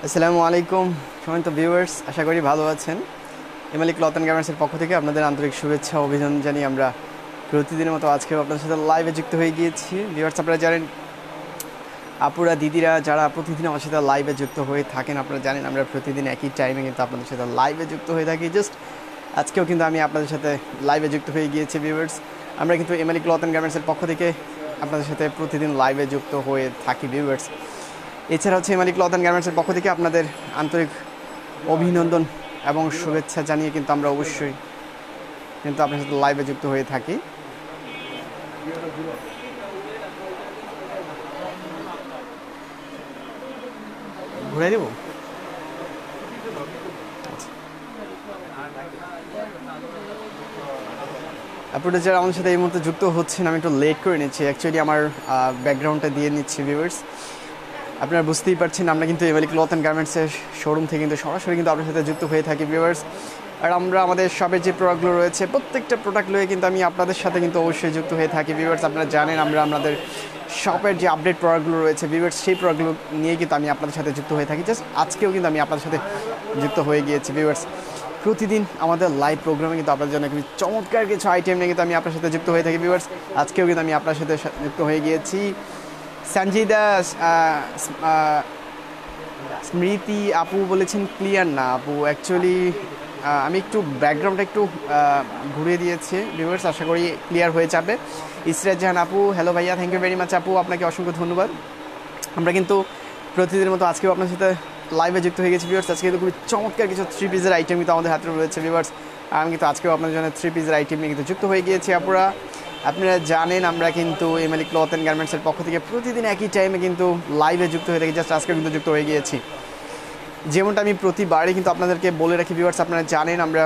আসসালামু আলাইকুম সম্মানিত ভিউয়ার্স, আশা করি ভালো আছেন। এমআলি ক্লথ অ্যান্ড গার্মেন্টসের পক্ষ থেকে আপনাদের আন্তরিক শুভেচ্ছা ও অভিনন্দন জানিয়ে আমরা প্রতিদিনের মতো আজকেও আপনাদের সাথে লাইভে যুক্ত হয়ে গিয়েছি। ভিউয়ার্স, আপনারা জানেন, আপুরা দিদিরা যারা প্রতিদিন আমার সাথে লাইভে যুক্ত হয়ে থাকেন, আপনারা জানেন আমরা প্রতিদিন একই টাইমে কিন্তু আপনাদের সাথে লাইভে যুক্ত হয়ে থাকি। জাস্ট আজকেও কিন্তু আমি আপনাদের সাথে লাইভে যুক্ত হয়ে গিয়েছি। ভিউয়ার্স, আমরা কিন্তু এমআলি ক্লথ অ্যান্ড গার্মেন্টসের পক্ষ থেকে আপনাদের সাথে প্রতিদিন লাইভে যুক্ত হয়ে থাকি। ভিউয়ার্স, এছাড়া হচ্ছে এমআলি ক্লথ অ্যান্ড গার্মেন্টসের পক্ষ থেকে আপনাদের আন্তরিক অভিনন্দন এবং শুভেচ্ছা জানিয়ে কিন্তু আমরা অবশ্যই কিন্তু আপনার সাথে লাইভে যুক্ত হয়ে থাকি। ঘুরে দেব। আপনারা যারা আমাদের সাথে এই মুহূর্তে যুক্ত হচ্ছেন, আমি একটু লেট করে নিচ্ছি, অ্যাকচুয়ালি আমার ব্যাকগ্রাউন্ডটা দিয়ে নিচ্ছি। ভিউয়ার্স, আপনারা বুঝতেই পারছেন আমরা কিন্তু এমআলি ক্লথ অ্যান্ড গার্মেন্টসের শোরুম থেকে কিন্তু সরাসরি কিন্তু আপনার সাথে যুক্ত হয়ে থাকি। ভিউয়ার্স, আর আমরা আমাদের শপের যে প্রোডাক্টগুলো রয়েছে প্রত্যেকটা প্রোডাক্ট লয়ে কিন্তু আমি আপনাদের সাথে কিন্তু অবশ্যই যুক্ত হয়ে থাকি। ভিউয়ার্স, আপনারা জানেন আমরা আমাদের শপের যে আপডেট প্রোডাক্টগুলো রয়েছে ভিউয়ার্স, সেই প্রোডাক্টগুলো নিয়ে কিন্তু আমি আপনাদের সাথে যুক্ত হয়ে থাকি। জাস্ট আজকেও কিন্তু আমি আপনাদের সাথে যুক্ত হয়ে গিয়েছি। ভিউয়ার্স, প্রতিদিন আমাদের লাইভ প্রোগ্রামে কিন্তু আপনাদের জন্য খুবই চমৎকার কিছু আইটেম নিয়ে কিন্তু আমি আপনার সাথে যুক্ত হয়ে থাকি। ভিউয়ার্স, আজকেও কিন্তু আমি আপনার সাথে যুক্ত হয়ে গিয়েছি। সঞ্জিদা স্মৃতি আপু বলেছেন ক্লিয়ার না আপু। অ্যাকচুয়ালি আমি একটু ব্যাকগ্রাউন্ডটা একটু ঘুরিয়ে দিয়েছি। ভিউয়ার্স, আশা করি ক্লিয়ার হয়ে যাবে। ইসরাত জাহান আপু, হ্যালো ভাইয়া, থ্যাংক ইউ ভেরি মাচ আপু, আপনাকে অসংখ্য ধন্যবাদ। আমরা কিন্তু প্রতিদিনের মতো আজকেও আপনার সাথে লাইভে যুক্ত হয়ে গেছি। ভিউয়ার্স, আজকে কিন্তু খুবই চমৎকার কিছু থ্রি পিসের আইটেম কিন্তু আমাদের হাতে রয়েছে। ভিউয়ার্স, আমি কিন্তু আজকেও আপনার জন্য থ্রি পিসের আইটেম নিয়ে কিন্তু যুক্ত হয়ে গিয়েছি। আপুরা আপনারা জানেন আমরা কিন্তু এমআলি ক্লথ অ্যান্ড গার্মেন্টসের পক্ষ থেকে প্রতিদিন একই টাইমে কিন্তু লাইভে যুক্ত হয়ে থাকি। জাস্ট আজকে কিন্তু যুক্ত হয়ে গিয়েছি। যেমনটা আমি প্রতিবারই কিন্তু আপনাদেরকে বলে রাখি। ভিউয়ার্স, আপনারা জানেন আমরা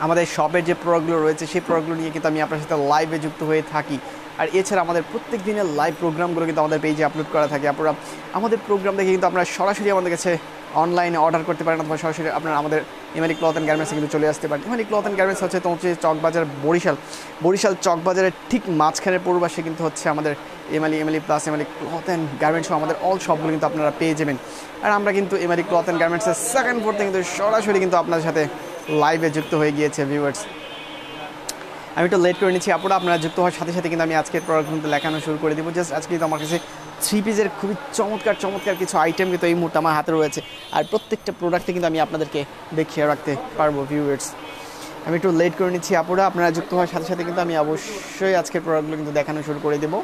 আমাদের শপের যে প্রোডাক্টগুলো রয়েছে সেই প্রোডাক্টগুলো নিয়ে কিন্তু আমি আপনার সাথে লাইভে যুক্ত হয়ে থাকি। আর এছাড়া আমাদের প্রত্যেক দিনের লাইভ প্রোগ্রামগুলো কিন্তু আমাদের পেজে আপলোড করা থাকে। আপনারা আমাদের প্রোগ্রাম দেখে কিন্তু আপনারা সরাসরি আমাদের কাছে অনলাইনে অর্ডার করতে পারেন, অথবা সরাসরি আপনারা আমাদের এমআলি ক্লথ অ্যান্ড গার্মেন্টসে কিন্তু চলে আসতে পারেন। এমআলি ক্লথ অ্যান্ড গার্মেন্টস হচ্ছে তোমার চকবাজার বরিশাল চকবাজারের ঠিক মাঝখানের পূর্বাসে কিন্তু হচ্ছে আমাদের এমআলি প্লাস এমআলি ক্লথ অ্যান্ড গার্মেন্টস আমাদের অল শপগুলো কিন্তু আপনারা পেয়ে যাবেন। আর আমরা কিন্তু এমআলি ক্লথ অ্যান্ড গার্মেন্টসের সেকেন্ড ফ্লোরতে কিন্তু সরাসরি কিন্তু আপনাদের সাথে লাইভে যুক্ত হয়ে গিয়েছে। ভিউয়ার্স, আমি একটু লেট করে নিচ্ছি। আপনারা যুক্ত হওয়ার সাথে সাথে কিন্তু আমি আজকের প্রোডাক্ট কিন্তু লেখানো শুরু করে দেবো। জাস্ট আজকে কিন্তু আমার কাছে থ্রি পিসের খুবই চমৎকার কিছু আইটেম কিন্তু এই মুহূর্তে আমার হাতে রয়েছে। আর প্রত্যেকটা প্রোডাক্টে কিন্তু আমি আপনাদেরকে দেখিয়ে রাখতে পারবো। ভিউয়ার্স, আমি একটু লেট করে নিচ্ছি। আপনারা যুক্ত হওয়ার সাথে সাথে কিন্তু আমি অবশ্যই আজকের প্রোডাক্টগুলো কিন্তু দেখানো শুরু করে দেবো।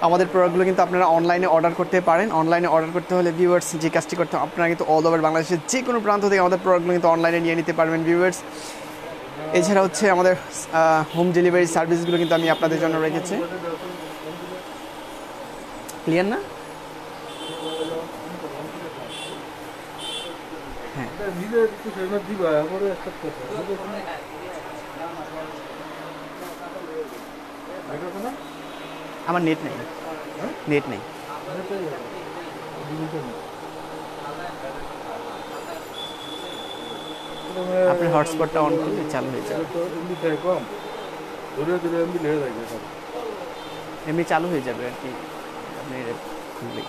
আমাদের প্রোডাক্টগুলো কিন্তু আপনারা অনলাইনে অর্ডার করতে পারেন। অনলাইনে অর্ডার করতে হলে ভিউয়ার্স যে কাজটি করতে আপনারা কিন্তু অল ওভার বাংলাদেশের যে কোনো প্রান্ত থেকে আমাদের প্রোডাক্টগুলো কিন্তু অনলাইনে নিয়ে নিতে পারবেন। ভিউয়ার্স, এছাড়া হচ্ছে আমাদের হোম ডেলিভারি সার্ভিসগুলো কিন্তু আমি আপনাদের জন্য রেখেছি। ক্লিয়ার না? হ্যাঁ, আমার নেট নেই। আপনার হটস্পটটা অন করলে চালু হয়ে যাবে। এমনি চালু হয়ে যাবে আর কি, আপনি খুললেই।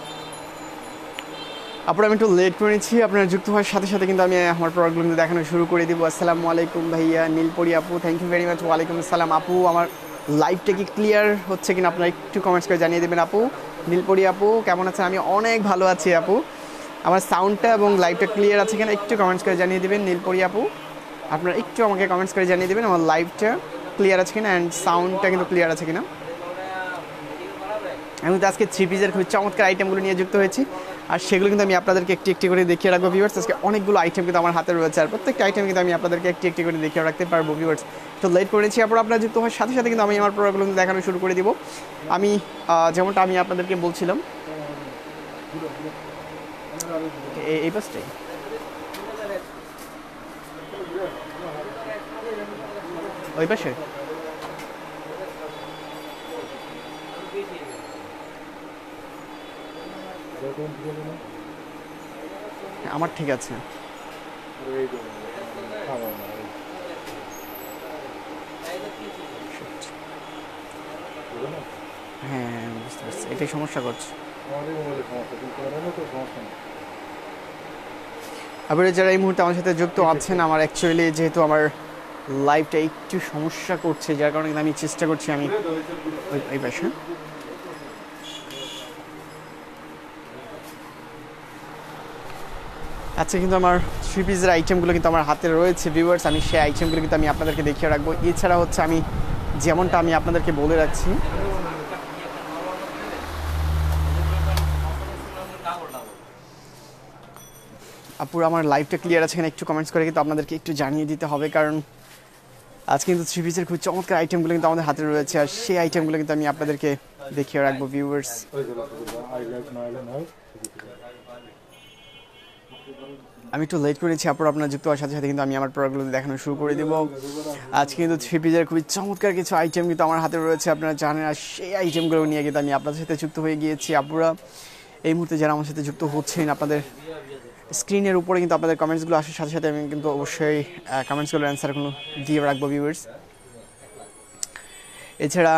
আমি একটু লেট করে নিচ্ছি। আপনারা যুক্ত হওয়ার সাথে সাথে কিন্তু আমি আমার প্রোডাক্টগুলো কিন্তু দেখানো শুরু করে দিব। আসসালামু আলাইকুম ভাইয়া নীলপরি আপু, থ্যাংক ইউ ভেরি মাচ। ওয়ালাইকুম আসসালাম আপু, আমার লাইভটা কি ক্লিয়ার হচ্ছে কিনা আপনারা একটু কমেন্টস করে জানিয়ে দেবেন। আপু নীলপরি আপু কেমন আছেন? আমি অনেক ভালো আছি আপু। আমার সাউন্ডটা এবং লাইভটা ক্লিয়ার আছে কিনা একটু কমেন্টস করে জানিয়ে দেবেন। নীলপরি আপু, আপনারা একটু আমাকে কমেন্টস করে জানিয়ে দেবেন আমার লাইভটা ক্লিয়ার আছে কিনা অ্যান্ড সাউন্ডটা কিন্তু ক্লিয়ার আছে কিনা। আমি তো আজকে থ্রি পিসের খুব চমৎকার আইটেমগুলো নিয়ে যুক্ত হয়েছি, আর সেগুলো কিন্তু আমি আপনাদেরকে একটি করে দেখিয়ে রাখবো। ভিউয়ার্স, আজকে অনেকগুলো আইটেম কিন্তু আমার হাতে রয়েছে, আর প্রত্যেকটা আইটেম কিন্তু আমি আপনাদেরকে একটি করে দেখিয়ে রাখতে পারবো। ভিউয়ার্স, তো লেট করেছি। আপনারা যুক্ত হওয়ার সাথে সাথে কিন্তু আমি আমার প্রোডাক্টগুলো কিন্তু দেখানো শুরু করে দিব। আমি যেমনটা আমি আপনাদেরকে বলছিলাম এই পাশটাই ওই পাশে আমার ঠিক আছে। হ্যাঁ, বুঝতে পারছি, এটাই সমস্যা করছে। আপনারা যারা এই মুহূর্তে আমার সাথে যুক্ত আছেন, আমার অ্যাকচুয়ালি যেহেতু আমার লাইভটা একটু সমস্যা করছে, যার কারণে আমি চেষ্টা করছি আমি এই পাশে আচ্ছা, কিন্তু আমার থ্রি পিসের আইটেমগুলো কিন্তু আমার হাতে রয়েছে ভিউয়ার্স। আমি সেই আইটেমগুলো কিন্তু আমি আপনাদেরকে দেখিয়ে রাখবো। এছাড়া হচ্ছে আমি যেমনটা আমি আপনাদেরকে বলে রাখছি, আপুর আমার লাইভটা ক্লিয়ার আছে কিনা একটু কমেন্টস করে কিন্তু আপনাদেরকে একটু জানিয়ে দিতে হবে, কারণ আজ কিন্তু থ্রি পিসের খুব চমৎকার আইটেমগুলো কিন্তু আমাদের হাতে রয়েছে, আর সেই আইটেমগুলো কিন্তু আমি আপনাদেরকে দেখিয়ে রাখবো ভিউয়ার্স। আমি একটু লেট করেছি, আপুর আপনার যুক্ত হওয়ার সাথে সাথে কিন্তু আমি আমার প্রোডাক্টগুলো দেখানো শুরু করে দেবো। আজকে কিন্তু থ্রি পিসের খুবই চমৎকার কিছু আইটেম কিন্তু আমার হাতে রয়েছে, আপনারা জানেন, আর সেই আইটেমগুলো নিয়ে কিন্তু আমি আপনাদের সাথে যুক্ত হয়ে গিয়েছি। আপুরা এই মুহূর্তে যারা আমার সাথে যুক্ত হচ্ছেন, আপনাদের স্ক্রিনের উপরে কিন্তু আপনাদের কমেন্টসগুলো আসার সাথে সাথে আমি কিন্তু অবশ্যই কমেন্টসগুলোর অ্যান্সারগুলো দিয়ে রাখবো ভিউয়ার্স। এছাড়া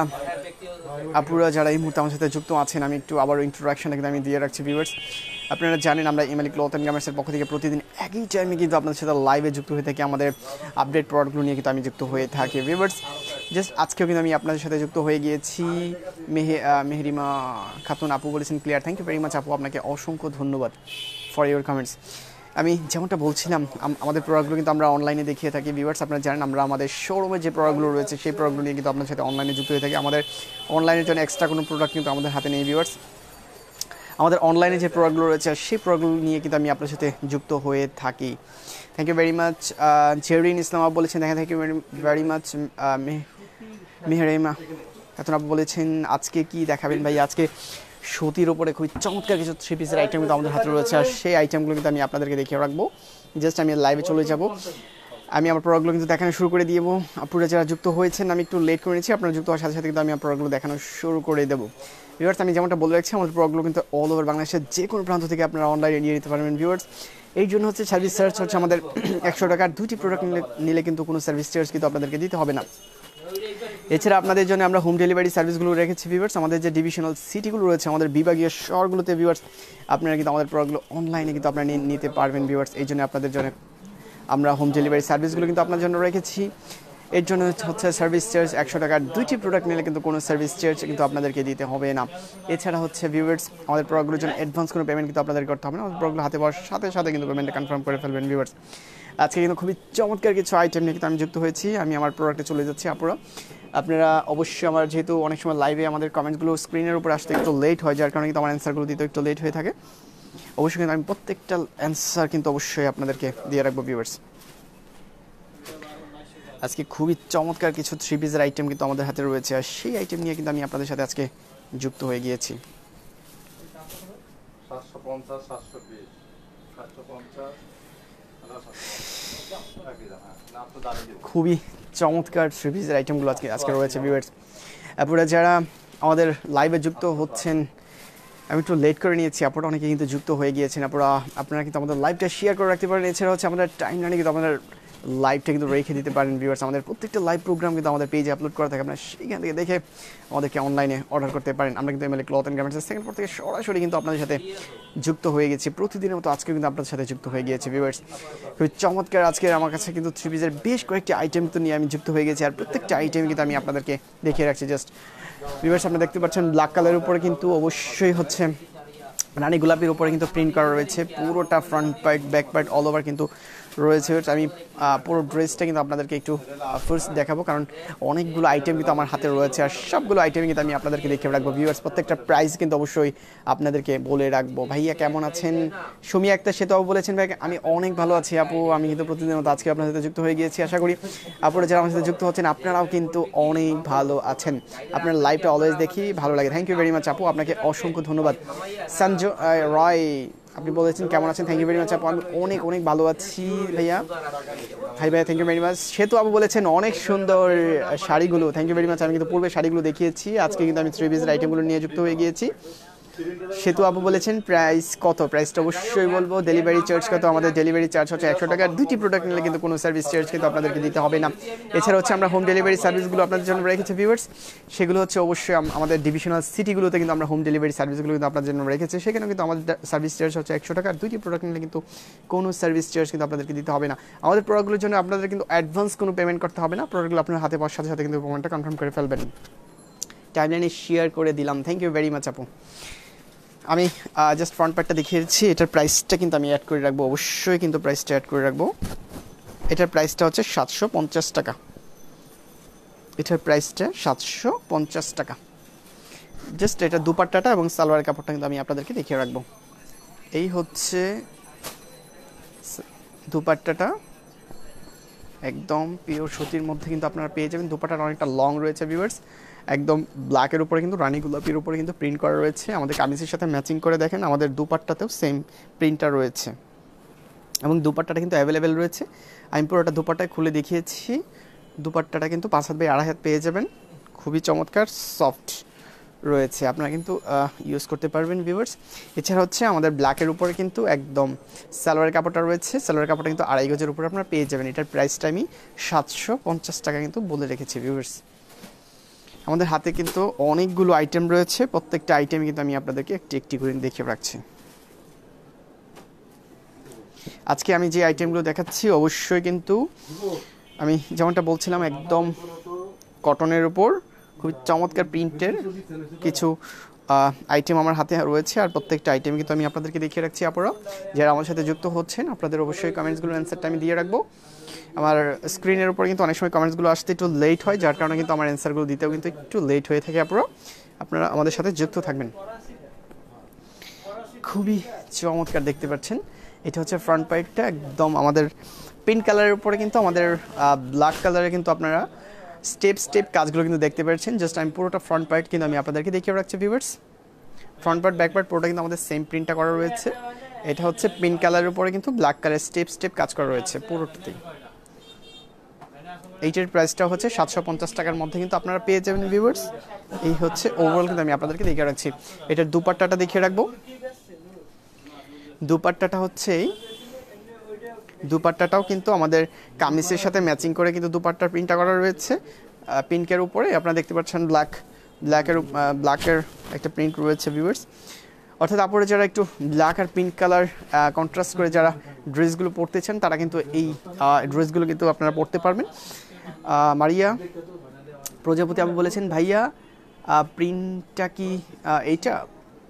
আপুরা যারা এই মুহূর্তে আমার সাথে যুক্ত আছেন, আমি একটু আবার ইন্ট্রোডাকশনটা কিন্তু আমি দিয়ে রাখছি ভিউয়ার্স। আপনারা জানেন আমরা এমএলই ক্লথ অ্যান্ড গার্মেন্টসের পক্ষ থেকে প্রতিদিন একই টাইমে কিন্তু আপনাদের সাথে লাইভে যুক্ত হয়ে থাকি, আমাদের আপডেট প্রোডাক্টগুলো নিয়ে কিন্তু আমি যুক্ত হয়ে থাকি ভিউয়ার্স। জাস্ট আজকেও কিন্তু আমি আপনাদের সাথে যুক্ত হয়ে গিয়েছি। মেহরিমা খাতুন আপু বলেছেন clear, thank you very much আপু, আপনাকে অসংখ্য ধন্যবাদ ফর ইউর কমেন্টস। আমি যেমনটা বলছিলাম, আমাদের প্রোডাক্টগুলো কিন্তু আমরা অনলাইনে দেখিয়ে থাকি ভিউয়ার্স। আপনারা জানেন আমরা আমাদের শোরুমে যে প্রোডাক্টগুলো রয়েছে সেই প্রোডাক্টগুলো নিয়ে কিন্তু আপনার সাথে অনলাইনে যুক্ত হয়ে থাকি। আমাদের অনলাইনের জন্য এক্সট্রা কোনো প্রোডাক্ট কিন্তু আমাদের হাতে নেই ভিউয়ার্স। আমাদের অনলাইনে যে প্রোডাক্টগুলো রয়েছে সেই প্রোডাক্টগুলো নিয়ে কিন্তু আমি আপনার সাথে যুক্ত হয়ে থাকি। Thank you very much. Jerin Islam আপু বলেছেন দেখেন, thank you very much. Mehrima Khatun আপু বলেছেন আজকে কি দেখাবেন ভাই? আজকে সুতির ওপরে খুবই চমৎকার কিছু থ্রি পিসের আইটেম কিন্তু আমাদের হাতে রয়েছে, আর সেই আইটেমগুলো কিন্তু আমি আপনাদেরকে দেখিয়ে রাখবো। জাস্ট আমি লাইভে চলে যাব, আমি আমার প্রোডাক্টগুলো কিন্তু দেখানো শুরু করে দিব। আপনারা যারা যুক্ত হয়েছেন, আমি একটু লেট করে নিচ্ছি, আপনারা যুক্ত হওয়ার সাথে সাথে কিন্তু আমি আমার প্রোডাক্টগুলো দেখানো শুরু করে দেবো ভিউয়ার্স। আমি যেমনটা বলে রাখছি, আমাদের প্রোডাক্টগুলো কিন্তু অল ওভার বাংলাদেশের যে কোনো প্রান্ত থেকে আপনারা অনলাইনে নিয়ে নিতে পারবেন ভিউয়ার্স। এই জন্য হচ্ছে সার্ভিস চার্জ হচ্ছে আমাদের 100 টাকার দুটি প্রোডাক্ট নিলে কিন্তু কোনো সার্ভিস চার্জ কিন্তু আপনাদেরকে দিতে হবে না। এছাড়া আপনাদের জন্য আমরা হোম ডেলিভারি সার্ভিসগুলো রেখেছি ভিউয়ার্স। আমাদের যে ডিভিশনাল সিটিগুলো রয়েছে, আমাদের বিভাগীয় শহরগুলোতে ভিউয়ার্স, আপনারা কিন্তু আমাদের প্রোডাক্টগুলো অনলাইনে কিন্তু আপনারা নিতে পারবেন ভিউয়ার্স। এই জন্য আপনাদের জন্য আমরা হোম ডেলিভারি সার্ভিসগুলো কিন্তু আপনার জন্য রেখেছি। এর জন্য হচ্ছে সার্ভিস চার্জ 100 টাকার দুইটি প্রোডাক্ট নিলে কিন্তু কোনো সার্ভিস চার্জ কিন্তু আপনাদেরকে দিতে হবে না। এছাড়া হচ্ছে ভিউয়ার্স, আমাদের প্রোডাক্টগুলোর জন্য অ্যাডভান্স কোনো পেমেন্ট কিন্তু আপনাদের করতে হবে না। আমাদের প্রোডাক্টগুলো হাতে পাওয়ার সাথে সাথে কিন্তু পেমেন্টটা কনফার্ম করে ফেলবেন ভিউয়ার্স। আজকে কিন্তু খুবই চমৎকার কিছু আইটেম নিয়ে কিন্তু আমি যুক্ত হয়েছি। আমি আমার প্রোডাক্টে চলে যাচ্ছি। আপনারা অবশ্যই আমার যেহেতু অনেক সময় লাইভে আমাদের কমেন্টসগুলো স্ক্রিনের উপর আসতে একটু লেট হয়, যার কারণে কিন্তু আমার অ্যান্সারগুলো দিতে একটু লেট হয়ে থাকে। অবশ্যই কিন্তু আমি প্রত্যেকটা অ্যান্সার কিন্তু অবশ্যই আপনাদেরকে দিয়ে রাখবো ভিউয়ার্স। আজকে খুবই চমৎকার কিছু থ্রি পিসের আইটেম কিন্তু আমাদের হাতে রয়েছে, আর সেই আইটেম নিয়ে কিন্তু আমি আপনাদের সাথে আজকে যুক্ত হয়ে গিয়েছি। খুবই চমৎকার থ্রি পিসের আইটেমগুলো আজকে রয়েছে ভিউয়ার্স। আপনারা যারা আমাদের লাইভে যুক্ত হচ্ছেন, আমি একটু লেট করে নিয়েছি, আপনারা অনেকে কিন্তু যুক্ত হয়ে গিয়েছেন। আপনারা কিন্তু আমাদের লাইভটা শেয়ার করে রাখতে পারেন। এছাড়া হচ্ছে আমাদের টাইম লাইনে কিন্তু আমাদের লাইভটা কিন্তু রেখে দিতে পারেন ভিউয়ার্স। আমাদের প্রত্যেকটা লাইভ প্রোগ্রাম কিন্তু আমাদের পেজে আপলোড করা থাকে, আপনারা সেইখান থেকে দেখে আমাদেরকে অনলাইনে অর্ডার করতে পারেন। আমরা কিন্তু এমএলএ ক্লথ অ্যান্ড গার্মেন্টসের সেকেন্ড ফ্লোর থেকে সরাসরি কিন্তু আপনাদের সাথে যুক্ত হয়ে গেছি। প্রতিদিনের মতো আজকে কিন্তু আপনাদের সাথে যুক্ত হয়ে গিয়েছে ভিউয়ার্স। খুবই চমৎকার আজকে আমার কাছে কিন্তু থ্রি পিসের বেশ কয়েকটি আইটেম তো নিয়ে আমি যুক্ত হয়ে গেছি, আর প্রত্যেকটা আইটেম কিন্তু আমি আপনাদেরকে দেখিয়ে রাখছি। জাস্ট ভিউয়ার্স, আপনারা দেখতে পাচ্ছেন ব্ল্যাক কালারের উপরে কিন্তু অবশ্যই হচ্ছে রানী গোলাপির উপরে কিন্তু প্রিন্ট করা রয়েছে, পুরোটা front part back part all over কিন্তু রয়েছে। আমি পুরো ড্রেসটা কিন্তু আপনাদেরকে একটু ফার্স্ট দেখাবো, কারণ অনেকগুলো আইটেম কিন্তু আমার হাতে রয়েছে, আর সবগুলো আইটেম কিন্তু আমি আপনাদেরকে দেখে রাখবো ভিউয়ার্স। প্রত্যেকটা প্রাইস কিন্তু অবশ্যই আপনাদেরকে বলে রাখবো। ভাইয়া কেমন আছেন? সুমিয়া একটা সেটাও বলেছেন ভাই আমি অনেক ভালো আছি আপু, আমি কিন্তু প্রতিদিন মতো আজকে আপনার সাথে যুক্ত হয়ে গিয়েছি। আশা করি আপনারা যারা আমার সাথে যুক্ত হচ্ছেন আপনারাও কিন্তু অনেক ভালো আছেন। আপনার লাইভটা অলওয়েজ দেখি, ভালো লাগে। থ্যাংক ইউ ভেরি মাচ আপু, আপনাকে অসংখ্য ধন্যবাদ। সঞ্জয় রয় আপনি বলেছেন কেমন আছেন? থ্যাংক ইউ ভেরি মাচ আপু, আমি অনেক অনেক ভালো আছি ভাইয়া। ভাইয়া থ্যাংক ইউ ভেরি মাচ। সেতু আপু বলেছেন অনেক সুন্দর শাড়িগুলো, থ্যাংক ইউ ভেরি মাচ। আমি কিন্তু পূর্বে শাড়িগুলো দেখিয়েছি, আজকে কিন্তু আমি থ্রি পিসের আইটেমগুলো নিয়ে যুক্ত হয়ে গিয়েছি। সেতু আপু বলেছেন প্রাইস কত, প্রাইসটা অবশ্যই বলবো। ডেলিভারি চার্জ কত, আমাদের ডেলিভারি চার্জ হচ্ছে 100 টাকা। দুইটি প্রোডাক্ট নিলে কিন্তু কোনো সার্ভিস চার্জ কিন্তু আপনাদেরকে দিতে হবে না। এছাড়া হচ্ছে আমরা হোম ডেলিভারি সার্ভিসগুলো আপনাদের জন্য রেখেছি ভিউয়ার্স, সেগুলো হচ্ছে অবশ্যই আমাদের ডিভিশনাল সিটিগুলোতে কিন্তু আমরা হোম ডেলিভারি সার্ভিসগুলো কিন্তু আপনাদের জন্য রেখেছি, সেখানে কিন্তু আমাদের সার্ভিস চার্জ হচ্ছে 100 টাকা। দুইটি প্রোডাক্ট নিলে কিন্তু কোনো সার্ভিস চার্জ কিন্তু আপনাদেরকে দিতে হবে না। আমাদের প্রোডাক্টগুলোর জন্য আপনাদের কিন্তু অ্যাডভান্স কোনো পেমেন্ট করতে হবে না, প্রোডাক্টগুলো আপনার হাতে পাওয়ার সাথে সাথে কিন্তু পেমেন্টটা কনফার্ম করে ফেলবেন। টাইমলাইনে শেয়ার করে দিলাম, থ্যাংক ইউ ভেরি মাচ আপু। আমি জাস্ট ফ্রন্ট পার্টটা দেখিয়ে দিচ্ছি, এটার প্রাইসটা কিন্তু আমি অ্যাড করে রাখবো, অবশ্যই কিন্তু প্রাইসটা অ্যাড করে রাখবো। এটার প্রাইসটা হচ্ছে 750 টাকা, এটার প্রাইসটা 750 টাকা। জাস্ট এটা দুপাট্টাটা এবং সালোয়ারের কাপড়টা কিন্তু আমি আপনাদেরকে দেখিয়ে রাখবো। এই হচ্ছে দুপাট্টাটা, একদম পিওর সুতির মধ্যে কিন্তু আপনারা পেয়ে যাবেন। দুপাট্টাটা অনেকটা লং রয়েছে ভিউয়ার্স, একদম ব্ল্যাকের উপরে কিন্তু রানী গোলাপির উপরে কিন্তু প্রিন্ট করা রয়েছে। আমাদের কামিজের সাথে ম্যাচিং করে দেখেন, আমাদের দুপাট্টাতেও সেম প্রিন্টটা রয়েছে এবং দুপাট্টাটা কিন্তু অ্যাভেলেবেল রয়েছে। আমি পুরোটা দুপাট্টায় খুলে দেখিয়েছি। দুপাট্টাটা কিন্তু 5 হাত বাই 2.5 হাত পেয়ে যাবেন, খুবই চমৎকার সফট রয়েছে, আপনারা কিন্তু ইউজ করতে পারবেন ভিউয়ার্স। এছাড়া হচ্ছে আমাদের ব্ল্যাকের উপরে কিন্তু একদম সালোয়ারের কাপড়টা রয়েছে, সালোয়ারের কাপড়টা কিন্তু 2.5 গজের উপরে আপনারা পেয়ে যাবেন। এটার প্রাইসটা আমি 750 টাকা কিন্তু বলে রেখেছি ভিউয়ার্স। আমাদের হাতে কিন্তু অনেকগুলো আইটেম রয়েছে, প্রত্যেকটা আইটেম কিন্তু আমি আপনাদেরকে একটি একটি করে দেখিয়ে রাখছি। আজকে আমি যে আইটেমগুলো দেখাচ্ছি অবশ্যই কিন্তু আমি যেমনটা বলছিলাম একদম কটনের উপর খুবই চমৎকার প্রিন্টের কিছু আইটেম আমার হাতে রয়েছে, আর প্রত্যেকটা আইটেম কিন্তু আমি আপনাদেরকে দেখিয়ে রাখছি। আপনারা যারা আমার সাথে যুক্ত হচ্ছেন আপনাদের অবশ্যই কমেন্টসগুলোর অ্যান্সারটা আমি দিয়ে রাখবো। আমার স্ক্রিনের উপর কিন্তু অনেক সময় কমেন্টসগুলো আসতে একটু লেট হয়, যার কারণে কিন্তু আমার অ্যান্সারগুলো দিতেও কিন্তু একটু লেট হয়ে থাকে। আপনারা আমাদের সাথে যুক্ত থাকবেন। খুবই চমৎকার দেখতে পাচ্ছেন, এটা হচ্ছে ফ্রন্ট পার্টটা, একদম আমাদের পিঙ্ক কালারের উপরে কিন্তু আমাদের ব্ল্যাক কালারে কিন্তু আপনারা স্টেপ কাজগুলো কিন্তু দেখতে পাচ্ছেন। জাস্ট আমি পুরোটা ফ্রন্ট পার্ট কিন্তু আমি আপনাদেরকে দেখিয়ে রাখছি viewers. Front part back part পুরোটা কিন্তু আমাদের সেম প্রিন্টটা করা রয়েছে। এটা হচ্ছে পিঙ্ক কালারের উপরে কিন্তু ব্ল্যাক কালার স্টেপ কাজ করা রয়েছে পুরোটাতেই। এইটার প্রাইসটা হচ্ছে 750 টাকার মধ্যে কিন্তু আপনারা পেয়ে যাবেন ভিউয়ার্স। এই হচ্ছে ওভারঅল কিন্তু আমি আপনাদেরকে দেখিয়ে রাখছি। এটার দুপাট্টাটা দেখিয়ে রাখবো। দুপাট্টাটা হচ্ছে দুপাট্টাটাও কিন্তু আমাদের কামিজের সাথে ম্যাচিং করে কিন্তু দুপাট্টার প্রিন্টটা করা রয়েছে। পিঙ্কের উপরে আপনারা দেখতে পাচ্ছেন ব্ল্যাকের একটা প্রিন্ট রয়েছে ভিউয়ার্স। অর্থাৎ আপনারা যারা একটু ব্ল্যাক আর পিঙ্ক কালার কন্ট্রাস্ট করে যারা ড্রেসগুলো পরতে চান তারা কিন্তু এই ড্রেসগুলো কিন্তু আপনারা পরতে পারবেন। মারিয়া প্রজাপতি আপনি বলেছেন ভাইয়া প্রিন্টটা কি এইটা,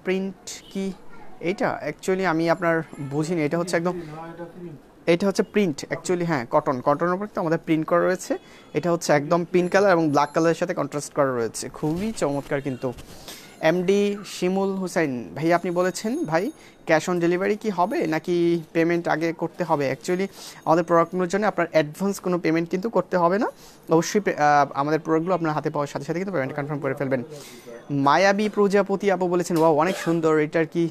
প্রিন্ট কি এইটা? অ্যাকচুয়ালি আমি আপনার বুঝিনি, এটা হচ্ছে একদম এটা হচ্ছে প্রিন্ট অ্যাকচুয়ালি, হ্যাঁ কটনের উপর তো আমাদের প্রিন্ট করা রয়েছে। এটা হচ্ছে একদম পিঙ্ক কালার এবং ব্ল্যাক কালারের সাথে কন্ট্রাস্ট করা রয়েছে, খুবই চমৎকার কিন্তু। এমডি শিমুল হুসাইন ভাই আপনি বলেছেন ভাই ক্যাশ অন ডেলিভারি কি হবে নাকি পেমেন্ট আগে করতে হবে? অ্যাকচুয়ালি আমাদের প্রোডাক্টগুলোর জন্য আপনার অ্যাডভান্স কোনো পেমেন্ট কিন্তু করতে হবে না, অবশ্যই আমাদের প্রোডাক্টগুলো আপনার হাতে পাওয়ার সাথে সাথে কিন্তু পেমেন্ট কনফার্ম করে ফেলবেন। মায়াবী প্রজাপতি আপু বলেছেন ওয়াও অনেক সুন্দর, এটার কি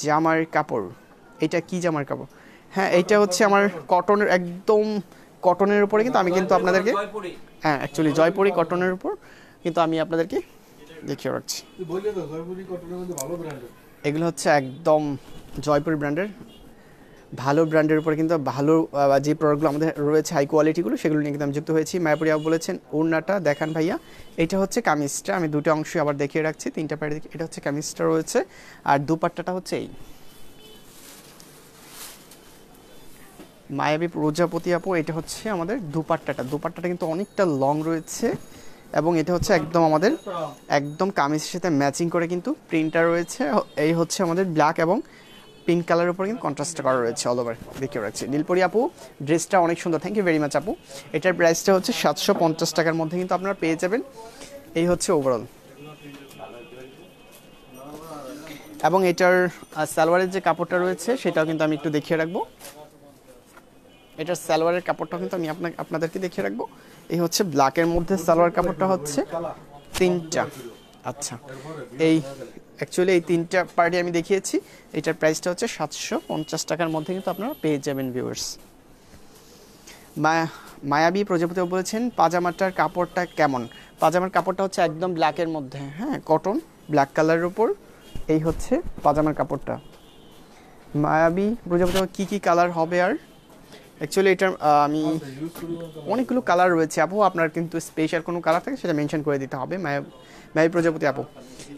জামার কাপড়, এটা কি জামার কাপড়? হ্যাঁ এটা হচ্ছে আমার কটনের, একদম কটনের উপরে কিন্তু আমি কিন্তু আপনাদেরকে হ্যাঁ অ্যাকচুয়ালি জয়পুরি কটনের উপর কিন্তু আমি আপনাদেরকে দেখিয়ে রাখছি। এগুলো হচ্ছে একদম জয়পুরি ব্র্যান্ডের, ভালো ব্র্যান্ডের উপরে কিন্তু ভালো যে প্রোডাক্টগুলো আমাদের রয়েছে হাই কোয়ালিটিগুলো সেগুলো নিয়ে কিন্তু আমি যুক্ত হয়েছি। মায়াপুরি আপু বলেছেন ওড়নাটা দেখান ভাইয়া। এটা হচ্ছে কামিজটা, আমি দুটো অংশ আবার দেখিয়ে রাখছি, তিনটা পাড়ে এটা হচ্ছে কামিজটা রয়েছে, আর দুপাট্টাটা হচ্ছে এই। মায়াবী প্রজাপতি আপু এটা হচ্ছে আমাদের দুপাট্টাটা কিন্তু অনেকটা লং রয়েছে এবং এটা হচ্ছে একদম আমাদের একদম কামিজের সাথে ম্যাচিং করে কিন্তু প্রিন্টার রয়েছে। এই হচ্ছে আমাদের ব্ল্যাক এবং পিঙ্ক কালারের উপর কিন্তু কন্ট্রাস্ট করা রয়েছে অল ওভার দেখে রাখছি। নীলপরি আপু ড্রেসটা অনেক সুন্দর, থ্যাংক ইউ ভেরি মাচ আপু। এটার প্রাইসটা হচ্ছে 750 টাকার মধ্যে কিন্তু আপনারা পেয়ে যাবেন। এই হচ্ছে ওভারঅল, এবং এটার সালোয়ারের যে কাপড়টা রয়েছে সেটাও কিন্তু আমি একটু দেখিয়ে রাখবো। এটার সালোয়ারের কাপড়টাও কিন্তু আমি আপনাদেরকে দেখিয়ে রাখবো। এই হচ্ছে ব্ল্যাকের মধ্যে সালোয়ার কাপড়টা হচ্ছে তিনটা, আচ্ছা এই অ্যাকচুয়ালি এই তিনটা পার্টি আমি দেখিয়েছি। এটার প্রাইসটা হচ্ছে 750 টাকার মধ্যে কিন্তু আপনারা পেয়ে যাবেন ভিউয়ার্স। মায়াবী প্রজাপতি বলেছেন পাজামাটার কাপড়টা কেমন? পাজামার কাপড়টা হচ্ছে একদম ব্ল্যাকের মধ্যে, হ্যাঁ কটন, ব্ল্যাক কালারের উপর। এই হচ্ছে পাজামার কাপড়টা। মায়াবী প্রজাপতি কী কী কালার হবে আর অ্যাকচুয়ালি এটার আমি অনেকগুলো কালার রয়েছে আপু, আপনার কিন্তু স্পেশাল কোনো কালার থাকে সেটা মেনশন করে দিতে হবে। মায়াবী প্রজাপতি আপু,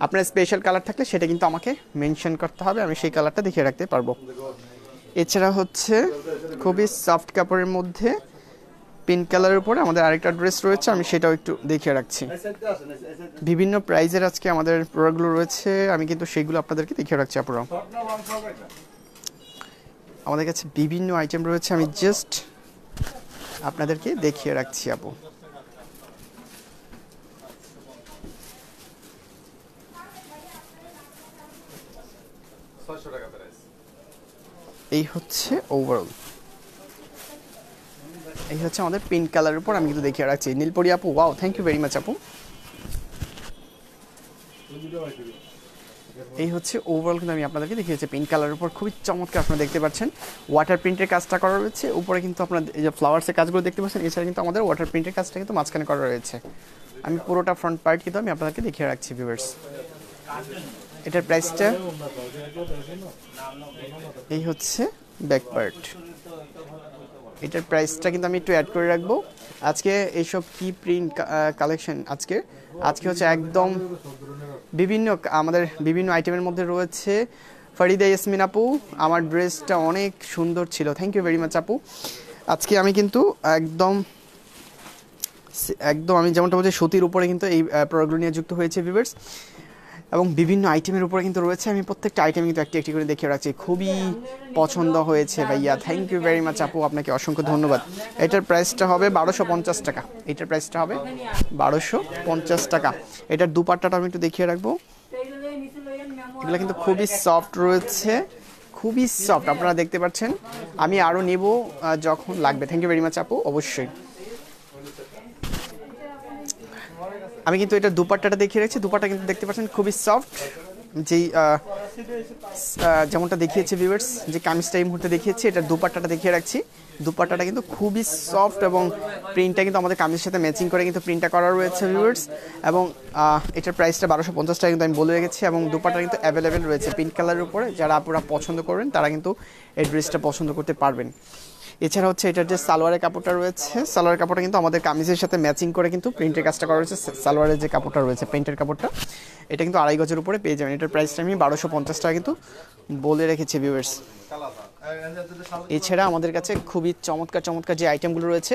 আপনার স্পেশাল কালার থাকলে সেটা কিন্তু আমাকে মেনশন করতে হবে, আমি সেই কালারটা দেখিয়ে রাখতে পারবো। এছাড়া হচ্ছে খুবই সফট কাপড়ের মধ্যে পিঙ্ক কালারের উপরে আমাদের আরেকটা ড্রেস রয়েছে, আমি সেটাও একটু দেখিয়ে রাখছি। বিভিন্ন প্রাইজের আজকে আমাদের প্রোডাক্টগুলো রয়েছে, আমি কিন্তু সেগুলো আপনাদেরকে দেখিয়ে রাখছি আপুরা। আমাদের কাছে বিভিন্ন আইটেম রয়েছে, আমি জাস্ট আপনাদেরকে দেখিয়ে রাখছি আপু। এই হচ্ছে ওভারঅল, এই হচ্ছে আমাদের পিঙ্ক কালারের উপর আমি কিন্তু দেখিয়ে রাখছি। নীলপরি আপু, wow, thank you very much আপু। এই হচ্ছে ওভারঅল কিন্তু আমি আপনাদেরকে দেখিয়েছি পিঙ্ক কালারের উপর, খুবই চমৎকার। আপনারা দেখতে পাচ্ছেন ওয়াটার প্রিন্টের কাজটা করা রয়েছে উপরে, কিন্তু আপনার এই যে ফ্লাওয়ার্সের কাজগুলো দেখতে পাচ্ছেন, এছাড়া কিন্তু আমাদের ওয়াটার প্রিন্টের কাজটা কিন্তু মাঝখানে করা রয়েছে। আমি পুরোটা ফ্রন্ট পার্ট কিন্তু আমি আপনাদেরকে দেখিয়ে রাখছি ভিউয়ার্স। এটার প্রাইসটা এই হচ্ছে ব্যাক পার্ট, এটার প্রাইসটা কিন্তু আমি একটু অ্যাড করে রাখবো। আজকে এইসব কি প্রিন্ট কালেকশন আজকে হচ্ছে একদম আমাদের বিভিন্ন আইটেমের মধ্যে রয়েছে। ফরিদা ইয়াসমিন আপু, আমার ড্রেসটা অনেক সুন্দর ছিল, থ্যাংক ইউ ভেরি মাচ আপু। আজকে আমি কিন্তু একদম আমি যেমনটা বলছি সুতির উপরে কিন্তু এই প্রোডাক্টগুলো নিয়ে যুক্ত হয়েছে ভিউয়ার্স, এবং বিভিন্ন আইটেমের উপরে কিন্তু রয়েছে। আমি প্রত্যেকটা আইটেম কিন্তু একটি একটি করে দেখিয়ে রাখছি, খুবই পছন্দ হয়েছে ভাইয়া, থ্যাংক ইউ ভেরি মাচ আপু, আপনাকে অসংখ্য ধন্যবাদ। এটার প্রাইসটা হবে 1250 টাকা, এটার প্রাইসটা হবে 1250 টাকা। এটার দুপাট্টাটা আমি একটু দেখিয়ে রাখবো, এগুলো কিন্তু খুবই সফট রয়েছে, খুবই সফট, আপনারা দেখতে পাচ্ছেন। আমি আরও নেব যখন লাগবে। থ্যাংক ইউ ভেরি মাচ আপু, অবশ্যই। আমি কিন্তু এটা দুপাট্টাটা দেখিয়ে রাখছি, দুপাট্টা কিন্তু দেখতে পাচ্ছেন খুবই সফট, যেই যেমনটা দেখিয়েছি ভিউয়ার্স, যে কামিজটা এই মুহূর্তে দেখিয়েছি, এটা দুপাট্টাটা দেখিয়ে রাখছি। দুপাট্টাটা কিন্তু খুবই সফট এবং প্রিন্টটা কিন্তু আমাদের কামিজের সাথে ম্যাচিং করে কিন্তু প্রিন্টটা করা রয়েছে ভিউয়ার্স, এবং এটার প্রাইসটা 1250 টাকা কিন্তু আমি বলে রেখেছি, এবং দুপাট্টা কিন্তু অ্যাভেলেবেল রয়েছে পিঙ্ক কালারের উপরে। যারা আপনারা পছন্দ করবেন তারা কিন্তু এই ড্রেসটা পছন্দ করতে পারবেন। এছাড়া হচ্ছে এটার যে সালোয়ারের কাপড়টা রয়েছে, সালোয়ারের কাপড়টা কিন্তু আমাদের কামিজের সাথে ম্যাচিং করে কিন্তু প্রিন্টের কাজটা করা রয়েছে। সালোয়ারের যে কাপড়টা রয়েছে প্রিন্টের কাপড়টা, এটা কিন্তু 2.5 গজের উপরে পেয়ে যাবেন। এটার প্রাইসটা আমি 1250 টাকা কিন্তু বলে রেখেছি ভিউয়ার্স। এছাড়া আমাদের কাছে খুবই চমৎকার যে আইটেমগুলো রয়েছে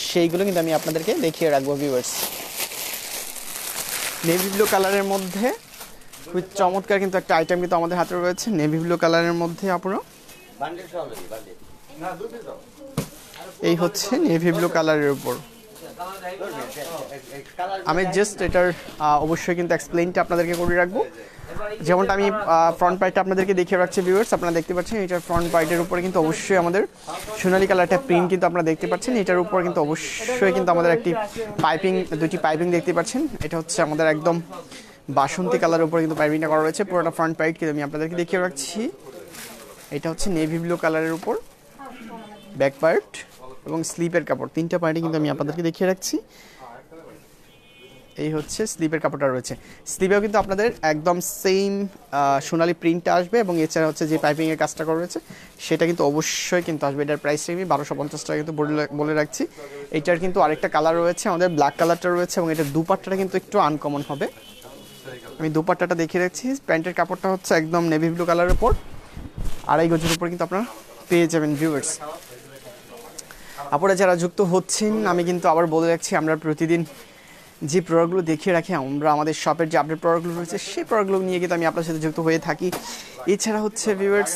সেইগুলো কিন্তু আমি আপনাদেরকে দেখিয়ে রাখবো ভিউয়ার্স। নেভি ব্লু কালারের মধ্যে খুবই চমৎকার কিন্তু একটা আইটেম কিন্তু আমাদের হাতে রয়েছে, নেভি ব্লু কালারের মধ্যে আপনারা, এই হচ্ছে নেভি ব্লু কালারের উপর। আমি জাস্ট এটার অবশ্যই কিন্তু এক্সপ্লেইনটা আপনাদেরকে করে রাখবো, যেমনটা আমি ফ্রন্ট পার্টটা আপনাদেরকে দেখিয়ে রাখছি ভিউয়ার্স। আপনারা দেখতে পাচ্ছেন এটার ফ্রন্ট পার্টের উপরে কিন্তু অবশ্যই আমাদের সোনালী কালারটা প্রিন্ট কিন্তু আপনারা দেখতে পাচ্ছেন। এটার উপর কিন্তু অবশ্যই কিন্তু আমাদের দুটি পাইপিং দেখতে পাচ্ছেন। এটা হচ্ছে আমাদের একদম বাসন্তী কালারের উপরে কিন্তু পাইপিংটা করা রয়েছে। পুরোটা ফ্রন্ট পার্ট কিন্তু আমি আপনাদেরকে দেখিয়ে রাখছি। এটা হচ্ছে নেভি ব্লু কালারের উপর ব্যাক পার্ট এবং স্লিপের কাপড়, তিনটা পার্টই কিন্তু আমি আপনাদেরকে দেখিয়ে রাখছি। এই হচ্ছে স্লিপের কাপড়টা রয়েছে, স্লিপেও কিন্তু আপনাদের একদম সেম সোনালী প্রিন্টটা আসবে, এবং এছাড়া হচ্ছে যে পাইপিংয়ের কাজটা করা রয়েছে সেটা কিন্তু অবশ্যই কিন্তু আসবে। এটার প্রাইসটা আমি 1250 টাকা কিন্তু বলে রাখছি। এটার কিন্তু আরেকটা কালার রয়েছে, আমাদের ব্ল্যাক কালারটা রয়েছে, এবং এটার দুপাট্টাটা কিন্তু একটু আনকমন হবে। আমি দুপাট্টাটা দেখিয়ে রাখছি। প্যান্টের কাপড়টা হচ্ছে একদম নেভি ব্লু কালারের উপর 2.5 গজের উপর কিন্তু আপনারা পেয়ে যাবেন ভিউয়ার্স। আপনারা যারা যুক্ত হচ্ছেন আমি কিন্তু আবার বলে রাখছি, আমরা প্রতিদিন যে প্রোডাক্টগুলো দেখিয়ে রাখি, আমরা আমাদের শপের যে আপডেট প্রোডাক্টগুলো রয়েছে সেই প্রোডাক্টগুলো নিয়ে কিন্তু আমি আপনার সাথে যুক্ত হয়ে থাকি। এছাড়া হচ্ছে ভিউয়ার্স,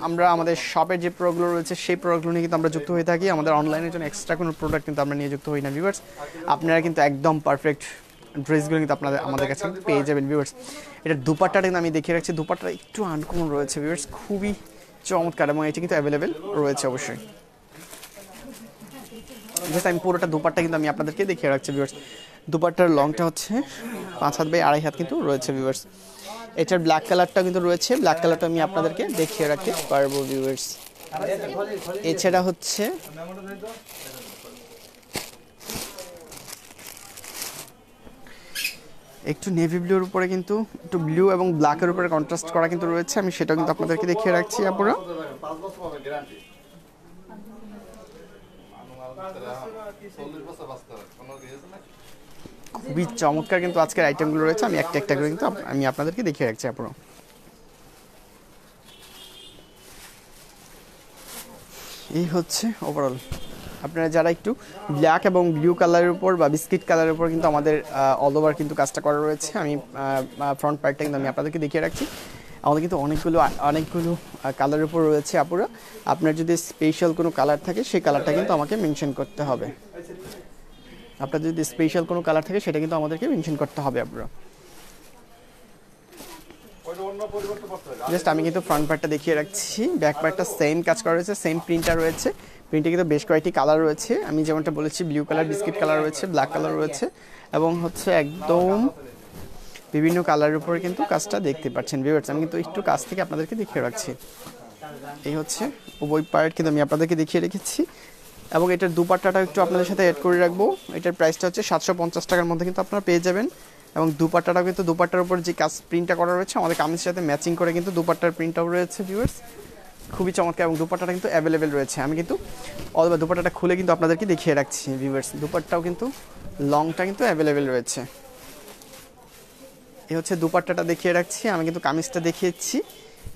আমরা আমাদের শপের যে প্রোডাক্টগুলো রয়েছে সেই প্রোডাক্টগুলো নিয়ে কিন্তু আমরা যুক্ত হয়ে থাকি। আমাদের অনলাইনের জন্য এক্সট্রা কোনো প্রোডাক্ট কিন্তু আমরা নিয়ে যুক্ত হই না ভিউয়ার্স। আপনারা কিন্তু একদম পারফেক্ট ড্রেসগুলো কিন্তু আমাদের কাছে পেয়ে যাবেন ভিউয়ার্স। এটার দুপাট্টাটা কিন্তু আমি দেখিয়ে রাখছি, দুপাট্টাটা একটু আনকমন রয়েছে ভিউয়ার্স, খুবই চমৎকার, এবং এটি কিন্তু অ্যাভেলেবেল রয়েছে অবশ্যই। জাস্ট আমি পুরোটা দুপাট্টা কিন্তু আমি আপনাদেরকে দেখিয়ে রাখছি ভিউয়ার্স। দুপাট্টার লংটা হচ্ছে 5 হাত বাই 2.5 হাত কিন্তু রয়েছে ভিউয়ার্স। এটার ব্ল্যাক কালারটা কিন্তু রয়েছে, ব্ল্যাক কালারটা আমি আপনাদেরকে দেখিয়ে রাখতে পারবো ভিউয়ার্স। এছাড়া হচ্ছে একটু নেভি ব্লুর উপরে কিন্তু একটু ব্লু এবং ব্ল্যাকের উপরে কন্ট্রাস্ট করা কিন্তু রয়েছে, আমি সেটাও কিন্তু আপনাদেরকে দেখিয়ে রাখছি আপুরা। খুবই চমৎকার কিন্তু আজকের আইটেমগুলো রয়েছে, আমি একটা একটা করে কিন্তু আমি আপনাদেরকে দেখিয়ে রাখছি আপুরা। এই হচ্ছে ওভারঅল। আপনারা যারা একটু ব্ল্যাক এবং ব্লু কালারের উপর বা বিস্কিট কালারের উপর কিন্তু আমাদের অল ওভার কিন্তু কাজটা করা রয়েছে, আমি ফ্রন্ট পার্টটা কিন্তু আমি আপনাদেরকে দেখিয়ে রাখছি। আমাদের কিন্তু অনেকগুলো কালারের উপর রয়েছে আপুরা। আপনার যদি স্পেশাল কোনো কালার থাকে সেই কালারটা কিন্তু আমাকে মেনশন করতে হবে। আপনার যদি স্পেশাল কোনো কালার থাকে সেটা কিন্তু আমাদেরকে মেনশন করতে হবে আপুরা। জাস্ট আমি কিন্তু ফ্রন্ট পার্টটা দেখিয়ে রাখছি, ব্যাক পার্টটা সেম কাজ করা রয়েছে, সেম প্রিন্টার রয়েছে। প্রিন্টে কিন্তু বেশ কয়েকটি কালার রয়েছে, আমি যেমনটা বলেছি ব্লু কালার, বিস্কিট কালার রয়েছে, ব্ল্যাক কালার রয়েছে এবং হচ্ছে একদম বিভিন্ন কালারের উপরে কিন্তু কাজটা দেখতে পাচ্ছেন ভিউয়ার্স। আমি কিন্তু একটু কাছ থেকে আপনাদেরকে দেখিয়ে রাখছি। এই হচ্ছে উভয় পার্ট কিন্তু আমি আপনাদেরকে দেখিয়ে রেখেছি এবং এটার দুপাট্টাটা একটু আপনাদের সাথে অ্যাড করে রাখবো। এটার প্রাইসটা হচ্ছে 750 টাকার মধ্যে কিন্তু আপনারা পেয়ে যাবেন এবং দুপাট্টাটাও কিন্তু দুপাট্টার উপর যে কাজ প্রিন্টটা করা রয়েছে আমাদের কামিজের সাথে ম্যাচিং করে কিন্তু দুপাট্টার প্রিন্টটাও রয়েছে ভিউয়ার্স, খুবই চমৎকার এবং দুপাট্টাটা কিন্তু অ্যাভেলেবেল রয়েছে। আমি কিন্তু অলওভার দুপাট্টাটা খুলে কিন্তু আপনাদেরকে দেখিয়ে রাখছি ভিউয়ার্স, দুপাট্টাও কিন্তু লংটা কিন্তু অ্যাভেলেবেল রয়েছে। এই হচ্ছে দুপাট্টাটা দেখিয়ে রাখছি, আমি কিন্তু কামিজটা দেখিয়েছি।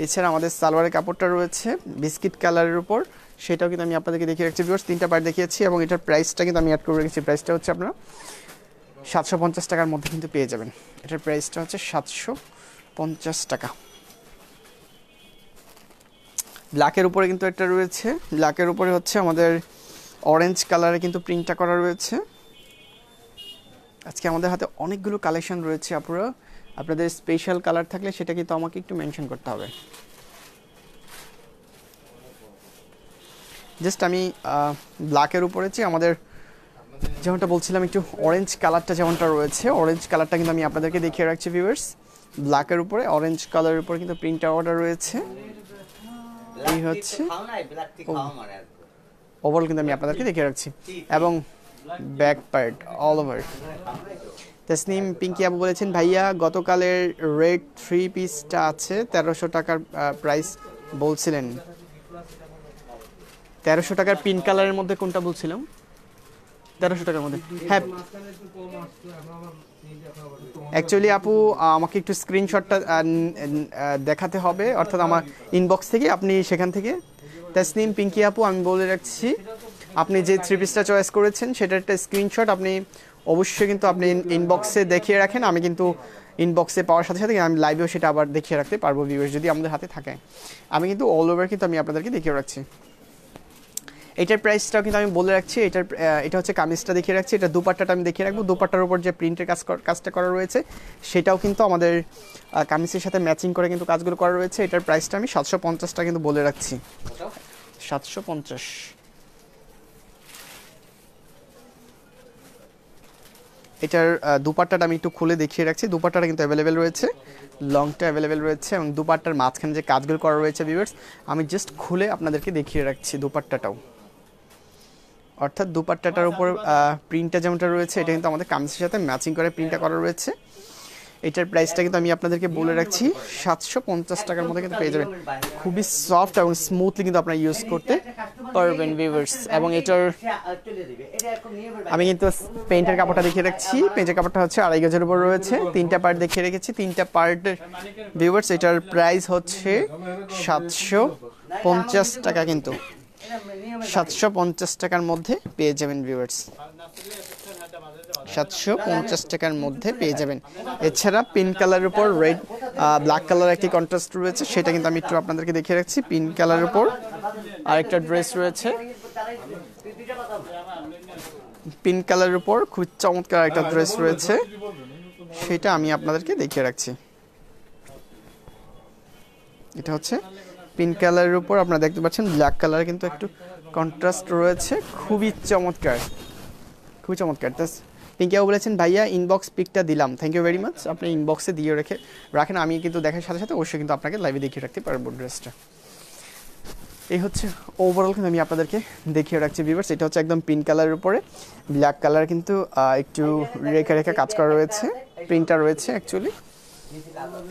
এছাড়া আমাদের সালোয়ারের কাপড়টা রয়েছে বিস্কিট কালারের উপর, সেটাও কিন্তু আমি আপনাদেরকে দেখিয়ে রাখছি ভিউয়ার্স। 3টা পার্ট দেখিয়েছি এবং এটার প্রাইসটা কিন্তু আমি অ্যাড করে রেখেছি। প্রাইসটা হচ্ছে আপনারা 750 টাকার মধ্যে কিন্তু পেয়ে যাবেন। এটার প্রাইসটা হচ্ছে 750 টাকা। ব্ল্যাকের উপরে কিন্তু একটা রয়েছে, ব্ল্যাকের উপরে হচ্ছে আমাদের অরেঞ্জ কালারে কিন্তু প্রিন্টটা করা রয়েছে। আজকে আমাদের হাতে অনেকগুলো কালেকশন রয়েছে আপনারা, আপনাদের স্পেশাল কালার থাকলে সেটা কিন্তু আমাকে একটু মেনশন করতে হবে। জাস্ট আমি ব্ল্যাকের উপরে যে আমাদের যেমনটা বলছিলাম একটু অরেঞ্জ কালারটা যেমনটা রয়েছে, অরেঞ্জ কালারটা কিন্তু আমি আপনাদেরকে দেখিয়ে রাখছি ভিউয়ার্স। ব্ল্যাকের উপরে অরেঞ্জ কালারের উপরে কিন্তু প্রিন্টটা অর্ডার রয়েছে। এই হচ্ছে ওভারঅল কিন্তু আমি আপনাদেরকে দেখিয়ে রাখছি এবং back part all over. Tasnim Pinky আপু বলেছেন ভাইয়া গতকালের রেড 3 পিসটা আছে 1300 টাকার প্রাইস বলছিলেন। 1300 টাকার পিঙ্ক কালারের মধ্যে কোনটা বলছিলাম? 1300 টাকার মধ্যে, হ্যাঁ অ্যাকচুয়ালি আপু আমাকে একটু স্ক্রিনশটটা দেখাতে হবে, অর্থাৎ আমার ইনবক্স থেকে, আপনি সেখান থেকে। তাসনিম পিঙ্কি আপু আমি বলে রাখছি, আপনি যে 3 পিসটা চয়েস করেছেন সেটার একটা স্ক্রিনশট আপনি অবশ্যই কিন্তু আপনি ইনবক্সে দেখিয়ে রাখেন। আমি কিন্তু ইনবক্সে পাওয়ার সাথে সাথে আমি লাইভেও সেটা আবার দেখিয়ে রাখতে পারবো ভিউয়ার্স, যদি আমাদের হাতে থাকে। আমি কিন্তু অল ওভার কিন্তু আমি আপনাদেরকে দেখিয়ে রাখছি। এটার প্রাইসটাও কিন্তু আমি বলে রাখছি। এটা হচ্ছে কামিজটা দেখিয়ে রাখছি, এটা দুপাট্টাটা আমি দেখিয়ে রাখবো। দুপাট্টার উপর যে প্রিন্টের কাজটা করা রয়েছে সেটাও কিন্তু আমাদের কামিজের সাথে ম্যাচিং করে কিন্তু কাজগুলো করা রয়েছে। এটার প্রাইসটা আমি 750 টাকা কিন্তু বলে রাখছি, 750। এটার দুপাট্টাটা আমি একটু খুলে দেখিয়ে রাখছি। দুপাট্টাটা কিন্তু অ্যাভেলেবেল রয়েছে, লংটা অ্যাভেলেবেল রয়েছে এবং দুপাট্টার মাঝখানে যে কাজগুলো করা রয়েছে ভিউয়ার্স আমি জাস্ট খুলে আপনাদেরকে দেখিয়ে রাখছি দুপাট্টাটাও। অর্থাৎ দুপাট্টাটার উপর প্রিন্টটা যেমনটা রয়েছে এটা কিন্তু আমাদের কামিজের সাথে ম্যাচিং করে প্রিন্টটা করা রয়েছে। এটার প্রাইসটা কিন্তু আমি আপনাদেরকে বলে রাখছি 750 টাকার মধ্যে কিন্তু পেয়ে যাবেন। খুবই সফট এবং স্মুথলি কিন্তু আপনারা ইউজ করতে পারবেন ভিউয়ার্স। এবং এটার আমি কিন্তু পেইন্টের কাপড়টা দেখিয়ে রাখছি, পেইন্টের কাপড়টা হচ্ছে 2.5 গজের উপর রয়েছে, 3টা পার্ট দেখিয়ে রেখেছি। 3টা পার্ট ভিউয়ার্স এটার প্রাইস হচ্ছে 750 টাকা, কিন্তু 750 টাকার মধ্যে পেয়ে যাবেন ভিউয়ার্স, 750 টাকার মধ্যে পেয়ে যাবেন। এছাড়া পিঙ্ক কালারের উপর রেড ব্ল্যাক কালার একটি কন্ট্রাস্ট রয়েছে, সেটা কিন্তু আমি একটু আপনাদেরকে দেখিয়ে রাখছি। পিঙ্ক কালারের উপর আরেকটা ড্রেস রয়েছে, পিঙ্ক কালারের উপর খুব চমৎকার একটা ড্রেস রয়েছে, সেটা আমি আপনাদেরকে দেখিয়ে রাখছি। এটা হচ্ছে পিঙ্ক কালারের উপর আপনারা দেখতে পাচ্ছেন ব্ল্যাক কালার কিন্তু একটু কন্ট্রাস্ট রয়েছে, খুবই চমৎকার, খুবই চমৎকার। পিঙ্কিও বলেছেন ভাইয়া ইনবক্স পিকটা দিলাম, থ্যাংক ইউ ভেরি মাচ। আপনি ইনবক্সে দিয়ে রাখেন, আমি কিন্তু দেখার সাথে সাথে অবশ্যই কিন্তু আপনাকে লাইভে দেখিয়ে রাখতে পারবো ড্রেসটা। এই হচ্ছে ওভারঅল কিন্তু আমি আপনাদেরকে দেখিয়ে রাখছি ভিউয়ার্স। এটা হচ্ছে একদম পিঙ্ক কালারের উপরে ব্ল্যাক কালার, কিন্তু একটু রেখা রেখা কাজ করা রয়েছে, প্রিন্টার রয়েছে অ্যাকচুয়ালি।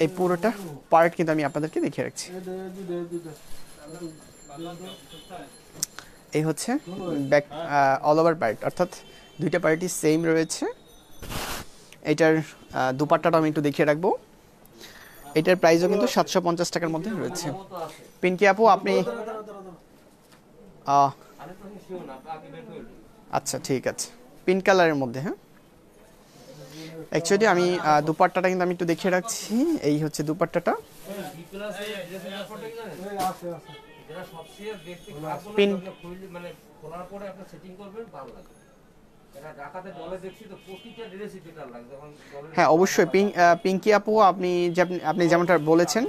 এই পুরোটা পার্ট কিন্তু আমি আপনাদেরকে দেখিয়ে রাখছি। এই হচ্ছে ব্যাক অল ওভার পার্ট, অর্থাৎ দুইটা পার্টই সেম রয়েছে। এটার দুপাট্টাটা আমি একটু দেখিয়ে রাখবো। এটার প্রাইসও কিন্তু 750 টাকার মধ্যে রয়েছে। পিঙ্কি আপু আপনি আচ্ছা ঠিক আছে, পিঙ্ক কালারের মধ্যে। হ্যাঁ, অ্যাকচুয়ালি আমি দুপাট্টাটা কিন্তু আমি একটু দেখিয়ে রাখছি। এই হচ্ছে দুপাট্টাটা। হ্যাঁ অবশ্যই পিঙ্কি আপু আপনি যেমনটা বলেছেন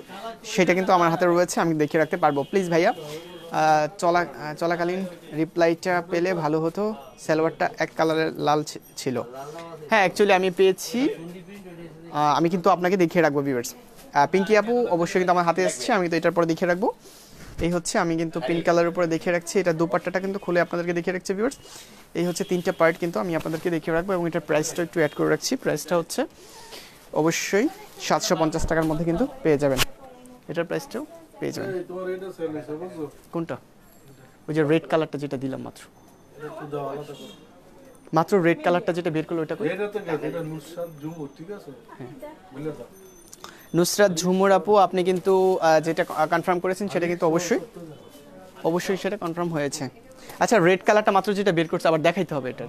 সেটা কিন্তু আমার হাতে রয়েছে, আমি দেখিয়ে রাখতে পারবো। প্লিজ ভাইয়া চলাকালীন রিপ্লাইটা পেলে ভালো হতো, সালোয়ারটা এক কালারের লাল ছিল। হ্যাঁ অ্যাকচুয়ালি আমি পেয়েছি, আমি কিন্তু আপনাকে দেখিয়ে রাখবো ভিউয়ার্স। পিঙ্কি আপু অবশ্যই কিন্তু আমার হাতে এসেছে, আমি তো এটার পরে দেখিয়ে রাখবো। এই হচ্ছে আমি কিন্তু পিঙ্ক কালারের উপরে দেখিয়ে রাখছি। এটা দুপাট্টাটা কিন্তু খুলে আপনাদেরকে দেখিয়ে রাখছি ভিউয়ার্স। এই হচ্ছে তিনটা পার্ট কিন্তু আমি আপনাদেরকে দেখিয়ে রাখবো, এবং এটার প্রাইসটা একটু অ্যাড করে রাখছি। প্রাইসটা হচ্ছে অবশ্যই 750 টাকার মধ্যে কিন্তু পেয়ে যাবেন। এটার প্রাইসটাও পেয়ে যাবেন। কোনটা? ওই যে রেড কালারটা যেটা দিলাম মাত্র রেড কালারটা যেটা বের করলো ওটা নুসরাত ঝুমুর আপু, আপনি কিন্তু যেটা কনফার্ম করেছেন সেটা কিন্তু অবশ্যই সেটা কনফার্ম হয়েছে। আচ্ছা রেড কালারটা মাত্র যেটা বের করছে আবার দেখাইতে হবে এটা।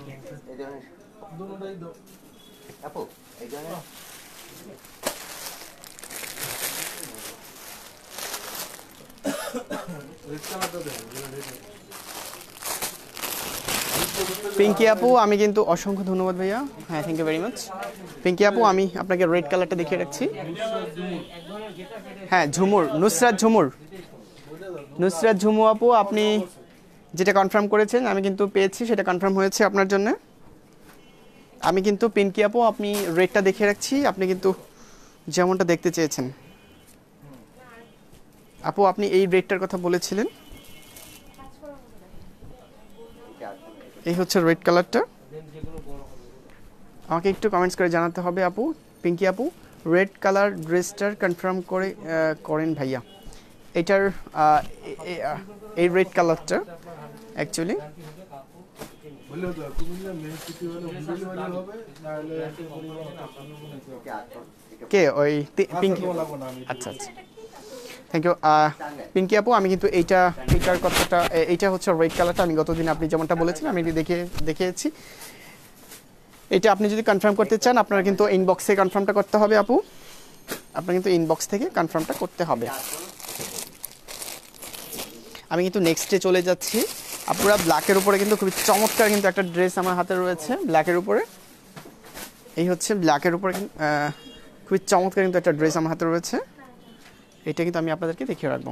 পিঙ্কি আপু আমি কিন্তু অসংখ্য ধন্যবাদ ভাইয়া। হ্যাঁ thank you very much. Pinky আপু আমি আপনাকে রেড কালারটা দেখিয়ে রাখছি। হ্যাঁ ঝুমুর, নুসরাত ঝুমু আপু, আপনি যেটা কনফার্ম করেছেন আমি কিন্তু পেয়েছি, সেটা কনফার্ম হয়েছে আপনার জন্য। আমি কিন্তু পিঙ্কি আপু আপনি রেডটা দেখিয়ে রাখছি, আপনি কিন্তু যেমনটা দেখতে চেয়েছেন। আপু আপনি এই রেডটার কথা বলেছিলেন। এই হচ্ছে রেড কালারটা। আমাকে একটু কমেন্টস করে জানাতে হবে আপু। পিঙ্কি আপু রেড কালার ড্রেসটার কনফার্ম করেন ভাইয়া। এটার এই রেড কালারটা অ্যাকচুয়ালি কে ওই পিঙ্কি? আচ্ছা আচ্ছা থ্যাংক ইউ পিঙ্কি আপু। আমি কিন্তু এইটার কথাটা, এইটা হচ্ছে রেড কালারটা। আমি গতদিন আপনি যেমনটা বলেছেন আমি দেখিয়েছি। এটা আপনি যদি কনফার্ম করতে চান আপনারা কিন্তু ইনবক্সে কনফার্মটা করতে হবে আপু, আপনার কিন্তু ইনবক্স থেকে কনফার্মটা করতে হবে। আমি কিন্তু নেক্সটে চলে যাচ্ছি। আপনারা ব্ল্যাকের উপরে কিন্তু খুবই চমৎকার কিন্তু একটা ড্রেস আমার হাতে রয়েছে ব্ল্যাকের উপরে। এই হচ্ছে ব্ল্যাকের উপরে খুবই চমৎকার কিন্তু একটা ড্রেস আমার হাতে রয়েছে। এটা কিন্তু আমি আপনাদেরকে দেখিয়ে রাখবো।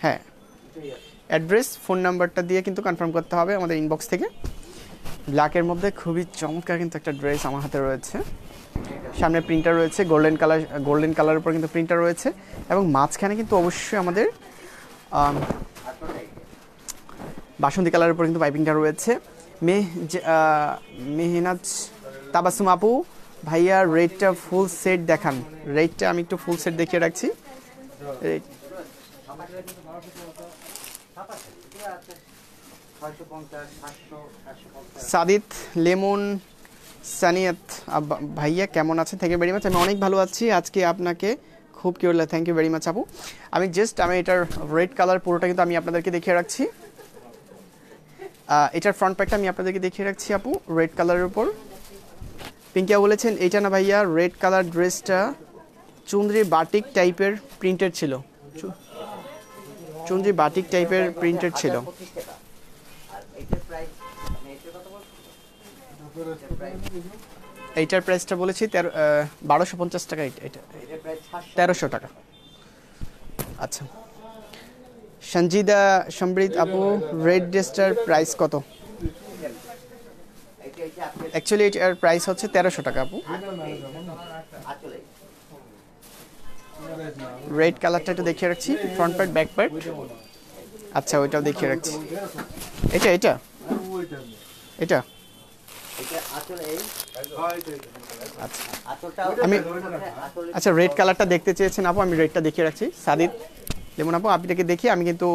হ্যাঁ অ্যাড্রেস ফোন নাম্বারটা দিয়ে কিন্তু কনফার্ম করতে হবে আমাদের ইনবক্স থেকে। ব্ল্যাকের মধ্যে খুবই চমৎকার কিন্তু একটা ড্রেস আমার হাতে রয়েছে। সামনে প্রিন্টার রয়েছে গোল্ডেন কালারের উপর কিন্তু প্রিন্টার রয়েছে, এবং মাঝখানে কিন্তু অবশ্যই আমাদের বাসন্তী কালারের উপর কিন্তু পাইপিংটা রয়েছে। মেহনাজ তাবাসুম আপু ভাইয়া রেটটা ফুল সেট দেখান। রেটটা আমি একটু ফুল সেট দেখিয়ে রাখছি। সাদিত লেমন সানিয়াত ভাইয়া কেমন আছেন? Thank you very much. আমি অনেক ভালো আছি আজকে, আপনাকে খুব কিউট লাগে। থ্যাংক ইউ ভেরি মাচ আপু। আমি এটার রেড কালার পুরোটা কিন্তু আমি আপনাদেরকে দেখিয়ে রাখছি। এটার ফ্রন্ট প্যাকটা আমি আপনাদেরকে দেখিয়ে রাখছি আপু রেড কালারের উপর। পিঙ্কিয়া বলেছেন এইটা না ভাইয়া, রেড কালার ড্রেসটা চুনরি বাটিক টাইপের প্রিন্টেড ছিল। চুনরি বাটিক টাইপের প্রিন্টেড ছিল। এইটার প্রাইসটা বলেছি 1250 টাকা। এটা 1300 টাকা। আচ্ছা সঞ্জিদা সমৃদ্ধ আপু রেড ড্রেসটার প্রাইস কত? অ্যাকচুয়ালি এটার প্রাইস হচ্ছে 1300 টাকা আপু। রেড কালারটা একটু দেখিয়ে রাখছি, ফ্রন্ট পার্ট ব্যাক পার্ট। আচ্ছা ওইটাও দেখিয়ে রাখছি। এটা এটা এটা আমি আচ্ছা রেড কালারটা দেখতে চেয়েছেন আপু, আমি রেডটা দেখিয়ে রাখছি। সাদিদ যেমন আপু আপনাকে দেখি, আমি কিন্তু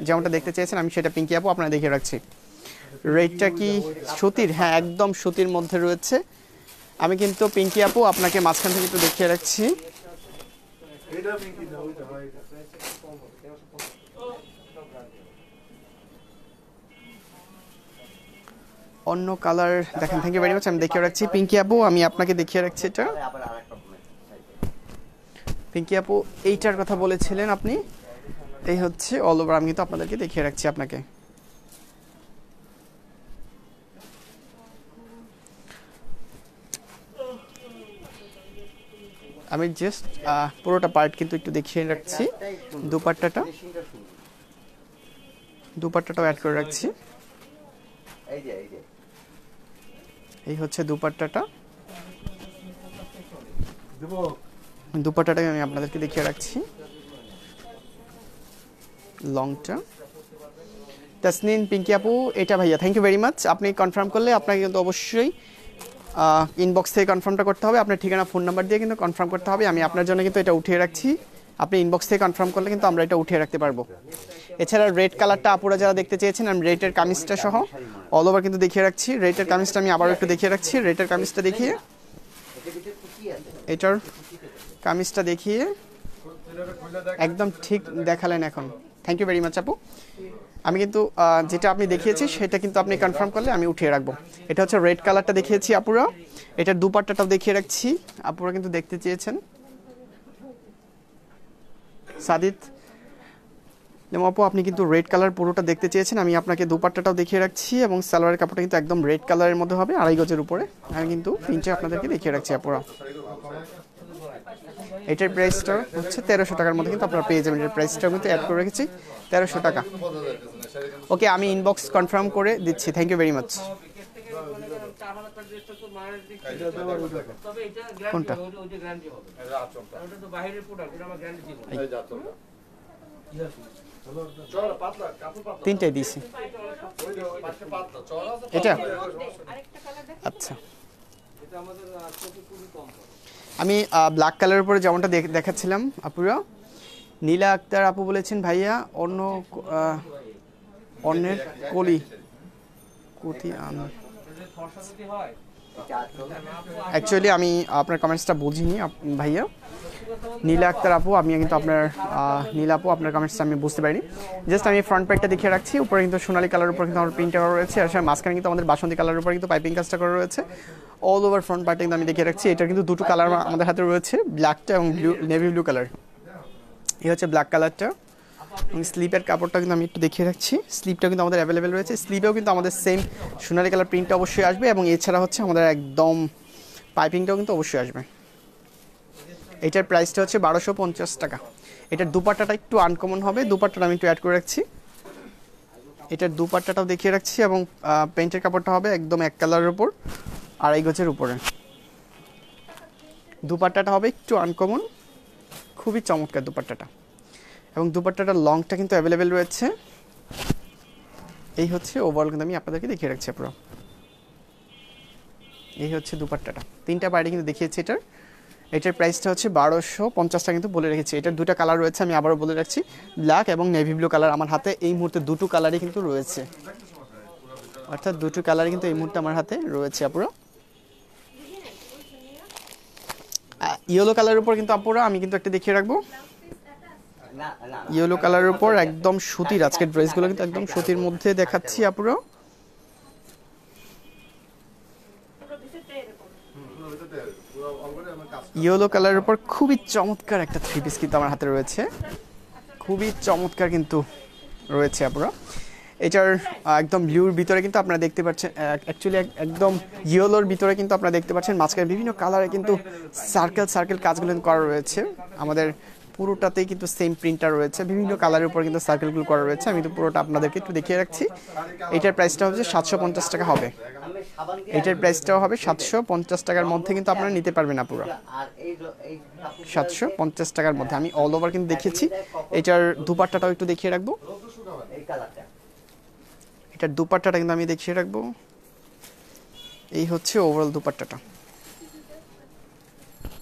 যেমনটা দেখতে চেয়েছেন আমি সেটা পিঙ্কি আপু আপনারা দেখিয়ে রাখছি। রেডটা কি সুতির? হ্যাঁ একদম সুতির মধ্যে রয়েছে। আমি কিন্তু পিঙ্কি আপু আপনাকে মাঝখান থেকে একটু দেখিয়ে রাখছি। অন্য কালার দেখেন, থ্যাংক ইউ ভেরি মাচ, আমি দেখিয়ে রাখছি। পিঙ্কি আপু আমি আপনাকে দেখিয়ে রাখছি এটা। পিঙ্কি আপু এইটার কথা বলেছিলেন আপনি, এই হচ্ছে অল ওভার, আমি কিন্তু আপনাদেরকে দেখিয়ে রাখছি আপনাকে। আমি জাস্ট পুরোটা পার্ট কিন্তু একটু দেখিয়ে রাখছি। দুপাট্টাটাও অ্যাড করে রাখছি। এই হচ্ছে দুপাট্টাটা আমি আপনাদেরকে দেখিয়ে রাখছি। লংটা তাসনিন পিঙ্কি আপু এটা ভাইয়া থ্যাংক ইউ ভেরি মাচ। আপনি কনফার্ম করলে আপনাকে কিন্তু অবশ্যই ইনবক্স থেকে কনফার্মটা করতে হবে, আপনার ঠিকানা ফোন নাম্বার দিয়ে কিন্তু কনফার্ম করতে হবে। আমি আপনার জন্য কিন্তু এটা উঠিয়ে রাখছি, আপনি ইনবক্স থেকে কনফার্ম করলে কিন্তু আমরা এটা উঠিয়ে রাখতে পারবো। এছাড়া রেড কালারটা আপুরা যারা দেখতে চেয়েছেন আমি রেডের কামিজটা সহ অল ওভার কিন্তু দেখিয়ে রাখছি। রেডের কামিজটা আমি আবারও একটু দেখিয়ে রাখছি। রেডের কামিজটা দেখিয়ে, এটার কামিজটা দেখিয়ে একদম ঠিক দেখালেন এখন, থ্যাংক ইউ ভেরি মাচ আপু। আমি কিন্তু যেটা আপনি দেখিয়েছি সেটা কিন্তু আপনি কনফার্ম করলে আমি উঠিয়ে রাখবো। এটা হচ্ছে রেড কালারটা দেখিয়েছি আপুরা, এটার দুপাট্টাটাও দেখিয়ে রাখছি, আপুরা কিন্তু দেখতে চেয়েছেন। সাদিদ যেমন আপু আপনি কিন্তু রেড কালার পুরোটা দেখতে চেয়েছেন, আমি আপনাকে দুপাট্টাটাও দেখিয়ে রাখছি এবং সালোয়ারের কাপড়টা কিন্তু একদম রেড কালারের মধ্যে হবে, 2.5 গজের উপরে। আমি কিন্তু পিঞ্চে আপনাদেরকে দেখিয়ে রাখছি আপুরা। এটার প্রাইসটা হচ্ছে 1300 টাকার মধ্যে কিন্তু আপনারা পেয়ে যাবেন। এটার প্রাইসটাও কিন্তু অ্যাড করে রেখেছি 1300 টাকা। ওকে আমি ইনবক্স কনফার্ম করে দিচ্ছি, থ্যাংক ইউ ভেরি মাচ। কোনটা? তিনটাই দিয়েছি এটা। আচ্ছা আমি ব্ল্যাক কালারের উপরে যেমনটা দেখাচ্ছিলাম আপুরা। নীলা আক্তার আপু বলেছেন ভাইয়া অন্যের কুতি অ্যাকচুয়ালি আমি আপনার কমেন্টসটা বুঝিনি ভাইয়া। নীলা আক্তার আপু আমি কিন্তু নীলা আপু আপনার কমেন্টসটা আমি বুঝতে পারিনি। জাস্ট আমি ফ্রন্ট প্যাকটা দেখিয়ে রাখছি। উপরে কিন্তু সোনালী কালারের উপর কিন্তু আমার প্রিন্টটা করা রয়েছে, আর মাঝখানে কিন্তু আমাদের বাসন্তী কালারের উপর কিন্তু পাইপিং কাজটা করা রয়েছে। অল ওভার ফ্রন্ট পার্টটা কিন্তু আমি দেখিয়ে রাখছি। এটার কিন্তু দুটো কালার আমাদের হাতে রয়েছে, ব্ল্যাকটা এবং নেভি ব্লু কালার। এই হচ্ছে ব্ল্যাক কালারটা। স্লিপের কাপড়টা কিন্তু আমি একটু দেখিয়ে রাখছি। স্লিপটা কিন্তু আমাদের অ্যাভেলেবেল রয়েছে। স্লিপেও কিন্তু আমাদের সেম সোনালী কালার প্রিন্টটা অবশ্যই আসবে, এবং এছাড়া হচ্ছে আমাদের একদম পাইপিংটাও কিন্তু অবশ্যই আসবে। এটার প্রাইসটা হচ্ছে 1250 টাকা। এটার দুপাট্টাটা একটু আনকমন হবে, দুপাট্টাটা আমি একটু অ্যাড করে রাখছি। এটার দুপাট্টাটাও দেখিয়ে রাখছি, এবং প্যান্টের কাপড়টা হবে একদম এক কালারের উপর, 2.5 গজের উপরে। দুপাট্টাটা হবে একটু আনকমন, খুবই চমৎকার দুপাট্টাটা, এবং দুপাট্টাটার লংটা কিন্তু অ্যাভেলেবেল রয়েছে। এই হচ্ছে ওভারঅল কিন্তু আমি আপনাদেরকে দেখিয়ে রাখছি পুরো। এই হচ্ছে দুপাট্টাটা, তিনটা পার্টি কিন্তু দেখিয়েছি। এটার প্রাইসটা হচ্ছে 1250 টাকা কিন্তু বলে রেখেছি। এটার দুটো কালার রয়েছে, আমি আবারও বলে রাখছি, ব্ল্যাক এবং নেভি ব্লু কালার। আমার হাতে এই মুহূর্তে দুটো কালারই কিন্তু রয়েছে, অর্থাৎ দুটো কালারই কিন্তু এই মুহূর্তে আমার হাতে রয়েছে আপুরা। ইয়েলো কালারের উপর কিন্তু আপুরা আমি কিন্তু একটা দেখিয়ে রাখবো। ইয়েলো কালারের উপর একদম সুতির, আজকের ড্রেসগুলো কিন্তু একদম সুতির মধ্যে দেখাচ্ছি আপুরা। ইয়েলো কালারের উপর খুবই চমৎকার একটা থ্রি পিস কিন্তু আমার হাতে রয়েছে, খুবই চমৎকার কিন্তু রয়েছে আপুরা। এটার একদম ব্লুর ভিতরে কিন্তু আপনারা দেখতে পাচ্ছেন, অ্যাকচুয়ালি একদম ইয়েলোর ভিতরে কিন্তু আপনারা দেখতে পাচ্ছেন মাঝখানে বিভিন্ন কালারে কিন্তু সার্কেল কাজগুলো করা রয়েছে। আমাদের পুরোটাতেই কিন্তু সেম প্রিন্টার রয়েছে, বিভিন্ন কালারের উপর কিন্তু সার্কেলগুলো করা রয়েছে। আমি তো পুরোটা আপনাদেরকে একটু দেখিয়ে রাখছি। এটার প্রাইসটা হচ্ছে 750 টাকা হবে। এটার প্রাইসটাও হবে 750 টাকার মধ্যে কিন্তু আপনারা নিতে পারবেন না পুরো 750 টাকার মধ্যে। আমি অল ওভার কিন্তু দেখিয়েছি। এটার দুপাট্টাটাও একটু দেখিয়ে রাখবো। এটার দুপাট্টাটা কিন্তু আমি দেখিয়ে রাখবো। এই হচ্ছে ওভারঅল দুপাট্টাটা।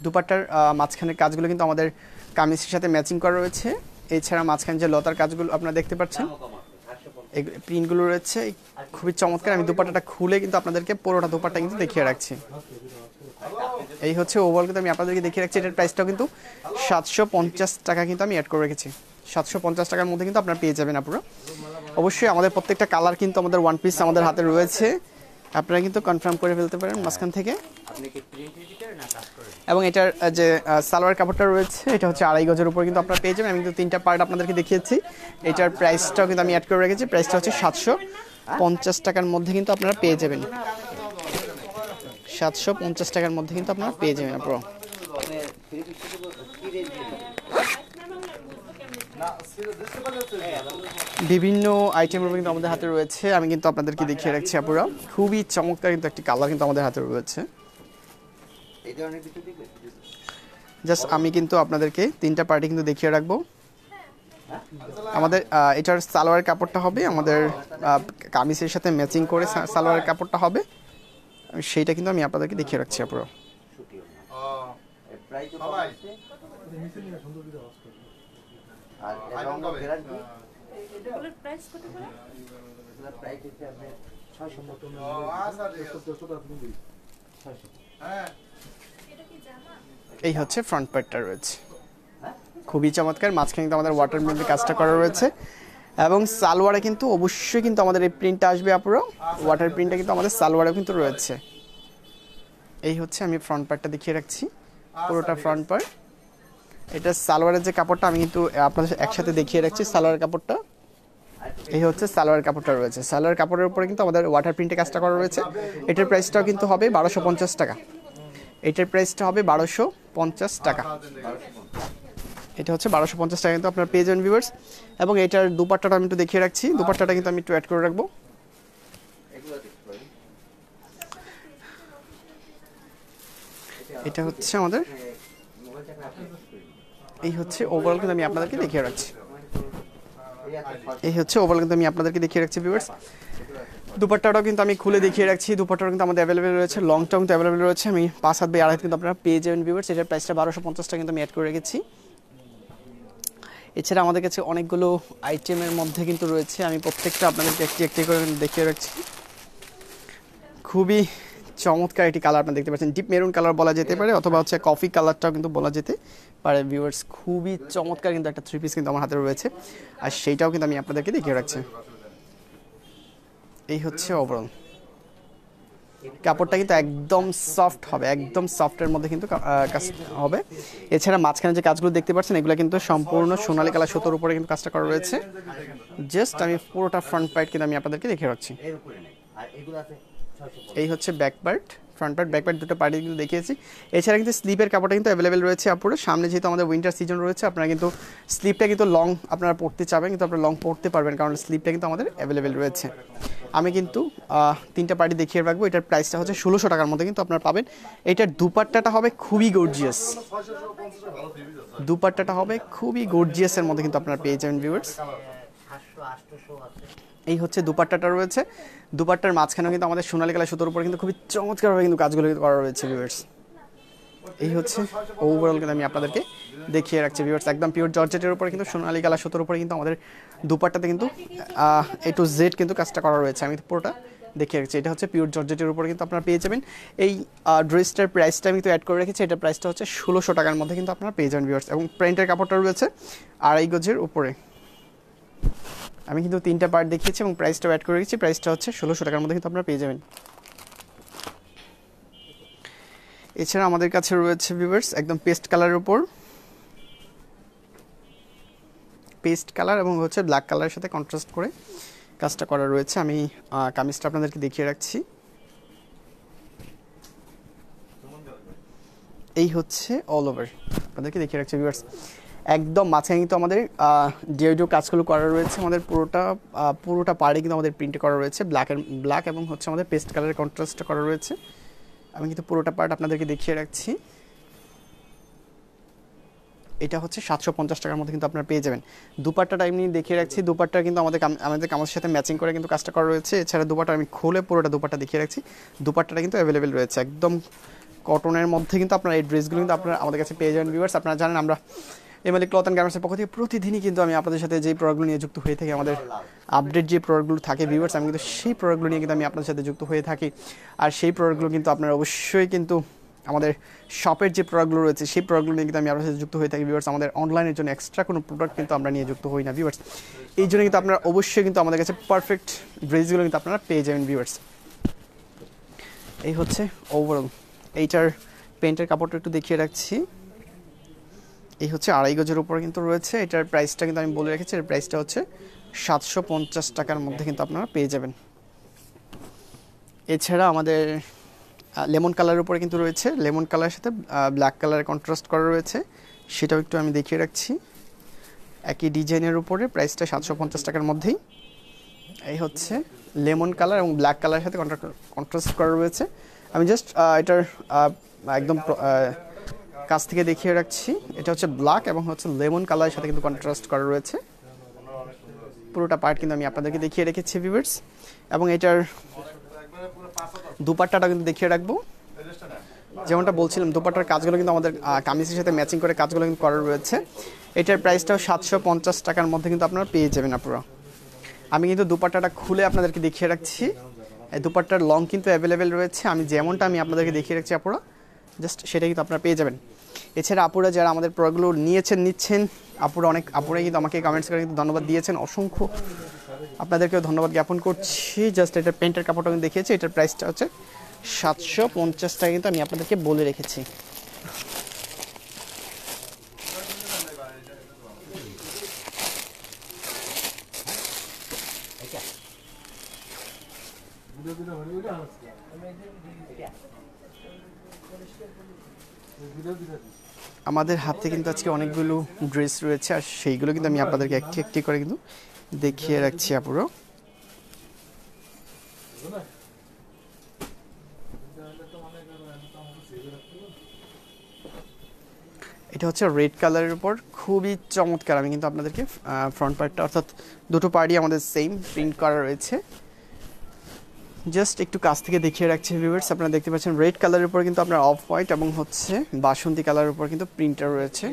দুপাট্টার মাঝখানের কাজগুলো কিন্তু আমাদের কামিজের সাথে ম্যাচিং করা রয়েছে। এছাড়া মাঝখানে যে লতার কাজগুলো আপনারা দেখতে পাচ্ছেন, এই প্রিন্টগুলো রয়েছে খুবই চমৎকার। আমি দুপাট্টাটা খুলে কিন্তু আপনাদেরকে পুরোটা দুপাট্টা কিন্তু দেখিয়ে রাখছি। এই হচ্ছে ওভারঅল কিন্তু আমি আপনাদেরকে দেখিয়ে রাখছি। এটার প্রাইসটাও কিন্তু 750 টাকা কিন্তু আমি অ্যাড করে রেখেছি। 750 টাকার মধ্যে কিন্তু আপনারা পেয়ে যাবেন আপনারা। অবশ্যই আমাদের প্রত্যেকটা কালার কিন্তু আমাদের ওয়ান পিস আমাদের হাতে রয়েছে, আপনারা কিন্তু কনফার্ম করে ফেলতে পারেন মাঝখান থেকে। এবং এটার যে সালোয়ার কাপড়টা রয়েছে এটা হচ্ছে 2.5 গজের উপর কিন্তু আপনারা পেয়ে যাবেন। আমি কিন্তু 3টা পার্ট আপনাদেরকে দেখিয়েছি। এটার প্রাইসটাও কিন্তু আমি অ্যাড করে রেখেছি। প্রাইসটা হচ্ছে 750 টাকার মধ্যে কিন্তু আপনারা পেয়ে যাবেন। 750 টাকার মধ্যে কিন্তু আপনারা পেয়ে যাবেন আপনারা। বিভিন্ন আইটেমের কিন্তু আমাদের হাতে রয়েছে। আমি কিন্তু আপনাদেরকে দেখিয়ে রাখছি আপুরা। খুবই চমৎকার কিন্তু একটি কালার কিন্তু আমাদের হাতে রয়েছে। জাস্ট আমি কিন্তু আপনাদেরকে 3টা পার্টি কিন্তু দেখিয়ে রাখবো। আমাদের এটার সালোয়ার কাপড়টা হবে আমাদের কামিজের সাথে ম্যাচিং করে সালোয়ার কাপড়টা হবে, সেইটা কিন্তু আমি আপনাদেরকে দেখিয়ে রাখছি আপুরা। এই হচ্ছে ফ্রন্ট পার্টটা রয়েছে, খুবই চমৎকার। মাঝখানে কিন্তু আমাদের ওয়াটার প্রিন্টের কাজটা করা রয়েছে এবং সালোয়ারে কিন্তু অবশ্যই কিন্তু আমাদের এই প্রিন্টটা আসবে আপুরা। ওয়াটার প্রিন্টটা কিন্তু আমাদের সালোয়ারে কিন্তু রয়েছে। এই হচ্ছে আমি ফ্রন্ট পার্টটা দেখিয়ে রাখছি, পুরোটা ফ্রন্ট পার্ট। এটা সালোয়ারের যে কাপড়টা আমি কিন্তু আপনাদের একসাথে দেখিয়ে রাখছি। সালোয়ার কাপড়টা এই হচ্ছে সালোয়ার কাপড়টা রয়েছে। সালোয়ার কাপড়ের উপরে কিন্তু আমাদের ওয়াটার প্রিন্টের কাজটা করা রয়েছে। এটার প্রাইসটাও কিন্তু হবে 1250 টাকা। এটার প্রাইসটা হবে 1250 টাকা। এটা হচ্ছে 1250 টাকা কিন্তু আপনারা পেয়ে যাবেন ভিউয়ার্স। এবং এটার দুপাট্টাটা আমি একটু দেখিয়ে রাখছি। দুপাট্টাটা কিন্তু আমি একটু অ্যাড করে রাখবো। এটা হচ্ছে আমাদের, এই হচ্ছে ওভারঅল কিন্তু আমি আপনাদেরকে দেখিয়ে রাখছি। এই হচ্ছে ওভারঅল কিন্তু আমি আপনাদেরকে দেখিয়ে রাখছি ভিউয়ার্স। দুপাট্টাটাও কিন্তু আমি খুলে দেখিয়ে রাখছি। দুপাট্টাটা কিন্তু আমাদের অ্যাভেলেবেল রয়েছে, লং টার্ম তো অ্যাভেলেবেল রয়েছে। আমি 5 হাত বাই 2.5 হাত কিন্তু আপনারা পেয়ে যাবেন ভিউয়ার্স। এটার প্রাইসটা 1250 টাকা কিন্তু আমি অ্যাড করে রেখেছি। এছাড়া আমাদের কাছে অনেকগুলো আইটেমের মধ্যে কিন্তু রয়েছে, আমি প্রত্যেকটা আপনাদেরকে একটি একটি করে দেখিয়ে রাখছি। খুবই চমৎকার একটি কালার আপনারা দেখতে পাচ্ছেন, ডিপ মেরুন কালার বলা যেতে পারে অথবা হচ্ছে কফি কালারটাও কিন্তু বলা যেতে পারে ভিউয়ার্স। খুবই চমৎকার কিন্তু একটা 3 পিস কিন্তু আমার হাতে রয়েছে, আর সেইটাও কিন্তু আমি আপনাদেরকে দেখিয়ে রাখছি। এই হচ্ছে ওভারঅল কাপড়টা কিন্তু একদম সফট হবে, একদম সফটের মধ্যে কিন্তু কাজ হবে। এছাড়া মাঝখানে যে কাজগুলো দেখতে পাচ্ছেন এগুলো কিন্তু সম্পূর্ণ সোনালী কালার সুতোর উপরে কিন্তু কাজটা করা রয়েছে। জাস্ট আমি পুরোটা ফ্রন্ট পার্ট কিন্তু আমি আপনাদেরকে দেখিয়ে রাখছি। এই হচ্ছে back part, front part back part দুটো পার্টি কিন্তু দেখিয়েছি। এছাড়া কিন্তু স্লিপের কাপড়টা কিন্তু অ্যাভেলেবেল রয়েছে আপুরে। সামনে যেহেতু আমাদের উইন্টার সিজন রয়েছে, আপনারা কিন্তু স্লিপটা কিন্তু লং আপনারা পরতে চাবেন কিন্তু আপনারা লং পরতে পারবেন, কারণ স্লিপটা কিন্তু আমাদের অ্যাভেলেবেল রয়েছে। আমি কিন্তু 3টা পার্টি দেখিয়ে রাখবো। এটার প্রাইসটা হচ্ছে 1600 টাকার মধ্যে কিন্তু আপনারা পাবেন। এটার দুপাট্টাটা হবে খুবই গর্জিয়াস, দুপাট্টাটা হবে খুবই গর্জিয়াসের মধ্যে কিন্তু আপনারা পেয়ে যাবেন ভিউয়ার্স। এই হচ্ছে দুপাট্টাটা রয়েছে। দুপাট্টার মাঝখানেও কিন্তু আমাদের সোনালী কালার সুতোর উপর কিন্তু খুবই চমৎকারভাবে কিন্তু কাজগুলো করা রয়েছে ভিউয়ার্স। এই হচ্ছে ওভারঅল কিন্তু আমি আপনাদেরকে দেখিয়ে রাখছি ভিউয়ার্স। একদম পিওর জর্জেটের উপরে কিন্তু সোনালী কালার সুতোর উপরে কিন্তু আমাদের দুপাট্টাতে কিন্তু A to Z কিন্তু কাজটা করা রয়েছে। আমি পুরোটা দেখিয়ে রাখছি। এটা হচ্ছে পিওর জর্জেটের উপরে কিন্তু আপনারা পেয়ে যাবেন। এই ড্রেসটার প্রাইসটা আমি তো অ্যাড করে রেখেছি। এটার প্রাইসটা হচ্ছে 1600 টাকার মধ্যে কিন্তু আপনারা পেয়ে যাবেন ভিউয়ার্স। এবং প্রিন্টের কাপড়টা রয়েছে 2.5 গজের উপরে। আমি কিন্তু 3টা পার্ট দেখিয়েছি এবং প্রাইসটাও অ্যাড করে রেখেছি। প্রাইসটা হচ্ছে 1600 টাকার মধ্যে কিন্তু আপনারা পেয়ে যাবেন। এছাড়া আমাদের কাছে রয়েছে ভিউয়ার্স একদম পেস্ট কালারের উপর, পেস্ট কালার এবং হচ্ছে ব্ল্যাক কালারের সাথে কন্ট্রাস্ট করে কাজটা করা রয়েছে। আমি কামিজটা আপনাদেরকে দেখিয়ে রাখছি। এই হচ্ছে অল ওভার আপনাদেরকে দেখিয়ে রাখছি ভিউয়ার্স। একদম মাঝখানে কিন্তু আমাদের ডিওডিও কাজগুলো করা রয়েছে, আমাদের পুরোটা পাড়ে কিন্তু আমাদের প্রিন্ট করা রয়েছে ব্ল্যাক এবং হচ্ছে আমাদের পেস্ট কালারের কন্ট্রাস্টটা করা রয়েছে। আমি কিন্তু পুরোটা পার্ট আপনাদেরকে দেখিয়ে রাখছি। এটা হচ্ছে 750 টাকার মধ্যে কিন্তু আপনারা পেয়ে যাবেন। দুপাট্টাটা এমনি দেখিয়ে রাখছি, দুপাট্টা কিন্তু আমাদের কামিজের সাথে ম্যাচিং করে কিন্তু কাজটা করা রয়েছে। এছাড়া দুপাট্টা আমি খুলে পুরোটা দুপাট্টা দেখিয়ে রাখছি। দুপাট্টাটা কিন্তু অ্যাভেলেবেল রয়েছে, একদম কটনের মধ্যে কিন্তু আপনারা এই ড্রেসগুলো কিন্তু আপনারা আমাদের কাছে পেয়ে যাবেন ভিউয়ার্স। আপনারা জানেন আমরা এমএলএ ক্লথ অ্যান্ড গার্মেন্টসের পক্ষ থেকে প্রতিদিনই কিন্তু আমি আপনাদের সাথে যেই প্রোডাক্টগুলো নিয়ে যুক্ত হয়ে থাকি, আমাদের আপডেট যে প্রোডাক্টগুলো থাকে ভিউয়ার্স, আমি কিন্তু সেই প্রোডাক্টগুলো নিয়ে কিন্তু আমি আপনাদের সাথে যুক্ত হয়ে থাকি। আর সেই প্রোডাক্টগুলো কিন্তু আপনারা অবশ্যই কিন্তু আমাদের শপের যে প্রোডাক্টগুলো রয়েছে সেই প্রোডাক্টগুলো নিয়ে কিন্তু আমি আপনার সাথে যুক্ত হয়ে থাকি ভিউয়ার্স। আমাদের অনলাইনের জন্য এক্সট্রা কোনো প্রোডাক্ট কিন্তু আমরা নিয়ে যুক্ত হই না ভিউয়ার্স। এই জন্য কিন্তু আপনারা অবশ্যই কিন্তু আমাদের কাছে পারফেক্ট ড্রেসগুলো কিন্তু আপনারা পেয়ে যাবেন ভিউয়ার্স। এই হচ্ছে ওভারঅল এইটার পেন্টের কাপড়টা একটু দেখিয়ে রাখছি। এই হচ্ছে 2.5 গজের উপরে কিন্তু রয়েছে। এটার প্রাইসটা কিন্তু আমি বলে রেখেছি, এর প্রাইসটা হচ্ছে 750 টাকার মধ্যে কিন্তু আপনারা পেয়ে যাবেন। এছাড়া আমাদের লেমন কালারের উপরে কিন্তু রয়েছে, লেমন কালারের সাথে ব্ল্যাক কালারের কন্ট্রাস্ট করা রয়েছে, সেটাও একটু আমি দেখিয়ে রাখছি। একই ডিজাইনের উপরে প্রাইসটা 750 টাকার মধ্যেই। এই হচ্ছে লেমন কালার এবং ব্ল্যাক কালারের সাথে কন্ট্রাস্ট করা রয়েছে। আমি জাস্ট এটার একদম কাছ থেকে দেখিয়ে রাখছি। এটা হচ্ছে ব্ল্যাক এবং হচ্ছে লেমন কালারের সাথে কিন্তু কন্ট্রাস্ট করা রয়েছে। পুরোটা পার্ট কিন্তু আমি আপনাদেরকে দেখিয়ে রেখেছি ভিউয়ার্স। এবং এটার দুপাট্টাটা কিন্তু দেখিয়ে রাখবো। যেমনটা বলছিলাম, দুপাট্টার কাজগুলো কিন্তু আমাদের কামিজের সাথে ম্যাচিং করে কাজগুলো কিন্তু করা রয়েছে। এটার প্রাইসটাও 750 টাকার মধ্যে কিন্তু আপনারা পেয়ে যাবেন আপনারা। আমি কিন্তু দুপাট্টাটা খুলে আপনাদেরকে দেখিয়ে রাখছি। এই দুপাট্টার লং কিন্তু অ্যাভেলেবেল রয়েছে, আমি যেমনটা আমি আপনাদেরকে দেখিয়ে রাখছি আপুরা, জাস্ট সেটাই কিন্তু আপনারা পেয়ে যাবেন। এছাড়া আপুরা যারা আমাদের প্রোডাক্টগুলো নিচ্ছেন আপুরাই কিন্তু আমাকে কমেন্টস করে কিন্তু ধন্যবাদ দিয়েছেন, অসংখ্য আপনাদেরকেও ধন্যবাদ জ্ঞাপন করছি। জাস্ট এটার প্যান্টের কাপড়টা আমি দেখিয়েছি, এটার প্রাইসটা হচ্ছে 750 টাকা কিন্তু আমি আপনাদেরকে বলে রেখেছি। আমাদের হাতে কিন্তু আজকে অনেকগুলো ড্রেস রয়েছে, আর সেইগুলো কিন্তু আমি আপনাদেরকে একটি একটি করে কিন্তু দেখিয়ে রাখছি আপুরো। এটা হচ্ছে রেড কালারের উপর, খুবই চমৎকার। আমি কিন্তু আপনাদেরকে ফ্রন্ট পার্টটা অর্থাৎ দুটো পার্টই আমাদের সেম প্রিন্ট করা রয়েছে। জাস্ট একটু কাছ থেকে দেখিয়ে রাখছি ভিউয়ার্স। আপনারা দেখতে পাচ্ছেন রেড কালারের উপর কিন্তু আপনার অফ হোয়াইট এবং হচ্ছে বাসন্তী কালারের উপর কিন্তু প্রিন্টার রয়েছে।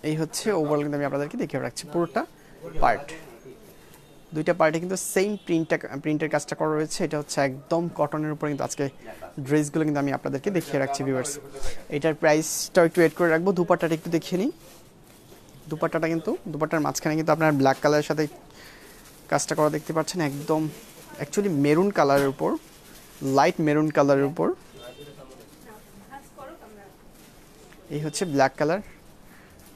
এই হচ্ছে ওভারঅল কিন্তু আমি আপনাদেরকে দেখিয়ে রাখছি পুরোটা পার্ট। দুইটা পার্টে কিন্তু সেম প্রিন্টের কাজটা করা রয়েছে। এটা হচ্ছে একদম কটনের উপর কিন্তু আজকে ড্রেসগুলো কিন্তু আমি আপনাদেরকে দেখিয়ে রাখছি ভিউয়ার্স। এটার প্রাইসটাও একটু এড করে রাখবো। দুপাট্টাটা একটু দেখিয়ে নিই। দুপাট্টাটা কিন্তু দুপাট্টার মাঝখানে কিন্তু আপনার ব্ল্যাক কালারের সাথে কাজটা করা দেখতে পাচ্ছেন, একদম অ্যাকচুয়ালি মেরুন কালারের উপর, লাইট মেরুন কালারের উপর। এই হচ্ছে ব্ল্যাক কালার।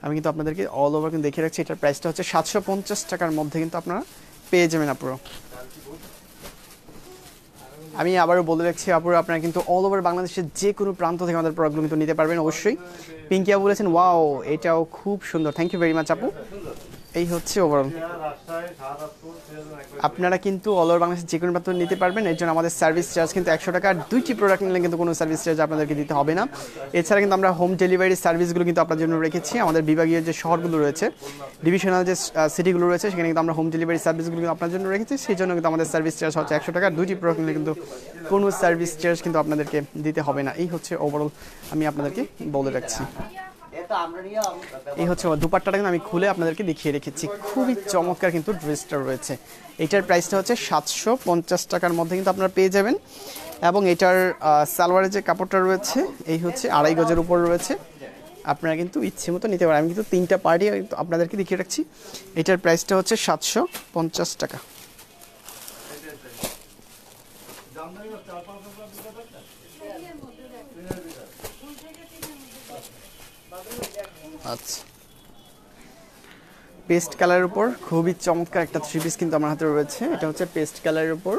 আমি কিন্তু আপনাদেরকে অল ওভার কিন্তু দেখিয়ে রাখছি। এটার প্রাইসটা হচ্ছে 750 টাকার মধ্যে কিন্তু আপনারা পেয়ে যাবেন আপুরো। আমি আবারও বলে রাখছি আপুরো, আপনারা কিন্তু অল ওভার বাংলাদেশের যে কোনো প্রান্ত থেকে আমাদের প্রোডাক্টগুলো কিন্তু নিতে পারবেন অবশ্যই। পিঙ্কিয়া বলেছেন ওয়াও, এটাও খুব সুন্দর, থ্যাংক ইউ ভেরি মাচ আপু। এই হচ্ছে ওভারঅল। আপনারা কিন্তু অল ওভার বাংলাদেশের যে কোনো প্রান্ত নিতে পারবেন। এর জন্য আমাদের সার্ভিস চার্জ কিন্তু 100 টাকা। 2টি প্রোডাক্ট নিলে কিন্তু কোনো সার্ভিস চার্জ আপনাদেরকে দিতে হবে না। এছাড়া কিন্তু আমরা হোম ডেলিভারি সার্ভিসগুলো কিন্তু আপনাদের জন্য রেখেছি। আমাদের বিভাগীয় যে শহরগুলো রয়েছে, ডিভিশনাল যে সিটিগুলো রয়েছে, সেখানে কিন্তু আমরা হোম ডেলিভারি সার্ভিসগুলো কিন্তু আপনার জন্য রেখেছি। সেই জন্য কিন্তু আমাদের সার্ভিস চার্জ হচ্ছে 100 টাকা। 2টি প্রোডাক্ট নিলে কিন্তু কোনো সার্ভিস চার্জ কিন্তু আপনাদেরকে দিতে হবে না। এই হচ্ছে ওভারঅল আমি আপনাদেরকে বলে রাখছি। এই হচ্ছে দুপাট্টাটা কিন্তু আমি খুলে আপনাদেরকে দেখিয়ে রেখেছি, খুবই চমৎকার কিন্তু ড্রেসটা রয়েছে। এটার প্রাইসটা হচ্ছে 750 টাকার মধ্যে কিন্তু আপনারা পেয়ে যাবেন। এবং এটার সালোয়ারের যে কাপড়টা রয়েছে এই হচ্ছে 2.5 গজের উপর রয়েছে। আপনারা কিন্তু ইচ্ছে মতো নিতে পারেন। আমি কিন্তু 3টা পার্টি আপনাদেরকে দেখিয়ে রাখছি। এটার প্রাইসটা হচ্ছে 750 টাকা। আচ্ছা, পেস্ট কালারের উপর খুবই চমৎকার একটা থ্রি পিস কিন্তু আমার হাতে রয়েছে। এটা হচ্ছে পেস্ট কালারের উপর,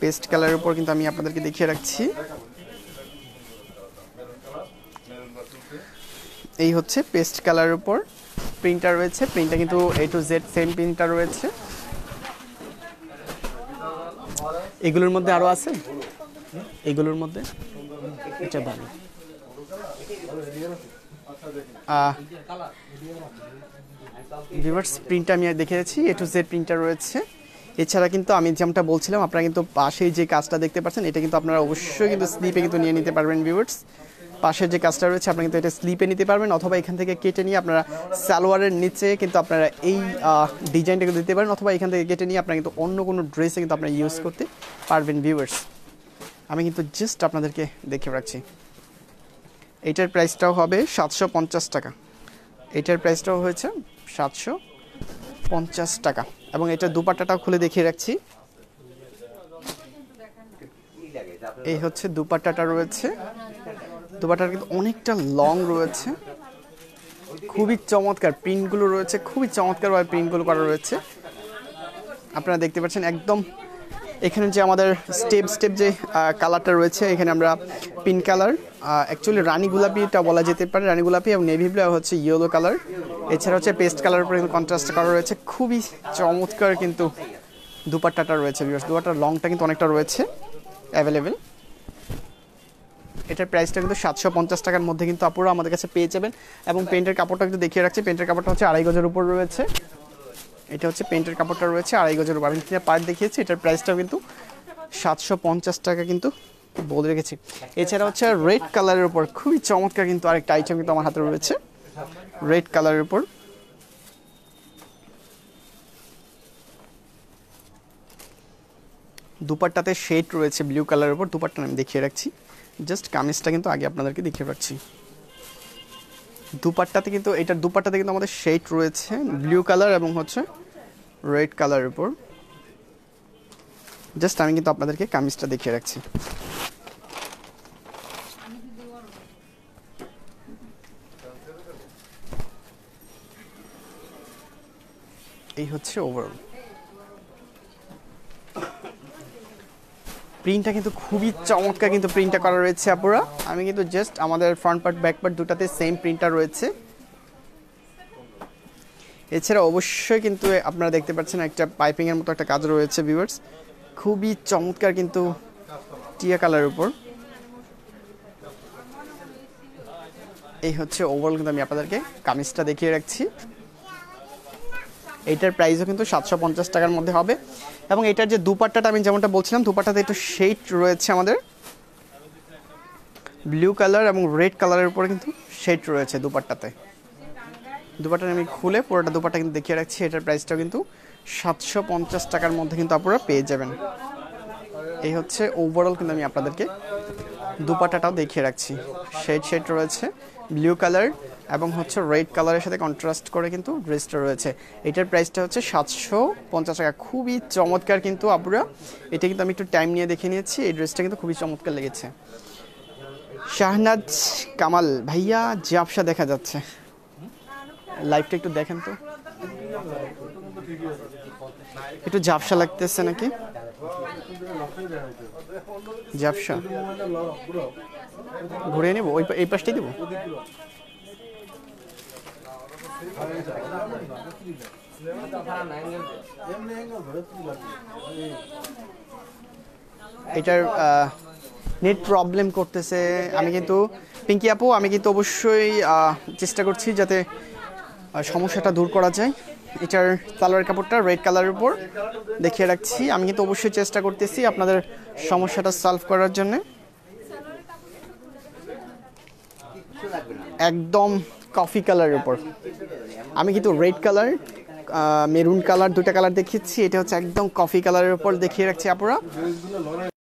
পেস্ট কালারের উপর কিন্তু আমি আপনাদেরকে দেখিয়ে রাখছি। এই হচ্ছে পেস্ট কালারের উপর প্রিন্টটা রয়েছে, প্রিন্টটা কিন্তু A to Z সেম প্রিন্টটা রয়েছে। এগুলোর মধ্যে আরো আছে, এগুলোর মধ্যে এটা ভালো। ভিউয়ার্স প্রিন্টটা আমি দেখিয়েছি, A to Z প্রিন্টটা রয়েছে। এছাড়া কিন্তু আমি যেমনটা বলছিলাম, আপনারা কিন্তু পাশেই যে কাজটা দেখতে পাচ্ছেন এটা কিন্তু আপনারা অবশ্যই কিন্তু স্লিপে কিন্তু নিয়ে নিতে পারবেন ভিউয়ার্স। পাশের যে কাজটা রয়েছে আপনারা কিন্তু এটা স্লিপে নিতে পারবেন, অথবা এখান থেকে কেটে নিয়ে আপনারা সালোয়ারের নিচে কিন্তু আপনারা এই ডিজাইনটা কিন্তু দিতে পারেন, অথবা এখান থেকে কেটে নিয়ে আপনারা কিন্তু অন্য কোনো ড্রেসে কিন্তু আপনারা ইউজ করতে পারবেন ভিউয়ার্স। আমি কিন্তু জাস্ট আপনাদেরকে দেখে রাখছি। এইটার প্রাইসটাও হবে 750 টাকা। এটার প্রাইসটাও হয়েছে 750 টাকা। এবং এটার দুপাট্টাটাও খুলে দেখিয়ে রাখছি। এই হচ্ছে দুপাট্টাটা রয়েছে, দুপাট্টাটা কিন্তু অনেকটা লং রয়েছে, খুবই চমৎকার প্রিন্টগুলো রয়েছে, খুবই চমৎকারভাবে প্রিন্টগুলো করা রয়েছে। আপনারা দেখতে পাচ্ছেন একদম এখানে যে আমাদের স্টেপ স্টেপ যে কালারটা রয়েছে, এখানে আমরা পিঙ্ক কালার, অ্যাকচুয়ালি রানী গোলাপিটা বলা যেতে পারে, রানী গোলাপি এবং নেভি ব্লু হচ্ছে ইয়েলো কালার, এছাড়া হচ্ছে পেস্ট কালার উপরে কিন্তু কন্ট্রাস্ট করা রয়েছে। খুবই চমৎকার কিন্তু দুপাট্টাটা রয়েছে ভিউয়ার্স, দুপাট্টার লংটা কিন্তু অনেকটা রয়েছে অ্যাভেলেবেল। এটার প্রাইসটা কিন্তু 750 টাকার মধ্যে কিন্তু আপুরা আমাদের কাছে পেয়ে যাবেন। এবং পেন্টের কাপড়টা একটু দেখিয়ে রাখছি, পেন্টের কাপড়টা হচ্ছে 2.5 গজের উপর রয়েছে। এটা হচ্ছে পেন্টের কাপড়টা রয়েছে 2.5 গজের উপর। আমি পার্ট দেখিয়েছি, এটার প্রাইসটাও কিন্তু 750 টাকা কিন্তু বলে রেখেছি। এছাড়া হচ্ছে রেড কালারের উপর খুবই চমৎকার কিন্তু আরেকটা আইটেম কিন্তু আমার হাতে রয়েছে, রেড কালারের উপর। দুপাট্টাতে শেড রয়েছে ব্লু কালারের উপর, দুপাট্টা আমি দেখিয়ে রাখছি, জাস্ট কামিজটা কিন্তু আগে আপনাদেরকে দেখিয়ে রাখছি। দুপাট্টাতে কিন্তু এটার দুপাট্টাতে কিন্তু আমাদের শেড রয়েছে ব্লু কালার এবং হচ্ছে রেড কালারের উপর। জাস্ট আমি কিন্তু আপনাদেরকে কামিজটা দেখিয়ে রাখছি। এই হচ্ছে ওভারঅল প্রিন্টটা কিন্তু খুবই চমৎকার কিন্তু প্রিন্টটা করা রয়েছে আপুরা। আমি কিন্তু জাস্ট আমাদের ফ্রন্ট পার্ট ব্যাক পার্ট দুটাতে সেম প্রিন্টটা রয়েছে। এছাড়া অবশ্যই কিন্তু আপনারা দেখতে পাচ্ছেন একটা পাইপিং এর মতো একটা কাজ রয়েছে ভিউয়ার্স, খুবই চমৎকার কিন্তু টিয়া কালারের উপর। এই হচ্ছে ওভারঅল কিন্তু আমি আপনাদেরকে কামিজটা দেখিয়ে রাখছি। এইটার প্রাইসও কিন্তু 750 টাকার মধ্যে হবে। এবং এটার যে দুপাট্টাটা আমি যেমনটা বলছিলাম, দুপাট্টাতে একটু শেড রয়েছে আমাদের ব্লু কালার এবং রেড কালারের উপরে কিন্তু শেড রয়েছে দুপাট্টাতে। দুপাট্টা আমি খুলে পুরোটা দুপাট্টা কিন্তু দেখিয়ে রাখছি। এটার প্রাইসটাও কিন্তু 750 টাকার মধ্যে কিন্তু আপনারা পেয়ে যাবেন। এই হচ্ছে ওভারঅল কিন্তু আমি আপনাদেরকে দুপাট্টাটাও দেখিয়ে রাখছি, শেড রয়েছে ব্লু কালার এবং হচ্ছে রেড কালারের সাথে কন্ট্রাস্ট করে কিন্তু ড্রেসটা রয়েছে। এটার প্রাইসটা হচ্ছে 750 টাকা। খুবই চমৎকার কিন্তু আপুরা, এটা কিন্তু আমি একটু টাইম নিয়ে দেখে নিয়েছি। এই ড্রেসটা কিন্তু খুবই চমৎকার লেগেছে। শাহনাজ কামাল ভাইয়া ঝাপসা দেখা যাচ্ছে, লাইভটা একটু দেখেন তো, একটু ঝাপসা লাগতেছে নাকি? ঝাপসা ঘুরিয়ে নেবো, ওই এই পাশটাই দেবো। এটার নেট প্রবলেম করতেছে। আমি কিন্তু পিঙ্কি আপু, আমি কিন্তু অবশ্যই চেষ্টা করছি যাতে সমস্যাটা দূর করা যায়। এটার সালোয়ার কাপড়টা রেড কালারের উপর দেখিয়ে রাখছি। আমি কিন্তু অবশ্যই চেষ্টা করতেছি আপনাদের সমস্যাটা সলভ করার জন্য। একদম কফি কালারের উপর আমি কিন্তু রেড কালার, মেরুন কালার, দুটা কালার দেখিয়েছি। এটা হচ্ছে একদম কফি কালারের উপর দেখিয়ে রাখছি আপুরা,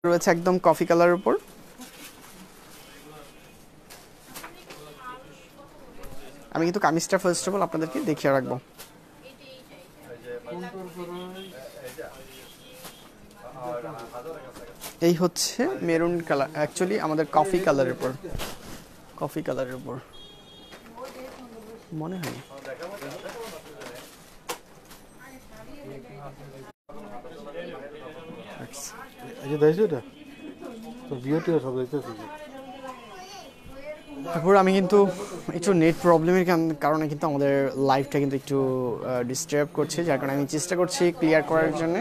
রয়েছে একদম কফি কালারের উপর। আমি কিন্তু কামিজটা ফার্স্ট অফ অল আপনাদেরকে দেখিয়ে রাখবো। এই হচ্ছে মেরুন কালার, অ্যাকচুয়ালি আমাদের কফি কালারের উপর, কফি কালারের উপর মনে হয়। এই যে দেখছো এটা তো ভিডিওতে সব দেখতেছি। তারপর আমি কিন্তু একটু নেট প্রবলেমের কারণে কিন্তু আমাদের লাইভটা কিন্তু একটু ডিস্টার্ব করছে, যার কারণে আমি চেষ্টা করছি ক্লিয়ার করার জন্য।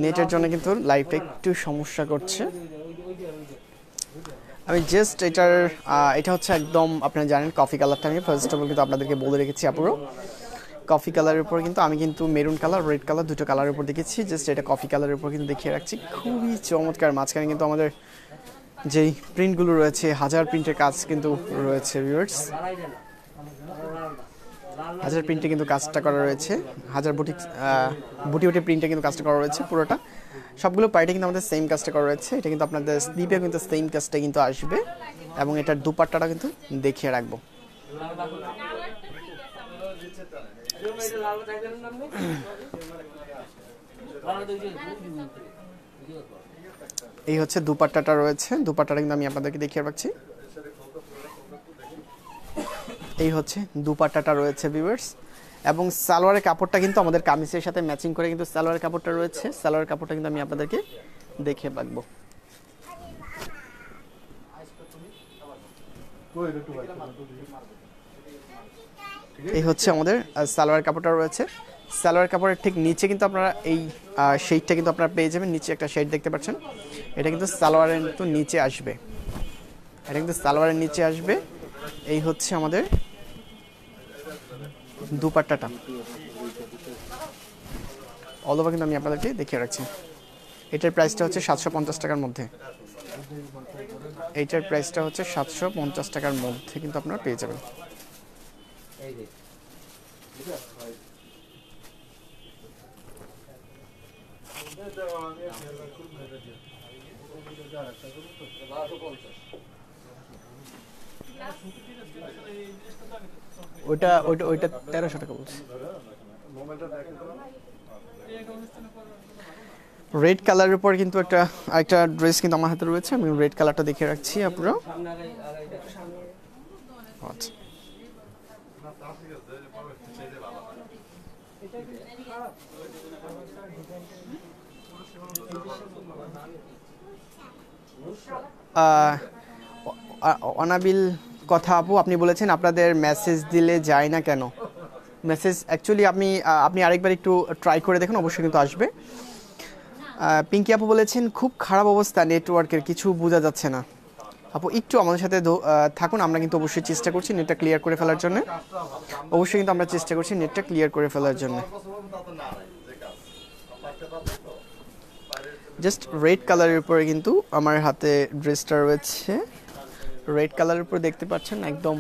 নেটের জন্য কিন্তু লাইভটা একটু সমস্যা করছে। আমি জাস্ট এটা হচ্ছে একদম আপনারা জানেন কফি কালারটা আমি ফার্স্ট অফ অল কিন্তু আপনাদেরকে বলে রেখেছি আপুরো। কফি কালারের উপর কিন্তু আমি কিন্তু মেরুন কালার রেড কালার দুটো কালারের উপর দেখেছি, জাস্ট এটা কফি কালারের উপর কিন্তু দেখিয়ে রাখছি। খুবই চমৎকার। মাঝখানে কিন্তু আমাদের যেই প্রিন্টগুলো রয়েছে, হাজার প্রিন্টের কাজ কিন্তু রয়েছে ভিউয়ার্স। হাজার প্রিন্টে কিন্তু কাজটা করা রয়েছে, হাজার বুটি বুটি প্রিন্টে কিন্তু কাজটা করা রয়েছে পুরোটা। সবগুলো পার্টে কিন্তু আমাদের সেম কাজটা করা রয়েছে। এটা কিন্তু আপনাদের স্লিপে কিন্তু সেম কাজটা কিন্তু আসবে, এবং এটার দুপাট্টাটা কিন্তু দেখিয়ে রাখবো। এই হচ্ছে দুপাট্টাটা রয়েছে, দুপাট্টাটা কিন্তু আমি আপনাদেরকে দেখিয়ে রাখছি। এই হচ্ছে দুপাট্টাটা রয়েছে ভিউয়ার্স, এবং সালোয়ারের কাপড়টা কিন্তু আমাদের কামিজের সাথে ম্যাচিং করে কিন্তু সালোয়ারের কাপড়টা রয়েছে। সালোয়ারের কাপড়টা কিন্তু আমি আপনাদেরকে দেখিয়ে রাখবো। এই হচ্ছে আমাদের সালোয়ার কাপড়টা রয়েছে। সালোয়ার কাপড়ের ঠিক নিচে কিন্তু আপনারা এই শেডটা কিন্তু আপনারা পেয়ে যাবেন। নিচে একটা শেড দেখতে পাচ্ছেন, এটা কিন্তু সালোয়ারের কিন্তু নিচে আসবে, এটা কিন্তু সালোয়ারের নিচে আসবে। এই হচ্ছে আমাদের দুপাট্টাটা। অল ওভার কিন্তু আমি আপনাদেরকে দেখিয়ে রাখছি। এটার প্রাইসটা হচ্ছে 750 টাকার মধ্যে। এইটার প্রাইসটা হচ্ছে 750 টাকার মধ্যে কিন্তু আপনারা পেয়ে যাবেন। ওইটা 1300 টাকা বলছি। রেড কালারের উপর কিন্তু একটা ড্রেস কিন্তু আমার হাতে রয়েছে, আমি রেড কালারটা দেখে রাখছি আপনারা। আচ্ছা, অনাবিল কথা আপু, আপনি বলেছেন আপনাদের মেসেজ দিলে যায় না কেন? মেসেজ অ্যাকচুয়ালি আপনি আরেকবার একটু ট্রাই করে দেখুন, অবশ্যই কিন্তু আসবে। পিঙ্কি আপু বলেছেন খুব খারাপ অবস্থা নেটওয়ার্কের, কিছু বোঝা যাচ্ছে না। আপু একটু আমাদের সাথে থাকুন, আমরা কিন্তু অবশ্যই চেষ্টা করছি নেটটা ক্লিয়ার করে ফেলার জন্য। অবশ্যই কিন্তু আমরা চেষ্টা করছি নেটটা ক্লিয়ার করে ফেলার জন্য। জাস্ট রেড কালারের উপরে কিন্তু আমার হাতে ড্রেসটা রয়েছে। রেড কালারের উপর দেখতে পাচ্ছেন একদম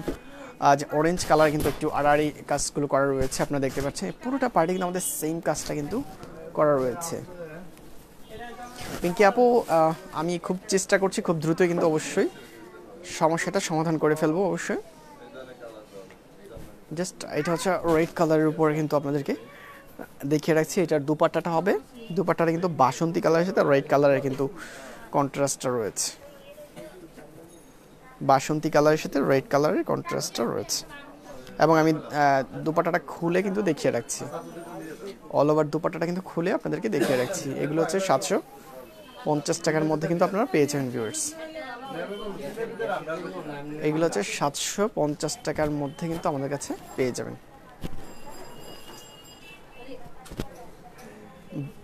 আজ অরেঞ্জ কালার কিন্তু একটু আড়াআড়ি কাজগুলো করা রয়েছে, আপনারা দেখতে পাচ্ছেন পুরোটা পার্টি কিন্তু আমাদের সেম কাজটা কিন্তু করা রয়েছে। পিঙ্কি আপু আমি খুব চেষ্টা করছি, খুব দ্রুতই কিন্তু অবশ্যই সমস্যাটা সমাধান করে ফেলবো অবশ্যই। জাস্ট এটা হচ্ছে রেড কালারের উপরে কিন্তু আপনাদেরকে দেখিয়ে রাখছি। এটার দুপাট্টাটা হবে, দুপাট্টাটা কিন্তু বাসন্তী কালারের সাথে রেড কালারের কিন্তু কন্ট্রাস্টটা রয়েছে, বাসন্তী কালারের সাথে রেড কালারের কন্ট্রাস্টটা রয়েছে। এবং আমি দুপাট্টাটা খুলে কিন্তু দেখিয়ে রাখছি, অল ওভার দুপাট্টাটা কিন্তু খুলে আপনাদেরকে দেখিয়ে রাখছি। এগুলো হচ্ছে 750 টাকার মধ্যে কিন্তু আপনারা পেয়েছেন ভিউয়ার্স। এগুলো হচ্ছে 750 টাকার মধ্যে কিন্তু আমাদের কাছে পেয়ে যাবেন।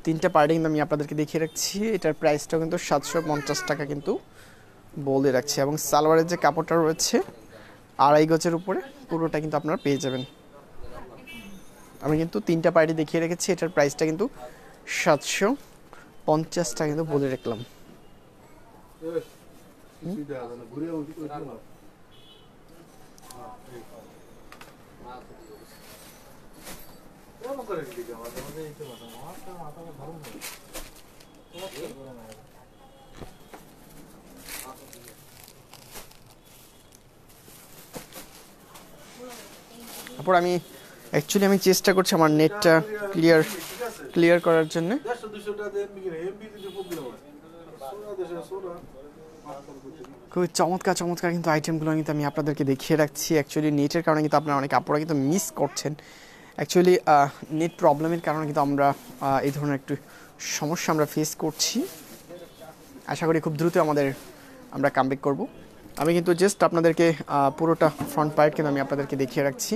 তিনটা পার্টি কিন্তু আমি আপনাদেরকে দেখিয়ে রাখছি। এটার প্রাইসটাও কিন্তু 750 টাকা কিন্তু বলে রাখছি, এবং সালোয়ারের যে কাপড়টা রয়েছে 2.5 গজের উপরে পুরোটা কিন্তু আপনারা পেয়ে যাবেন। আমি কিন্তু তিনটা পার্টি দেখিয়ে রেখেছি, এটার প্রাইসটা কিন্তু 750 টাকা কিন্তু বলে রাখলাম। তারপর আমি চেষ্টা করছি আমার নেটটা ক্লিয়ার করার জন্য। খুবই চমৎকার কিন্তু আইটেমগুলো কিন্তু আমি আপনাদেরকে দেখিয়ে রাখছি। অ্যাকচুয়ালি নেটের কারণে কিন্তু আপনারা অনেক আপুরা কিন্তু মিস করছেন। অ্যাকচুয়ালি নেট প্রবলেমের কারণে কিন্তু আমরা এই ধরনের একটু সমস্যা আমরা ফেস করছি। আশা করি খুব দ্রুত আমরা কামব্যাক করব। আমি কিন্তু জাস্ট আপনাদেরকে পুরোটা ফ্রন্ট পার্ট কিন্তু আমি আপনাদেরকে দেখিয়ে রাখছি।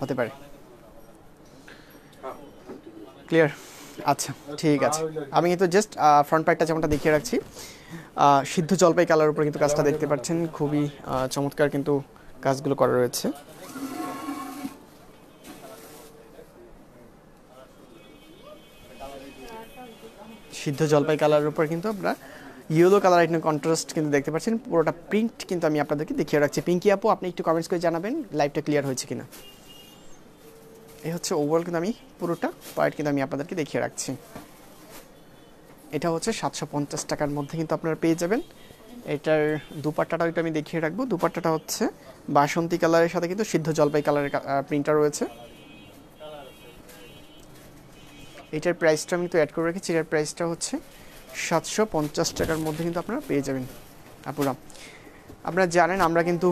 হতে পারে ক্লিয়ার। আচ্ছা ঠিক আছে, আমি কিন্তু জাস্ট ফ্রন্ট পার্টটা যেমনটা দেখিয়ে রাখছি, সিদ্ধ জলপাই কালার উপর কিন্তু কাজটা দেখতে পাচ্ছেন, খুবই চমৎকার কিন্তু কাজগুলো করা রয়েছে। সিদ্ধ জলপাই কালারের উপর কিন্তু আপনারা ইয়েলো কালার একটা কন্ট্রাস্ট কিন্তু দেখতে পাচ্ছেন, পুরোটা প্রিন্ট কিন্তু আমি আপনাদেরকে দেখিয়ে রাখছি। পিঙ্কি আপু, আপনি একটু কমেন্টস করে জানাবেন লাইভটা ক্লিয়ার হয়েছে কিনা। এই হচ্ছে ওভারঅল কিন্তু আমি পুরোটা পার্ট কিন্তু আমি আপনাদেরকে দেখিয়ে রাখছি। এটা হচ্ছে 750 টাকার মধ্যে কিন্তু আপনারা পেয়ে যাবেন। এটার দুপাট্টাটাও একটু আমি দেখিয়ে রাখবো। দুপাট্টাটা হচ্ছে বাসন্তী কালারের সাথে কিন্তু সিদ্ধ জলপাই কালারের প্রিন্টার রয়েছে। এটার প্রাইসটা আমি তো অ্যাড করে রেখেছি। এটার প্রাইসটা হচ্ছে 750 টাকার মধ্যে কিন্তু আপনারা পেয়ে যাবেন। আপুরা, আপনারা জানেন আমরা কিন্তু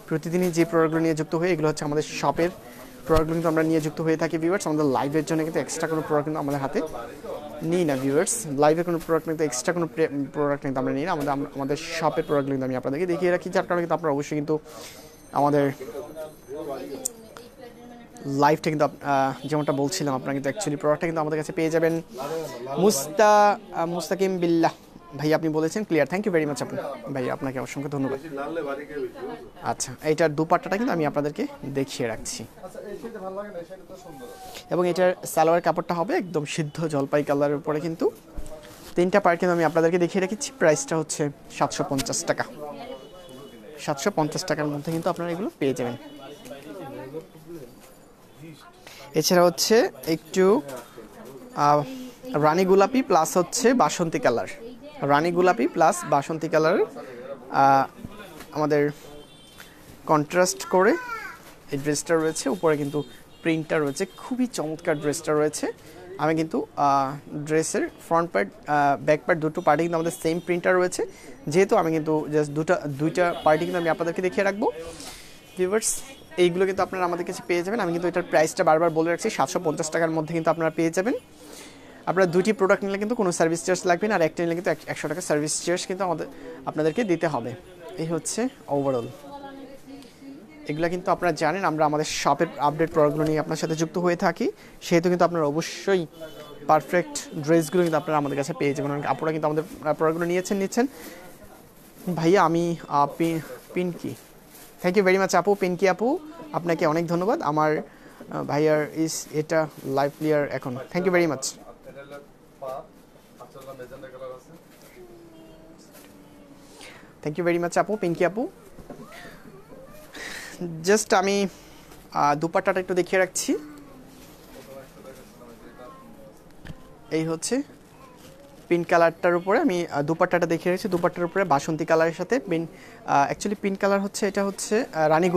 প্রতিদিনই যে প্রোডাক্টগুলো নিয়ে যুক্ত হই, এগুলো হচ্ছে আমাদের শপের প্রোডাক্টগুলো কিন্তু আমরা নিয়ে যুক্ত হয়ে থাকি ভিউয়ার্স। আমাদের লাইভের জন্য কিন্তু এক্সট্রা কোনো প্রোডাক্ট কিন্তু আমাদের হাতে নিই না ভিউয়ার্স। লাইভের কোনো প্রোডাক্ট কিন্তু এক্সট্রা কোনো প্রোডাক্ট কিন্তু আমরা নিই না, আমাদের শপের প্রোডাক্টগুলো কিন্তু আমি আপনাদেরকে দেখিয়ে রাখি, যার কারণে কিন্তু আপনারা অবশ্যই কিন্তু আমাদের লাইভটা কিন্তু যেমনটা বলছিলাম, আপনারা কিন্তু অ্যাকচুয়ালি প্রোডাক্টটা কিন্তু আমাদের কাছে পেয়ে যাবেন। মুস্তাকিম বিল্লাহ ভাই আপনি বলেছেন clear, thank you very much আপু ভাই, আপনাকে অসংখ্য ধন্যবাদ। আচ্ছা, এইটার দুপাট্টাটা কিন্তু আমি আপনাদেরকে দেখিয়ে রাখছি, এবং এটার সালোয়ার কাপড়টা হবে একদম সিদ্ধ জলপাই কালারের উপরে কিন্তু তিনটা পার্ট কিন্তু আমি আপনাদেরকে দেখিয়ে রেখেছি। প্রাইসটা হচ্ছে 750 টাকা। 750 টাকার মধ্যে কিন্তু আপনারা এগুলো পেয়ে যাবেন। এছাড়া হচ্ছে একটু রানী গোলাপি প্লাস হচ্ছে বাসন্তী কালার, রানী গোলাপি প্লাস বাসন্তী কালার আমাদের কন্ট্রাস্ট করে এই ড্রেসটা রয়েছে, উপরে কিন্তু প্রিন্টটা রয়েছে, খুবই চমৎকার ড্রেসটা রয়েছে। আমি কিন্তু ড্রেসের ফ্রন্ট পার্ট ব্যাক পার্ট দুটো পার্টি কিন্তু আমাদের সেম প্রিন্টার রয়েছে, যেহেতু আমি কিন্তু জাস্ট দুইটা পার্টি কিন্তু আমি আপনাদেরকে দেখিয়ে রাখবো ভিউয়ার্স। এইগুলো কিন্তু আপনারা আমাদের কাছে পেয়ে যাবেন। আমি কিন্তু এটার প্রাইসটা বারবার বলে রাখছি, 750 টাকার মধ্যে কিন্তু আপনারা পেয়ে যাবেন। আপনারা দুটি প্রোডাক্ট নিলে কিন্তু কোনো সার্ভিস চার্জ লাগবে না, আর একটা নিলে কিন্তু 100 টাকা সার্ভিস চার্জ কিন্তু আপনাদেরকে দিতে হবে। এই হচ্ছে ওভারঅল। এগুলো কিন্তু আপনারা জানেন আমরা আমাদের শপের আপডেট প্রোডাক্টগুলো নিয়ে আপনার সাথে যুক্ত হয়ে থাকি, সেহেতু কিন্তু আপনারা অবশ্যই পারফেক্ট ড্রেসগুলো কিন্তু আপনারা আমাদের কাছে পেয়ে যাবেন। আপনারা কিন্তু আমাদের প্রোডাক্টগুলো নিচ্ছেন। ভাইয়া আমি Pinky, thank you very much আপু, পিনকি আপু আপনাকে অনেক ধন্যবাদ। আমার ভাইয়ার এটা লাইভ ক্লিয়ার এখন, thank you very much. Thank you very much আপু, পিনকি আপু। জাস্ট আমি দুপাট্টাটা একটু দেখিয়ে রাখছি। এই হচ্ছে পিঙ্ক কালারটার উপরে আমি দুপাট্টাটা দেখিয়ে রেখেছি। দুপাট্টার উপরে বাসন্তী কালারের সাথে অ্যাকচুয়ালি পিঙ্ক কালার হচ্ছে, এটা হচ্ছে রানী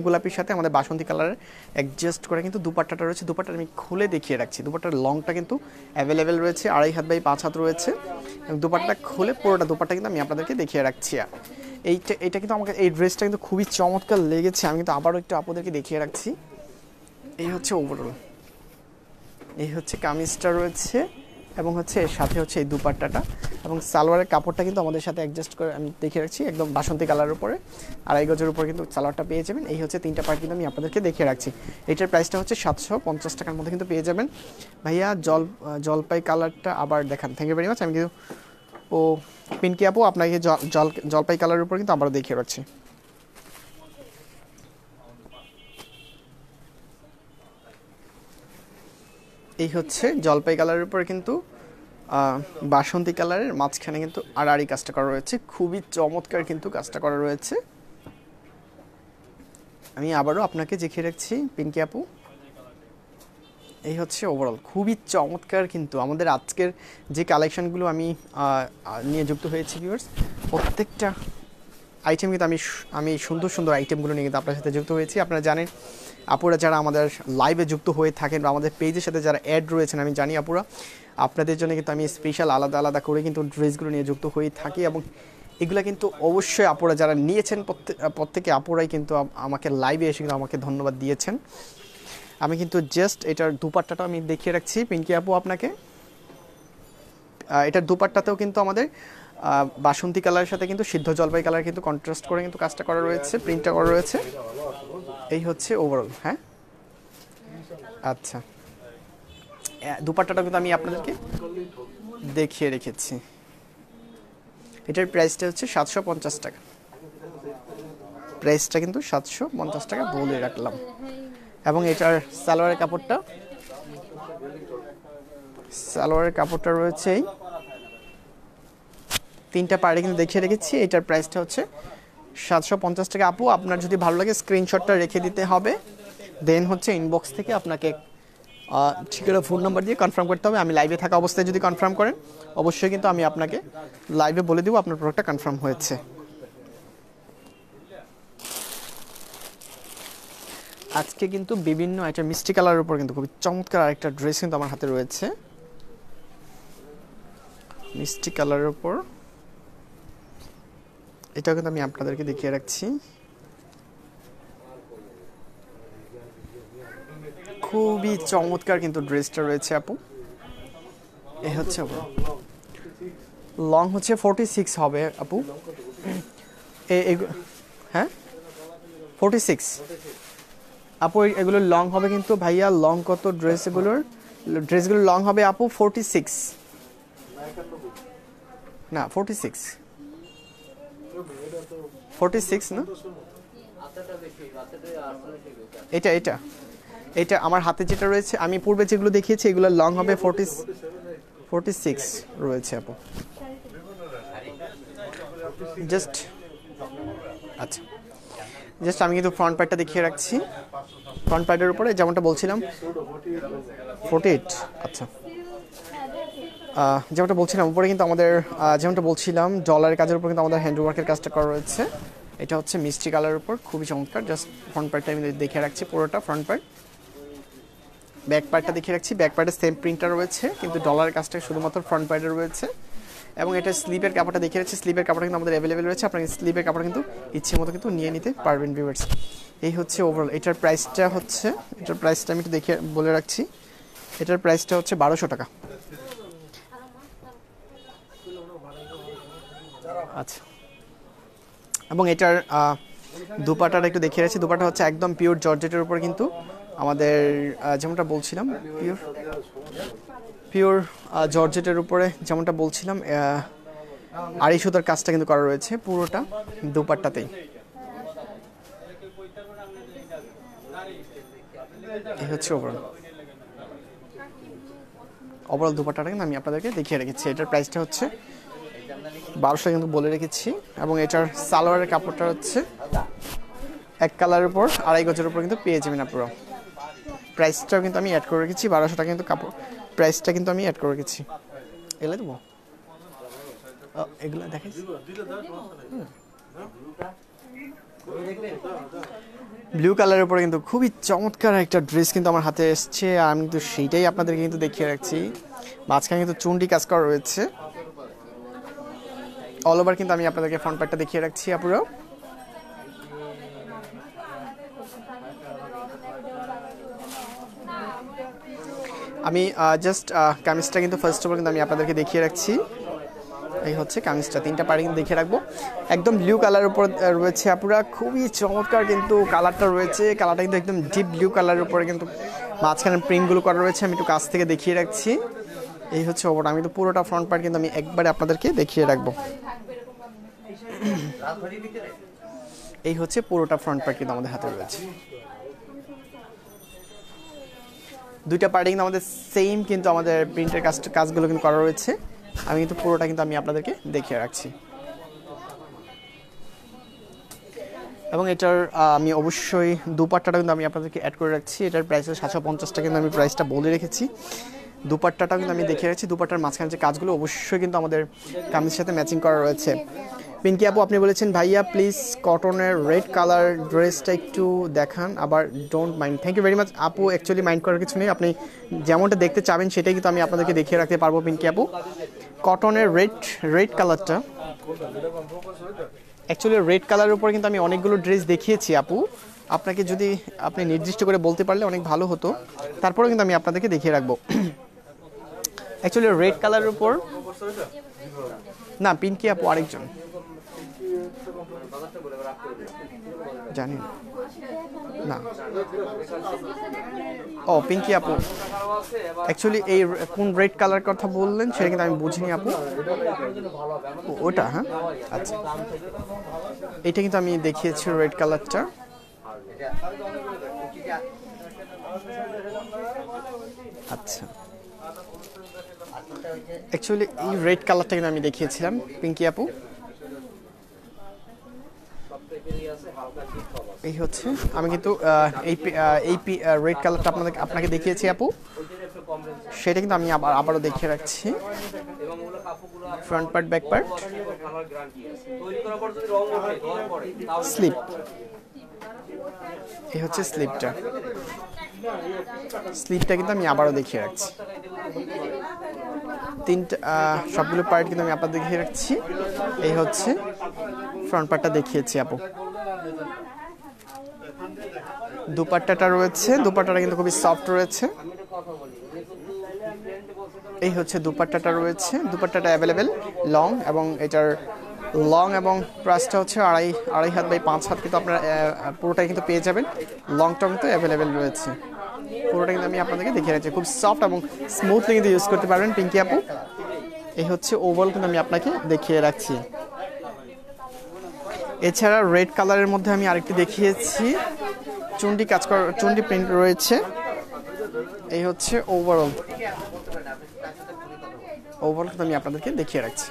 গোলাপির সাথে আমাদের বাসন্তী কালারের অ্যাডজাস্ট করে কিন্তু দুপাট্টাটা রয়েছে। দুপাট্টাটা আমি খুলে দেখিয়ে রাখছি। দুপাট্টার লংটা কিন্তু অ্যাভেলেবেল রয়েছে, 2.5 হাত বাই 5 হাত রয়েছে, এবং দুপাট্টা খুলে পুরোটা দুপাট্টা কিন্তু আমি আপনাদেরকে দেখিয়ে রাখছি। এইটা কিন্তু আমাকে এই ড্রেসটা কিন্তু খুবই চমৎকার লেগেছে, আমি কিন্তু আবারও একটু আপনাদেরকে দেখিয়ে রাখছি। এই হচ্ছে ওভারঅল, এই হচ্ছে কামিজটা রয়েছে, এবং হচ্ছে এর সাথে হচ্ছে এই দুপাট্টাটা, এবং সালোয়ারের কাপড়টা কিন্তু আমাদের সাথে অ্যাডজাস্ট করে আমি দেখিয়ে রাখছি, একদম বাসন্তী কালারের উপরে 2.5 গজের উপরে কিন্তু সালোয়ারটা পেয়ে যাবেন। এই হচ্ছে তিনটা পার্ট কিন্তু আমি আপনাদেরকে দেখিয়ে রাখছি। এইটার প্রাইসটা হচ্ছে 750 টাকার মধ্যে কিন্তু পেয়ে যাবেন। ভাইয়া জলপাই কালারটা আবার দেখান, থ্যাংক ইউ ভেরি মাচ। আমি কিন্তু পিনকি আপু আপনাকে জলপাই কালারের উপর কিন্তু আবারও দেখিয়ে রাখছি। এই হচ্ছে জলপাই কালারের উপরে কিন্তু বাসন্তী কালারের মাঝখানে কিন্তু আড়াআড়ি কাজটা করা রয়েছে, খুবই চমৎকার কিন্তু কাজটা করা রয়েছে। আমি আবারও আপনাকে দেখিয়ে রাখছি পিঙ্কি আপু। এই হচ্ছে ওভারঅল, খুবই চমৎকার কিন্তু আমাদের আজকের যে কালেকশনগুলো আমি নিয়ে যুক্ত হয়েছি ভিউয়ার্স, প্রত্যেকটা আইটেম কিন্তু আমি সুন্দর আইটেমগুলো নিয়ে কিন্তু আপনার সাথে যুক্ত হয়েছি। আপনারা জানেন আপুরা যারা আমাদের লাইভে যুক্ত হয়ে থাকেন বা আমাদের পেজের সাথে যারা অ্যাড রয়েছেন, আমি জানি আপুরা আপনাদের জন্য কিন্তু আমি স্পেশাল আলাদা করে কিন্তু ড্রেসগুলো নিয়ে যুক্ত হয়ে থাকি, এবং এগুলো কিন্তু অবশ্যই আপুরা যারা নিয়েছেন প্রত্যেকে আপুরাই কিন্তু আমাকে লাইভে এসে কিন্তু আমাকে ধন্যবাদ দিয়েছেন। আমি কিন্তু জাস্ট এটার দুপাট্টাটা আমি দেখিয়ে রাখছি পিঙ্কি আপু আপনাকে। এটার দুপাট্টাতেও কিন্তু আমাদের বাসন্তী কালারের সাথে কিন্তু সিদ্ধ জলপাই কালার কিন্তু কন্ট্রাস্ট করে কিন্তু কাজটা করা রয়েছে, প্রিন্টটা করা রয়েছে। এই হচ্ছে ওভারঅল। হ্যাঁ, আচ্ছা, দুপাট্টাটা কিন্তু আমি আপনাদেরকে দেখিয়ে রেখেছি। এটার প্রাইসটা হচ্ছে 750 টাকা। প্রাইসটা কিন্তু 750 টাকা বলে রাখলাম। এবং এটার সালোয়ারের কাপড়টা রয়েছে এই 3টা পাড়ে কিন্তু দেখিয়ে রেখেছি। এটার প্রাইসটা হচ্ছে 750 টাকা। আপু আপনার যদি ভালো লাগে স্ক্রিনশটটা রেখে দিতে হবে, দেন হচ্ছে ইনবক্স থেকে আপনাকে ঠিকানা ফোন নাম্বার দিয়ে কনফার্ম করতে হবে। আমি লাইভে থাকা অবস্থায় যদি কনফার্ম করেন অবশ্যই কিন্তু আমি আপনাকে লাইভে বলে দেবো আপনার প্রোডাক্টটা কনফার্ম হয়েছে। আজকে কিন্তু বিভিন্ন একটা মিষ্টি কালারের উপর কিন্তু খুবই চমৎকার আরেকটা ড্রেস কিন্তু আমার হাতে রয়েছে, মিষ্টি কালারের উপর। এটাও কিন্তু আমি আপনাদেরকে দেখিয়ে রাখছি। খুবই চমৎকার কিন্তু ড্রেসটা রয়েছে আপু। এই হচ্ছে আপু, লং হচ্ছে 46 হবে আপু। হ্যাঁ 46 আপু, এগুলো লং হবে কিন্তু ভাইয়া। লং কত ড্রেসগুলোর লং হবে আপু 46 না 46 না, এটা এটা এটা আমার হাতে যেটা রয়েছে, আমি পূর্বে যেগুলো দেখিয়েছি এগুলো লং হবে 46 রয়েছে আপু। জাস্ট আচ্ছা, জাস্ট আমি কিন্তু ফ্রন্ট পার্টটা দেখিয়ে রাখছি। ফ্রন্ট পার্টের উপরে যেমনটা বলছিলাম 48। আচ্ছা, যেমনটা বলছিলাম উপরে কিন্তু আমাদের যেমনটা বলছিলাম ডলারের কাজের উপর কিন্তু আমাদের হ্যান্ডওয়ার্কের কাজটা করা রয়েছে। এটা হচ্ছে মিষ্টি কালারের উপর, খুবই চমৎকার। জাস্ট ফ্রন্ট পার্টটা আমি দেখিয়ে রাখছি, পুরোটা ফ্রন্ট পার্ট। ব্যাক পার্টটা দেখিয়ে রাখছি, ব্যাক পার্টে সেম প্রিন্টটা রয়েছে কিন্তু ডলারের কাজটা শুধুমাত্র ফ্রন্ট পার্টে রয়েছে। এবং এটা স্লিপের কাপড়টা দেখিয়ে রাখছি, স্লিপের কাপড়টা কিন্তু আমাদের অ্যাভেলেবেল রয়েছে। আপনার স্লিপের কাপড় কিন্তু ইচ্ছে মতো কিন্তু নিয়ে নিতে পারবেন ভিউয়ার্স। এই হচ্ছে ওভারঅল। এটার প্রাইসটা আমি একটু দেখিয়ে বলে রাখছি। এটার প্রাইসটা হচ্ছে 1200 টাকা। আচ্ছা, এবং এটার দুপাটাটা একটু দেখিয়ে রাখছি। দুপাটা হচ্ছে একদম পিওর জর্জেটের উপর কিন্তু আমাদের যেমনটা বলছিলাম পিওর জর্জেটের উপরে যেমনটা বলছিলাম আড়াই সুতার কাজটা কিন্তু করা রয়েছে পুরোটা দুপাট্টাতেই। এই হচ্ছে ওভারঅল দুপাট্টাটা কিন্তু আমি আপনাদেরকে দেখিয়ে রেখেছি। এটার প্রাইসটা হচ্ছে 1200 কিন্তু বলে রেখেছি। এবং এটার সালোয়ারের কাপড়টা হচ্ছে এক কালারের উপর 2.5 গজের উপর কিন্তু পেয়ে যাবেন পুরো। প্রাইসটাও কিন্তু আমি অ্যাড করে রেখেছি 1200 টাকা কিন্তু কাপড় প্রাইসটা কিন্তু আমি অ্যাড করে রেখেছি। এগুলো দেবো, এগুলো দেখাই। ব্লু কালারের উপরে কিন্তু খুবই চমৎকার একটা ড্রেস কিন্তু আমার হাতে এসছে। আমি কিন্তু সেইটাই আপনাদেরকে কিন্তু দেখিয়ে রাখছি। মাঝখানে কিন্তু চুন্ডি কাজ করা রয়েছে অল ওভার। কিন্তু আমি আপনাদেরকে ফ্রন্ট পার্টটা দেখিয়ে রাখছি আপুরো। আমি জাস্ট কামিজটা কিন্তু ফার্স্ট অফ অল কিন্তু আমি আপনাদেরকে দেখিয়ে রাখছি। এই হচ্ছে কামিজটা, 3টা পাড়ে কিন্তু দেখিয়ে রাখবো। একদম ব্লু কালারের উপর রয়েছে আপুরা, খুবই চমৎকার কিন্তু কালারটা রয়েছে। কালারটা কিন্তু একদম ডিপ ব্লু কালারের উপরে কিন্তু মাঝখানে প্রিন্টগুলো করা রয়েছে। আমি একটু কাছ থেকে দেখিয়ে রাখছি। এই হচ্ছে ওপরটা, আমি তো পুরোটা ফ্রন্ট পার্ট কিন্তু আমি একবারে আপনাদেরকে দেখিয়ে রাখবো। এই হচ্ছে পুরোটা ফ্রন্ট পার্ট কিন্তু আমাদের হাতে রয়েছে। 2টা পার্টে কিন্তু আমাদের সেম কিন্তু আমাদের প্রিন্টের কাজগুলো কিন্তু করা রয়েছে। আমি কিন্তু পুরোটা কিন্তু আমি আপনাদেরকে দেখিয়ে রাখছি। এবং এটার আমি অবশ্যই দুপাট্টাটা কিন্তু আমি আপনাদেরকে অ্যাড করে রাখছি। এটার প্রাইস 750 টাকা কিন্তু আমি প্রাইসটা বলে রেখেছি। দুপাট্টাটাও কিন্তু আমি দেখিয়ে রাখছি। দুপাট্টার মাঝখানে যে কাজগুলো অবশ্যই কিন্তু আমাদের কামিজের সাথে ম্যাচিং করা রয়েছে। পিঙ্কি আপু আপনি বলেছেন ভাইয়া প্লিজ কটনের রেড কালার ড্রেসটা একটু দেখান, আবার don't mind. Thank you very much আপু। অ্যাকচুয়ালি মাইন্ড করার কিছু নেই, আপনি যেমনটা দেখতে চাবেন সেটাই কিন্তু আমি আপনাদেরকে দেখিয়ে রাখতে পারবো পিঙ্কি আপু। কটনের রেড কালারটা অ্যাকচুয়ালি রেড কালারের উপর কিন্তু আমি অনেকগুলো ড্রেস দেখিয়েছি আপু। আপনাকে যদি আপনি নির্দিষ্ট করে বলতে পারলে অনেক ভালো হতো, তারপরেও কিন্তু আমি আপনাদেরকে দেখিয়ে রাখবো। অ্যাকচুয়ালি রেড কালারের উপর না, পিঙ্কি আপু আরেকজন জানি না। ও পিঙ্কি আপু, অ্যাকচুয়ালি এই কোন রেড কালার কথা বললেন সেটা কিন্তু আমি বুঝিনি আপু। ওটা হ্যাঁ, আচ্ছা এটা কিন্তু আমি দেখিয়েছি রেড কালারটা। আচ্ছা অ্যাকচুয়ালি এই রেড কালারটা কিন্তু আমি দেখিয়েছিলাম পিঙ্কি আপু। এই হচ্ছে আমি কিন্তু এই রেড কালারটা আপনাকে দেখিয়েছি আপু, সেটা কিন্তু আমি আবারও দেখিয়ে রাখছি। Front part, back part, slip, এই হচ্ছে স্লিপটা। স্লিপটা কিন্তু আমি আবারও দেখিয়ে রাখছি। তিনটা সবগুলো পার্ট কিন্তু আমি আপনাদের দেখিয়ে রাখছি। এই হচ্ছে ফ্রন্ট পার্টটা দেখিয়েছি আপু। দুপাট্টাটা রয়েছে, দুপাট্টাটা কিন্তু খুবই সফট রয়েছে। এই হচ্ছে দুপাট্টাটা রয়েছে, দুপাট্টাটা অ্যাভেলেবেল লং, এবং এটার লং এবং প্রাইসটা হচ্ছে আড়াই হাত বাই 5 হাত, কিন্তু আপনারা পুরোটাই কিন্তু পেয়ে যাবেন। লং টং তো অ্যাভেলেবেল রয়েছে, পুরোটা কিন্তু আমি আপনাদেরকে দেখিয়ে রাখছি। খুব সফট এবং স্মুথলি কিন্তু ইউজ করতে পারবেন পিঙ্কি আপু। এই হচ্ছে ওভারঅল কিন্তু আমি আপনাকে দেখিয়ে রাখছি। এছাড়া রেড কালারের মধ্যে আমি আরেকটি দেখিয়েছি, চুন্ডি কাজ করা, চুন্ডি প্রিন্ট রয়েছে। এই হচ্ছে ওভারঅল কিন্তু আমি আপনাদেরকে দেখিয়ে রাখছি।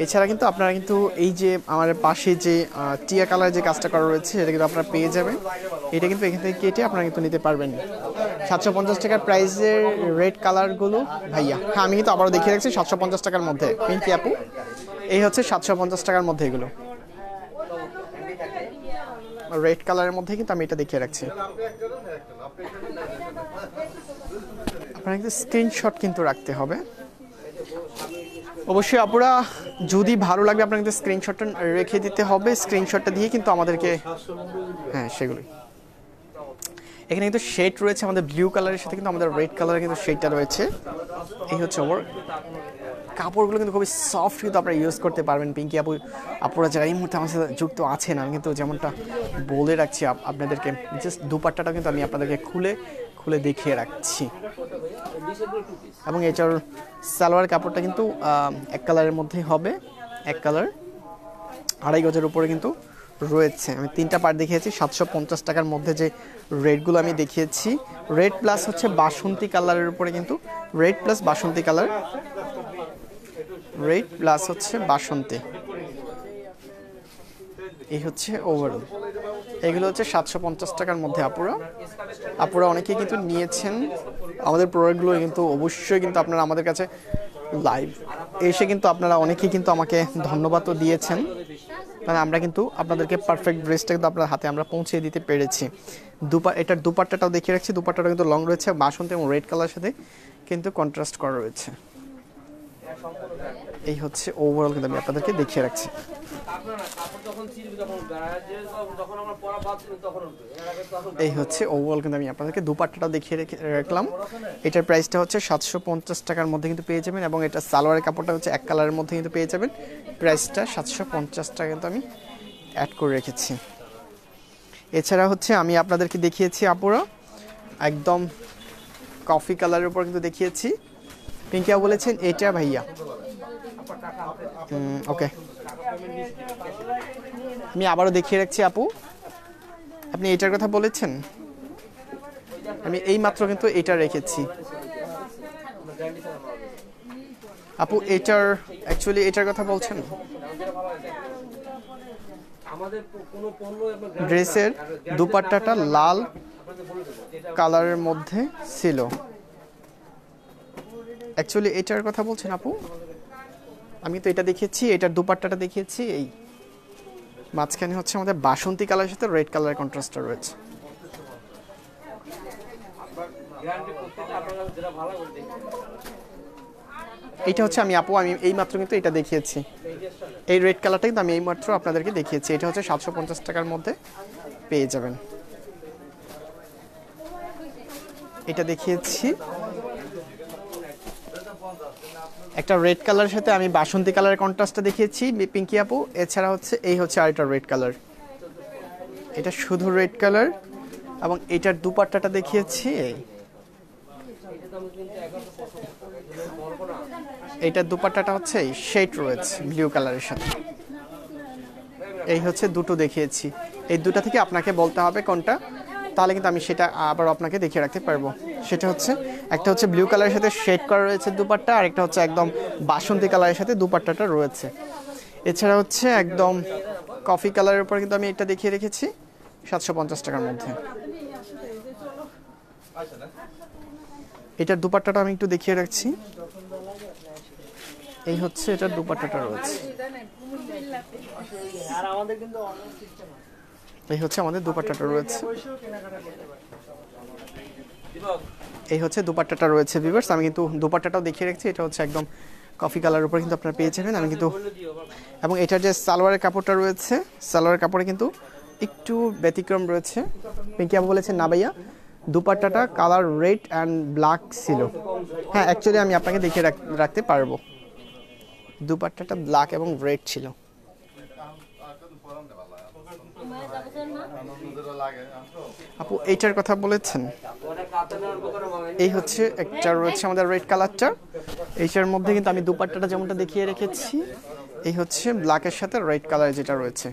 এছাড়া কিন্তু আপনারা কিন্তু এই যে আমার পাশে যে টিয়া কালার যে কাজটা করা রয়েছে সেটা কিন্তু আপনারা পেয়ে যাবেন। এটা কিন্তু এখান থেকে কেটে আপনারা কিন্তু নিতে পারবেন। 750 টাকার প্রাইসের রেড কালারগুলো ভাইয়া, হ্যাঁ আমি কিন্তু আবারও দেখিয়ে রাখছি 750 টাকার মধ্যে পিঙ্কি আপু। এই হচ্ছে 750 টাকার মধ্যে এগুলো রেড কালারের মধ্যে কিন্তু আমি এটা দেখিয়ে রাখছি। আপনারা কিন্তু স্ক্রিনশট কিন্তু রাখতে হবে অবশ্যই আপুরা, যদি ভালো লাগবে আপনার কিন্তু স্ক্রিনশটটা রেখে দিতে হবে। স্ক্রিনশটটা দিয়ে কিন্তু আমাদেরকে, হ্যাঁ সেগুলোই। এখানে কিন্তু শেড রয়েছে আমাদের ব্লু কালারের সাথে কিন্তু আমাদের রেড কালারের কিন্তু শেডটা রয়েছে। এই হচ্ছে ওভার কাপড়গুলো কিন্তু খুবই সফট, কিন্তু আপনারা ইউজ করতে পারবেন পিঙ্কি আপু। আপুরা যারা এই মুহূর্তে আমার সাথে যুক্ত আছেন, আমি কিন্তু যেমনটা বলে রাখছি আপনাদেরকে, জাস্ট দুপাট্টাটা কিন্তু আমি আপনাদেরকে খুলে দেখিয়ে রাখছি। এবং এটার সালোয়ার কাপড়টা কিন্তু এক কালারের মধ্যেই হবে, এক কালার, 2.5 গজের উপরে কিন্তু রয়েছে। আমি 3টা পার্ট দেখিয়েছি 750 টাকার মধ্যে। যে রেডগুলো আমি দেখিয়েছি, রেড প্লাস হচ্ছে বাসন্তী কালারের উপরে, কিন্তু রেড প্লাস বাসন্তী কালার, রেড প্লাস হচ্ছে বাসন্তী। এই হচ্ছে ওভারঅল, এগুলো হচ্ছে 750 টাকার মধ্যে। আপুরা অনেকেই কিন্তু নিয়েছেন আমাদের প্রোডাক্টগুলো, কিন্তু অবশ্যই কিন্তু আপনারা আমাদের কাছে লাইভ এসে কিন্তু আপনারা অনেকেই কিন্তু আমাকে ধন্যবাদও দিয়েছেন, কারণ আমরা কিন্তু আপনাদেরকে পারফেক্ট ড্রেসটা কিন্তু আপনার হাতে আমরা পৌঁছে দিতে পেরেছি। এটার দুপাট্টাটাও দেখিয়ে রাখছি, দুপাট্টাটা কিন্তু লং রয়েছে, বাসন্তী এবং রেড কালারের সাথে কিন্তু কন্ট্রাস্ট করা রয়েছে। এই হচ্ছে ওভারঅল কিন্তু আমি আপনাদেরকে দেখিয়ে রাখছি। এই হচ্ছে ওভারঅল কিন্তু আমি আপনাদেরকে দুপাট্টাটা দেখিয়ে রাখলাম। এটার প্রাইসটা হচ্ছে 750 টাকার মধ্যে কিন্তু পেয়ে যাবেন, এবং এটা সালোয়ারের কাপড়টা হচ্ছে এক কালারের মধ্যে কিন্তু পেয়ে যাবেন। প্রাইসটা 750 টাকা কিন্তু আমি অ্যাড করে রেখেছি। এছাড়া হচ্ছে আমি আপনাদেরকে দেখিয়েছি আপুরা একদম কফি কালারের উপর কিন্তু দেখিয়েছি। পিঙ্কিয়া বলেছেন এটা ভাইয়া, ওকে আমি আবারও দেখিয়ে রাখছি আপু। আপনি এটার কথা বলেছেন, আমি এই মাত্র কিন্তু এটা রেখেছি আপু। এটার অ্যাকচুয়ালি এটার কথা বলছেন, ড্রেসের দুপাট্টাটা লাল কালারের মধ্যে ছিল, অ্যাকচুয়ালি এটার কথা বলছেন আপু। আমি তো এটা দেখিয়েছি, এটার দুপাট্টাটা দেখিয়েছি, এই মাঝখানে হচ্ছে আমাদের বাসন্তী কালারের সাথে রেড কালারের কন্ট্রাস্টটা রয়েছে। এইটা হচ্ছে আমি এই মাত্র কিন্তু এটা দেখিয়েছি, এই রেড কালারটা কিন্তু আমি এই মাত্র আপনাদেরকে দেখিয়েছি। এটা হচ্ছে 750 টাকার মধ্যে পেয়ে যাবেন। এটা দেখিয়েছি, একটা রেড কালারের সাথে আমি বাসন্তী কালারের কন্ট্রাস্টটা দেখিয়েছি পিঙ্কি আপু। এছাড়া হচ্ছে এই হচ্ছে আরেকটা রেড কালার, এটা শুধু রেড কালার, এবং এটার দুপাট্টাটা দেখিয়েছি। এইটার দুপাট্টাটা হচ্ছে শেড রয়েছে ব্লু কালারের সাথে। এই হচ্ছে দুটো দেখিয়েছি, এই দুটো থেকে আপনাকে বলতে হবে কোনটা, তাহলে কিন্তু আমি সেটা আবার আপনাকে দেখিয়ে রাখতে পারবো। সেটা হচ্ছে একটা হচ্ছে ব্লু কালারের সাথে শেড করা রয়েছে দুপাট্টা, আর একটা হচ্ছে একদম বাসন্তী কালারের সাথে দুপাট্টাটা রয়েছে। এছাড়া হচ্ছে একদম কফি কালারের উপর কিন্তু আমি এটা দেখিয়ে রেখেছি 750 টাকার মধ্যে। এটার দুপাট্টাটা আমি একটু দেখিয়ে রাখছি, এই হচ্ছে এটার দুপাট্টাটা রয়েছে, এই হচ্ছে আমাদের দুপাট্টাটা রয়েছে, এই হচ্ছে দুপাট্টাটা রয়েছে ভিউয়ার্স। আমি কিন্তু দুপাট্টাটাও দেখিয়ে রাখছি, এটা হচ্ছে একদম কফি কালারের উপর কিন্তু আপনারা পেয়ে যাবেন। আমি কিন্তু এবং এটার যে সালোয়ারের কাপড়টা রয়েছে, সালোয়ারের কাপড়ে কিন্তু একটু ব্যতিক্রম রয়েছে। পিঙ্কি আপু বলেছেন না ভাইয়া দুপাট্টাটা কালার রেড অ্যান্ড ব্ল্যাক ছিল। হ্যাঁ অ্যাকচুয়ালি আমি আপনাকে দেখিয়ে রাখতে পারবো, দুপাট্টাটা ব্ল্যাক এবং রেড ছিল। আপু এইটার কথা বলেছেন, এই হচ্ছে একটা রয়েছে আমাদের রেড কালারটা, এইটার মধ্যে কিন্তু আমি দুপাট্টাটা যেমনটা দেখিয়ে রেখেছি, এই হচ্ছে ব্ল্যাকের সাথে রেড কালার যেটা রয়েছে,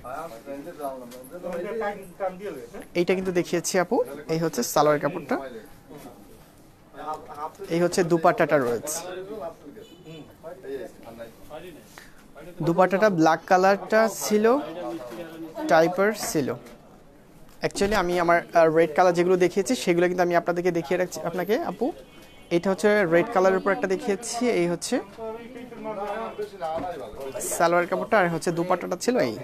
এইটা কিন্তু দেখিয়েছি আপু। এই হচ্ছে সালোয়ার কাপড়টা, এই হচ্ছে দুপাট্টাটা রয়েছে, দুপাট্টাটা ব্ল্যাক কালারটা ছিল, টাইপার ছিল। অ্যাকচুয়ালি আমি আমার রেড কালার যেগুলো দেখিয়েছি সেগুলো কিন্তু আমি আপনাদেরকে দেখিয়ে রাখছি আপনাকে আপু। এটা হচ্ছে রেড কালারের উপর একটা দেখিয়েছি, এই হচ্ছে সালোয়ার কাপড়টা, আর হচ্ছে দুপাট্টাটা ছিল এই।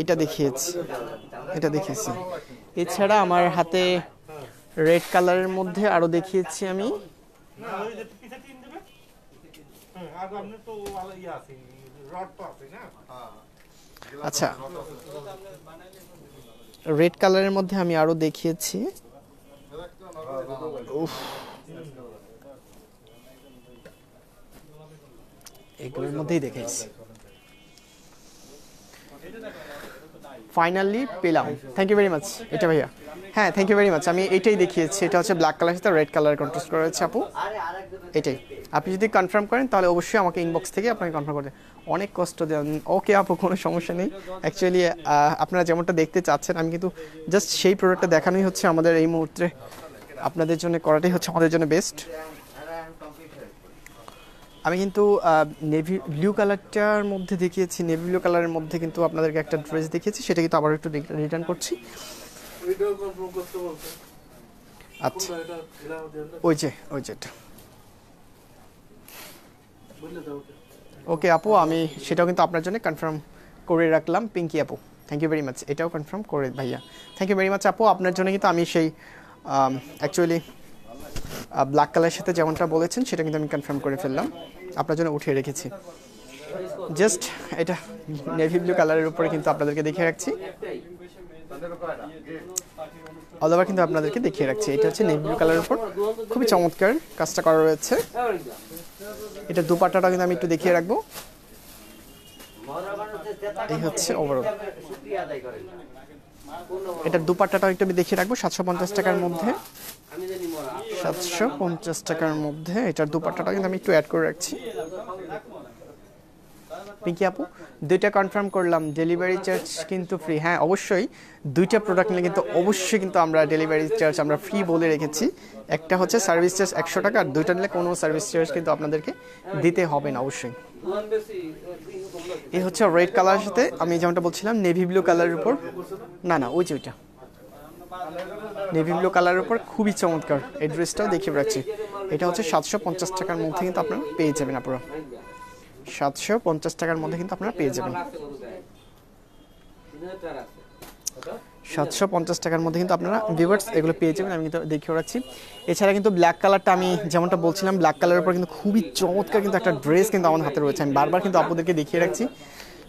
এটা দেখিয়েছি, এটা দেখিয়েছি। এছাড়া আমার হাতে রেড কালারের মধ্যে আরো দেখিয়েছি আমি, আচ্ছা রেড কালারের মধ্যে আমি আরো দেখিয়েছি, এগুলোর মধ্যেই দেখেছি। ফাইনালি পেলাম, থ্যাংক ইউ ভেরি মাচ। এটা ভাইয়া হ্যাঁ থ্যাংক ইউ ভেরি মাচ, আমি এটাই দেখিয়েছি, এটা হচ্ছে ব্ল্যাক কালারের সাথে রেড কালার কন্ট্রাস্ট করা হয়েছে আপু, এটাই। আপনি যদি কনফার্ম করেন তাহলে অবশ্যই আমাকে ইনবক্স থেকে আপনাকে কনফার্ম করতে, অনেক কষ্ট দেন। ওকে আপু কোনো সমস্যা নেই, অ্যাকচুয়ালি আপনারা যেমনটা দেখতে চাচ্ছেন আমি কিন্তু জাস্ট সেই প্রোডাক্টটা দেখানোই হচ্ছে আমাদের এই মুহূর্তে আপনাদের জন্য করাটাই হচ্ছে আমাদের জন্য বেস্ট। আমি কিন্তু নেভি ব্লু কালারটার মধ্যে দেখিয়েছি, নেভি ব্লু কালারের মধ্যে কিন্তু আপনাদেরকে একটা ড্রেস দেখিয়েছি, সেটা কিন্তু আবার একটু রিটার্ন করছি। আচ্ছা ওই যেটা ওকে আপু, আমি সেটাও কিন্তু আপনার জন্য কনফার্ম করে রাখলাম পিঙ্কি আপু, থ্যাংক ইউ ভেরি মাচ। এটাও কনফার্ম করে ভাইয়া, থ্যাংক ইউ ভেরি মাচ আপু। আপনার জন্য কিন্তু আমি সেই অ্যাকচুয়ালি ব্ল্যাক কালারের সাথে যেমনটা বলেছেন সেটা কিন্তু আমি কনফার্ম করে ফেললাম, আপনার জন্য উঠিয়ে রেখেছি। জাস্ট এটা নেভি ব্লু কালারের উপরে কিন্তু আপনাদেরকে দেখিয়ে রাখছি, অল ওভার কিন্তু আপনাদেরকে দেখিয়ে রাখছি। এটা হচ্ছে নেভি ব্লু কালারের উপর খুবই চমৎকার কাজটা করা রয়েছে। এটা দুপাট্টাটা কিন্তু আমি একটু দেখিয়ে রাখবো, এই হচ্ছে ওভারঅল। এটার দুপাট্টাটাও একটু আমি দেখিয়ে রাখবো 750 টাকার মধ্যে, 750 টাকার মধ্যে এটার দুপাট্টাটা কিন্তু আমি একটু অ্যাড করে রাখছি। পিঙ্কি আপু দুইটা কনফার্ম করলাম, ডেলিভারি চার্জ কিন্তু ফ্রি। হ্যাঁ অবশ্যই দুইটা প্রোডাক্ট নিলে কিন্তু অবশ্যই কিন্তু আমরা ডেলিভারি চার্জ আমরা ফ্রি বলে রেখেছি। একটা হচ্ছে সার্ভিস চার্জ 100 টাকা, আর দুইটা নিলে কোনো সার্ভিস চার্জ কিন্তু আপনাদেরকে দিতে হবে না অবশ্যই। এই হচ্ছে রেড কালারের সাথে আমি যেমনটা বলছিলাম নেভি ব্লু কালারের উপর, না ওই যে ওইটা নেভি ব্লু কালারের উপর খুবই চমৎকার এই ড্রেসটাও দেখিয়ে রাখছি। এটা হচ্ছে 750 টাকার মধ্যে কিন্তু আপনারা পেয়ে যাবেন, আপনারা 750 টাকার মধ্যে কিন্তু আপনারা পেয়ে যাবেন, 750 টাকার মধ্যে কিন্তু আপনারা ভিউয়ার্স এগুলো পেয়ে যাবেন, আমি কিন্তু দেখিয়ে রাখছি। এছাড়া কিন্তু ব্ল্যাক কালারটা আমি যেমনটা বলছিলাম ব্ল্যাক কালারের উপর কিন্তু খুবই চমৎকার কিন্তু একটা ড্রেস কিন্তু আমার হাতে রয়েছে, আমি বারবার কিন্তু আপনাদেরকে দেখিয়ে রাখছি।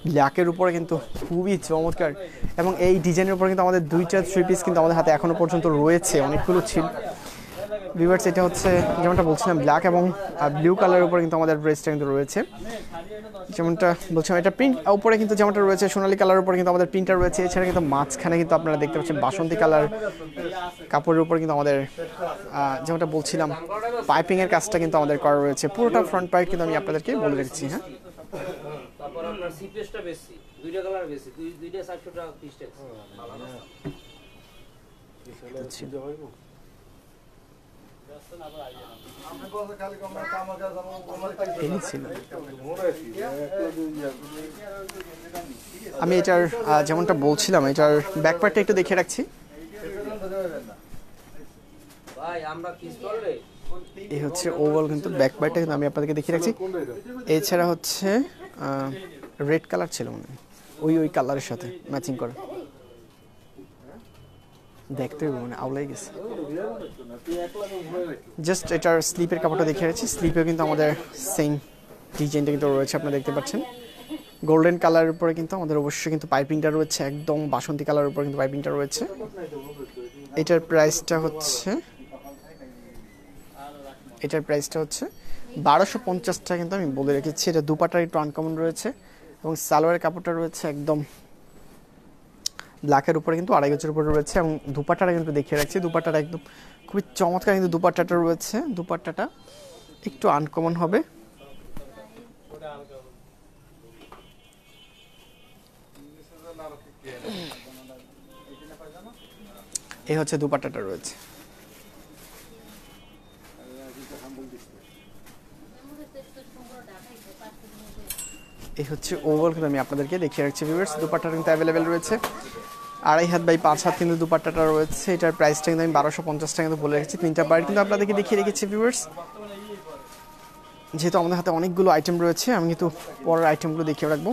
ব্ল্যাকের উপরে কিন্তু খুবই চমৎকার, এবং এই ডিজাইনের উপরে কিন্তু আমাদের 2টা 3 পিস কিন্তু আমাদের হাতে এখনো পর্যন্ত রয়েছে, অনেকগুলো ছিল ভিউয়ার্স। এটা হচ্ছে যেমনটা বলছিলাম ব্ল্যাক এবং ব্লু কালারের উপরে কিন্তু আমাদের ড্রেসটা কিন্তু রয়েছে, যেমনটা বলছিলাম এটা প্রিন্ট উপরে কিন্তু যেমনটা রয়েছে সোনালী কালারের উপরে কিন্তু আমাদের প্রিন্টার রয়েছে। এছাড়া কিন্তু মাঝখানে কিন্তু আপনারা দেখতে পাচ্ছেন বাসন্তী কালার কাপড়ের উপর কিন্তু আমাদের যেমনটা বলছিলাম পাইপিংয়ের কাজটা কিন্তু আমাদের করা রয়েছে। পুরোটা ফ্রন্ট পাইপ কিন্তু আমি আপনাদেরকে বলে রেখেছি। হ্যাঁ, তারপর আপনার সিপ্রেসটা বেশি, দুইটা কালার বেশি, দুইটা 400 টাকা পিস ট্যাক্স। আমি এটার যেমনটা বলছিলাম এটার ব্যাক পার্টটা একটু দেখে রাখছি। ভাই আমরা পিস করলে এই হচ্ছে ওভারঅল কিন্তু ব্যাক পার্টটা কিন্তু আমি আপনাদেরকে দেখিয়ে রাখছি। এছাড়া হচ্ছে রেড কালার ছিল মনে হয়, ওই কালারের সাথে ম্যাচিং করা, দেখতে মানে আউলাই গেছে। জাস্ট এটার স্লিপের কাপড়টা দেখে রাখছি। স্লিপেও কিন্তু আমাদের সেম ডিজাইনটা কিন্তু রয়েছে, আপনারা দেখতে পাচ্ছেন গোল্ডেন কালারের উপরে কিন্তু আমাদের অবশ্যই কিন্তু পাইপিংটা রয়েছে, একদম বাসন্তী কালারের উপরে কিন্তু পাইপিংটা রয়েছে। এটার প্রাইসটা হচ্ছে 1250 টাকা কিন্তু আমি বলে রেখেছি। এটা দুপাটার একটু আনকমন রয়েছে এবং সালোয়ারের কাপড়টা রয়েছে একদম ব্ল্যাকের উপরে কিন্তু 2.5 গজের উপরে রয়েছে, এবং দুপাট্টাটা কিন্তু দেখিয়ে রাখছি। দুপাট্টাটা একদম খুবই চমৎকার কিন্তু দুপাট্টাটা রয়েছে। দুপাট্টাটা একটু আনকমন হবে। এই হচ্ছে দুপাট্টাটা রয়েছে। এই হচ্ছে ওভারঅল কিন্তু আমি আপনাদেরকে দেখিয়ে রাখছি ভিউয়ার্স। দুপাট্টাটা কিন্তু অ্যাভেলেবেল রয়েছে, 2.5 হাত বাই 5 হাত কিন্তু দুপাট্টাটা রয়েছে। এটার প্রাইসটা কিন্তু আমি 1250 টাকা কিন্তু বলে রেখেছি। 3টা পার্ট কিন্তু আপনাদেরকে দেখিয়ে রেখেছি ভিউয়ার্স। যেহেতু আমাদের হাতে অনেকগুলো আইটেম রয়েছে, আমি কিন্তু পরের আইটেমগুলো দেখিয়ে রাখবো।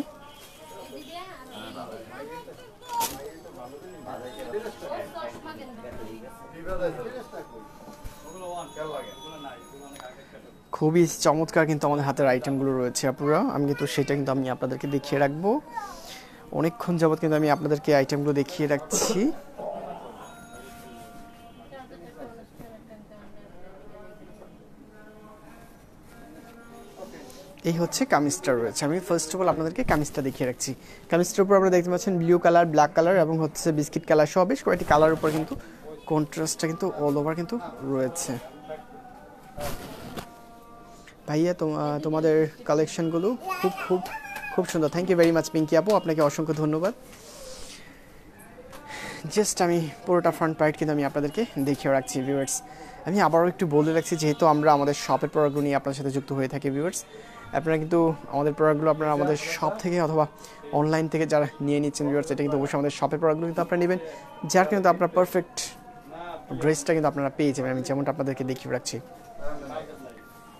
খুবই চমৎকার কিন্তু আমাদের হাতের আইটেমগুলো রয়েছে আপুরা, আমি কিন্তু সেটা কিন্তু আমি আপনাদেরকে দেখিয়ে রাখবো। অনেকক্ষণ যাবত কিন্তু আমি আপনাদেরকে আইটেমগুলো দেখিয়ে রাখছি। এই হচ্ছে কামিজটা রয়েছে। আমি ফার্স্ট অফ অল আপনাদেরকে কামিজটা দেখিয়ে রাখছি। কামিজটার উপর আপনারা দেখতে পাচ্ছেন ব্লু কালার, ব্ল্যাক কালার এবং হচ্ছে বিস্কিট কালার সহ বেশ কয়েকটি কালার উপর কিন্তু কন্ট্রাস্টটা কিন্তু অল ওভার কিন্তু রয়েছে। ভাইয়া তোমাদের কালেকশনগুলো খুব খুব খুব সুন্দর। Thank you very much Pinky আপু, আপনাকে অসংখ্য ধন্যবাদ। জাস্ট আমি পুরোটা ফ্রন্ট পার্ট কিন্তু আমি আপনাদেরকে দেখিয়ে রাখছি ভিউয়ার্স। আমি আবারও একটু বলে রাখছি, যেহেতু আমরা আমাদের শপের প্রোডাক্টগুলো নিয়ে আপনার সাথে যুক্ত হয়ে থাকি ভিউয়ার্স, আপনারা কিন্তু আমাদের প্রোডাক্টগুলো আপনারা আমাদের শপ থেকে অথবা অনলাইন থেকে যারা নিয়ে নিচ্ছেন ভিউয়ার্স, এটা কিন্তু অবশ্যই আমাদের শপের প্রোডাক্টগুলো কিন্তু আপনারা নেবেন, যার কিন্তু আপনার পারফেক্ট ড্রেসটা কিন্তু আপনারা পেয়ে যাবেন। আমি যেমনটা আপনাদেরকে দেখিয়ে রাখছি।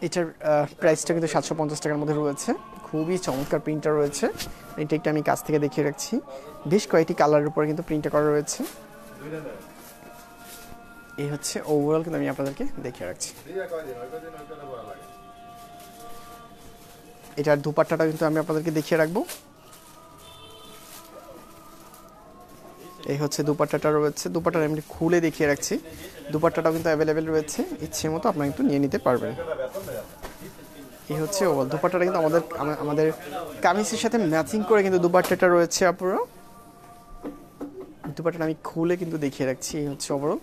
এটার প্রাইসটা কিন্তু 750 টাকার মধ্যে রয়েছে। খুবই চমৎকার প্রিন্টার রয়েছে। এটা আমি কাছ থেকে দেখিয়ে রাখছি। বেশ কয়েকটি কালারের উপরে কিন্তু প্রিন্টটা করা রয়েছে। এই হচ্ছে ওভারঅল কিন্তু আমি আপনাদেরকে দেখিয়ে রাখছি। এটার দুপাট্টাটা কিন্তু আমি আপনাদেরকে দেখিয়ে রাখবো। এই হচ্ছে দুপাট্টাটা রয়েছে। দুপাট্টাটা আমি খুলে দেখিয়ে রাখছি। দুপাট্টাটাও কিন্তু অ্যাভেলেবেল রয়েছে, ইচ্ছে মতো আপনারা কিন্তু নিয়ে নিতে পারবেন। এই হচ্ছে ওভারঅল দুপাট্টাটা কিন্তু আমাদের কামিজের সাথে ম্যাচিং করে কিন্তু দুপাট্টাটা রয়েছে আপনারা। দুপাট্টাটা আমি খুলে কিন্তু দেখিয়ে রাখছি। এই হচ্ছে ওভারঅল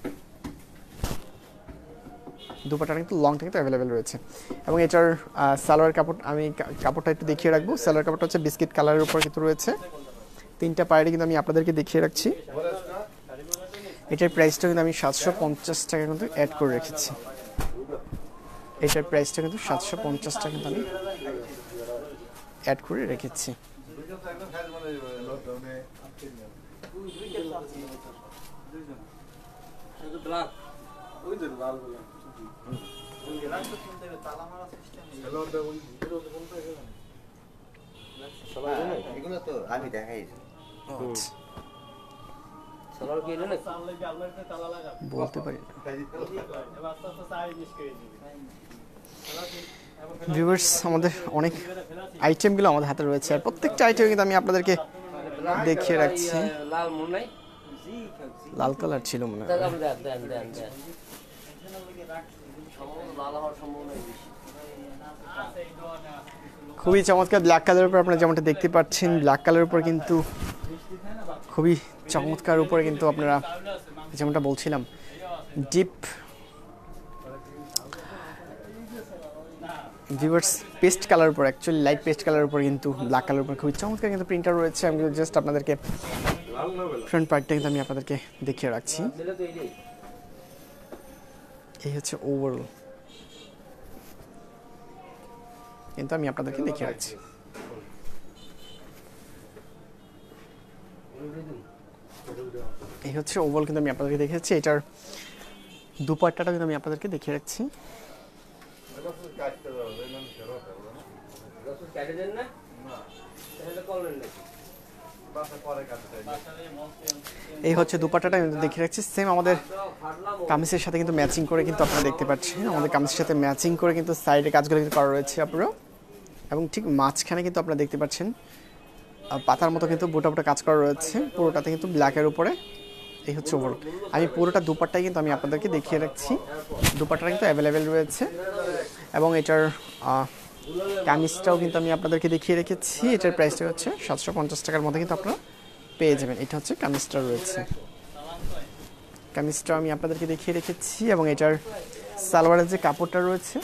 দুপাট্টাটা কিন্তু লংটা কিন্তু অ্যাভেলেবেল রয়েছে, এবং এটার সালোয়ার কাপড় আমি কাপড়টা একটু দেখিয়ে রাখবো। সালোয়ার কাপড়টা হচ্ছে বিস্কিট কালারের উপর কিন্তু রয়েছে। 3টা পায়েরই কিন্তু আমি আপনাদেরকে দেখিয়ে রাখছি। এটার প্রাইসটা কিন্তু আমি 750 টাকা কিন্তু অ্যাড করে রেখেছি। এটার প্রাইসটা কিন্তু 750 টাকা কিন্তু আমি অ্যাড করে রেখেছি। এগুলো তো আমি দেখাইছি। বলতে পারি ভিউয়ার্স আমাদের অনেক আইটেমগুলো আমাদের হাতে রয়েছে, আর প্রত্যেকটা আইটেম কিন্তু আমি আপনাদেরকে দেখিয়ে রাখছি। লাল মন নাই, লাল কালার ছিল মনে হয়। দেন দেন দেন দেন, সম্ভবত লাল হওয়ার সম্ভাবনা বেশি। খুবই চমৎকার ব্ল্যাক কালারের উপর আপনারা যেমনটা দেখতে পাচ্ছেন, ব্ল্যাক কালারের উপর কিন্তু খুবই চমৎকার উপরে কিন্তু আপনারা যেমনটা বলছিলাম ডিপ ভিউয়ার্স পেস্ট কালার উপর, অ্যাকচুয়ালি লাইট পেস্ট কালারের উপর কিন্তু ব্ল্যাক কালারের উপর খুবই চমৎকার কিন্তু প্রিন্টার রয়েছে। আমি জাস্ট আপনাদেরকে ফ্রন্ট পার্টটা কিন্তু আমি আপনাদেরকে দেখিয়ে রাখছি। এই হচ্ছে ওভারঅল কিন্তু আমি আপনাদেরকে দেখিয়ে রাখছি। এই হচ্ছে ওভারঅল কিন্তু আমি আপনাদেরকে দেখিয়েছি। এটার দুপাট্টাটা কিন্তু আমি আপনাদেরকে দেখিয়ে রাখছি। এই হচ্ছে দুপাট্টাটা আমি দেখিয়ে রাখছি। সেম আমাদের কামিজের সাথে কিন্তু ম্যাচিং করে কিন্তু আপনারা দেখতে পাচ্ছেন, আমাদের কামিজের সাথে ম্যাচিং করে কিন্তু সাইডে কাজগুলো কিন্তু করা রয়েছে আপনারা, এবং ঠিক মাঝখানে কিন্তু আপনারা দেখতে পাচ্ছেন পাতার মতো কিন্তু বোটা বোটা কাজ করা রয়েছে পুরোটাতে কিন্তু ব্ল্যাকের উপরে। এই হচ্ছে ওভারঅল। আমি পুরোটা দুপাট্টাই কিন্তু আমি আপনাদেরকে দেখিয়ে রাখছি। দুপাট্টাটা কিন্তু অ্যাভেলেবেল রয়েছে এবং এটার কামিজটাও কিন্তু আমি আপনাদেরকে দেখিয়ে রেখেছি। এটার প্রাইসটা হচ্ছে 750 টাকার মধ্যে কিন্তু আপনারা পেয়ে যাবেন। এটা হচ্ছে কামিজটা রয়েছে, কামিজটা আমি আপনাদেরকে দেখিয়ে রেখেছি। এবং এটার সালোয়ারের যে কাপড়টা রয়েছে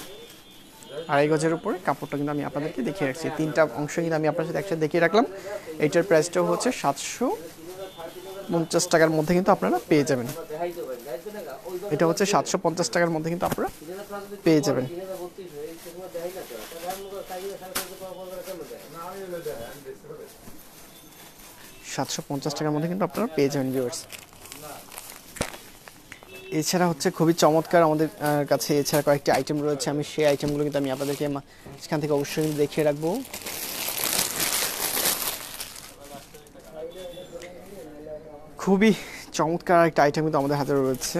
2.5 গজের উপরে কাপড়টা কিন্তু আমি আপনাদেরকে দেখিয়ে রাখছি। তিনটা অংশ কিন্তু আমি আপনার সাথে একসাথে দেখিয়ে রাখলাম। এটার প্রাইসটাও হচ্ছে 750 টাকার মধ্যে কিন্তু আপনারা পেয়ে যাবেন। এটা হচ্ছে 750 টাকার মধ্যে কিন্তু আপনারা পেয়ে যাবেন। 750 টাকার মধ্যে কিন্তু আপনারা পেয়ে যাবেন ভিউয়ার্স। এছাড়া হচ্ছে খুবই চমৎকার আমাদের কাছে এছাড়া কয়েকটি আইটেম রয়েছে। আমি সেই আইটেমগুলো কিন্তু আমি আপনাদেরকে সেখান থেকে অবশ্যই কিন্তু দেখিয়ে রাখবো। খুবই চমৎকার একটা আইটেম কিন্তু আমাদের হাতে রয়েছে।